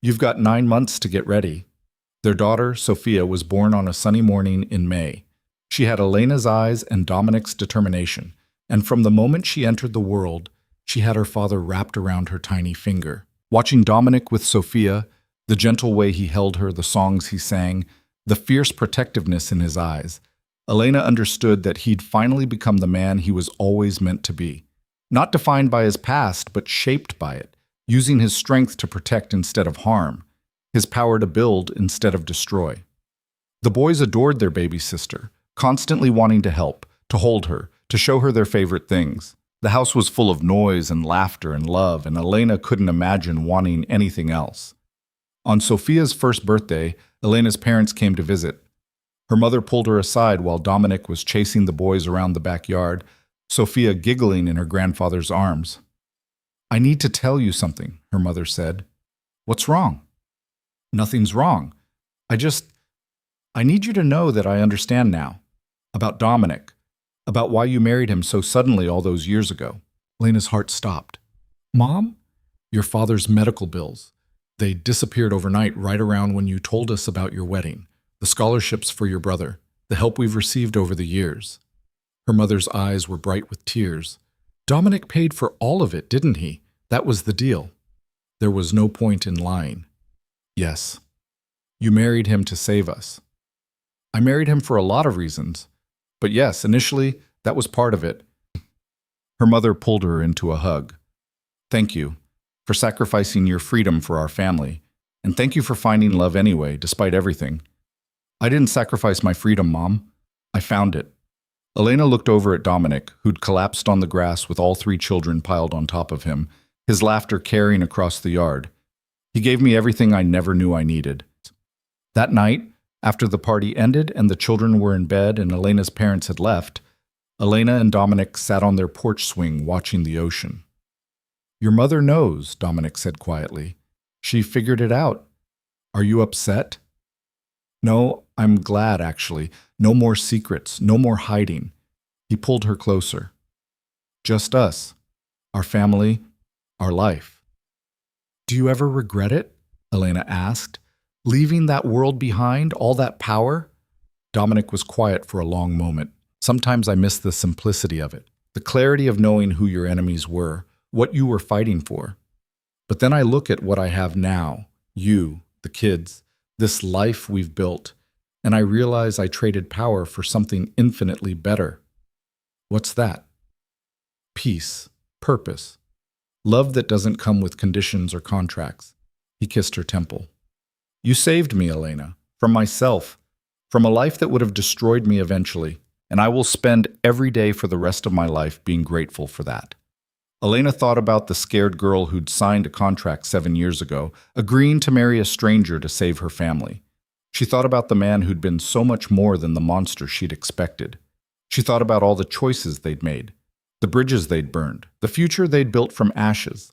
"You've got 9 months to get ready." Their daughter, Sophia, was born on a sunny morning in May. She had Elena's eyes and Dominic's determination, and from the moment she entered the world, she had her father wrapped around her tiny finger. Watching Dominic with Sophia, the gentle way he held her, the songs he sang, the fierce protectiveness in his eyes, Elena understood that he'd finally become the man he was always meant to be. Not defined by his past, but shaped by it, using his strength to protect instead of harm, his power to build instead of destroy. The boys adored their baby sister, constantly wanting to help, to hold her, to show her their favorite things. The house was full of noise and laughter and love, and Elena couldn't imagine wanting anything else. On Sophia's first birthday, Elena's parents came to visit. Her mother pulled her aside while Dominic was chasing the boys around the backyard, Sophia giggling in her grandfather's arms. "I need to tell you something," her mother said. "What's wrong?" "Nothing's wrong. I need you to know that I understand now. About Dominic. About why you married him so suddenly all those years ago." Lena's heart stopped. "Mom? Your father's medical bills. They disappeared overnight right around when you told us about your wedding, the scholarships for your brother, the help we've received over the years." Her mother's eyes were bright with tears. "Dominic paid for all of it, didn't he? That was the deal. There was no point in lying." "Yes. You married him to save us." "I married him for a lot of reasons. But yes, initially, that was part of it." Her mother pulled her into a hug. "Thank you for sacrificing your freedom for our family, and thank you for finding love anyway, despite everything." "I didn't sacrifice my freedom, Mom. I found it." Elena looked over at Dominic, who'd collapsed on the grass with all 3 children piled on top of him, his laughter carrying across the yard. "He gave me everything I never knew I needed." That night, after the party ended and the children were in bed and Elena's parents had left, Elena and Dominic sat on their porch swing watching the ocean. "Your mother knows," Dominic said quietly. "She figured it out. Are you upset?" "No, I'm glad, actually. No more secrets, no more hiding." He pulled her closer. "Just us. Our family, our life." "Do you ever regret it?" Elena asked. "Leaving that world behind, all that power?" Dominic was quiet for a long moment. Sometimes I miss the simplicity of it, the clarity of knowing who your enemies were, what you were fighting for. But then I look at what I have now, you, the kids, this life we've built, and I realize I traded power for something infinitely better. What's that? Peace, purpose, love that doesn't come with conditions or contracts. He kissed her temple. You saved me, Elena, from myself, from a life that would have destroyed me eventually, and I will spend every day for the rest of my life being grateful for that. Elena thought about the scared girl who'd signed a contract 7 years ago, agreeing to marry a stranger to save her family. She thought about the man who'd been so much more than the monster she'd expected. She thought about all the choices they'd made, the bridges they'd burned, the future they'd built from ashes.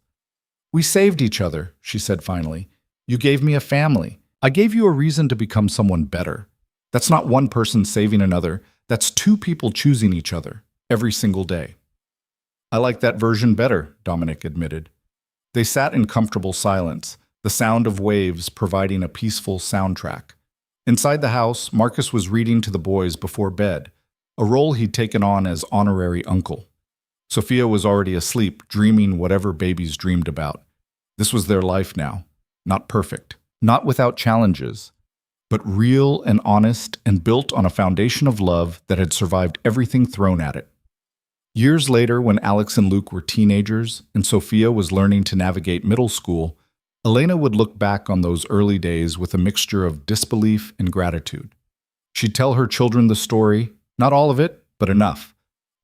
We saved each other, she said finally. You gave me a family. I gave you a reason to become someone better. That's not one person saving another. That's two people choosing each other every single day. I like that version better, Dominic admitted. They sat in comfortable silence, the sound of waves providing a peaceful soundtrack. Inside the house, Marcus was reading to the boys before bed, a role he'd taken on as honorary uncle. Sophia was already asleep, dreaming whatever babies dreamed about. This was their life now. Not perfect, not without challenges, but real and honest and built on a foundation of love that had survived everything thrown at it. Years later, when Alex and Luke were teenagers and Sophia was learning to navigate middle school, Elena would look back on those early days with a mixture of disbelief and gratitude. She'd tell her children the story, not all of it, but enough,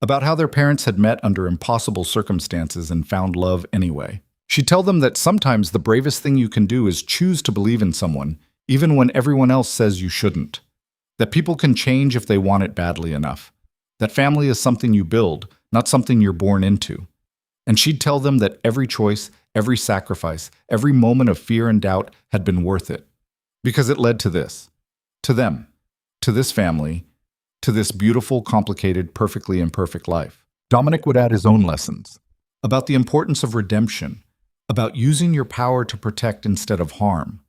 about how their parents had met under impossible circumstances and found love anyway. She'd tell them that sometimes the bravest thing you can do is choose to believe in someone, even when everyone else says you shouldn't. That people can change if they want it badly enough. That family is something you build, not something you're born into. And she'd tell them that every choice, every sacrifice, every moment of fear and doubt had been worth it. Because it led to this. To them. To this family. To this beautiful, complicated, perfectly imperfect life. Dominic would add his own lessons. About the importance of redemption. About using your power to protect instead of harm.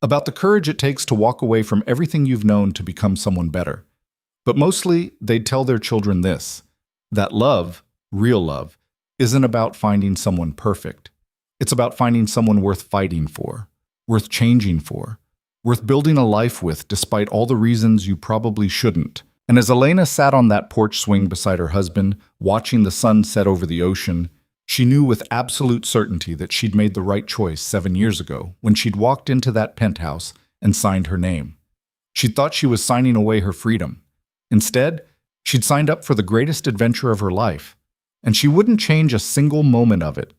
About the courage it takes to walk away from everything you've known to become someone better. But mostly, they'd tell their children this, that love, real love, isn't about finding someone perfect. It's about finding someone worth fighting for, worth changing for, worth building a life with despite all the reasons you probably shouldn't. And as Elena sat on that porch swing beside her husband, watching the sun set over the ocean, she knew with absolute certainty that she'd made the right choice 7 years ago when she'd walked into that penthouse and signed her name. She'd thought she was signing away her freedom. Instead, she'd signed up for the greatest adventure of her life, and she wouldn't change a single moment of it,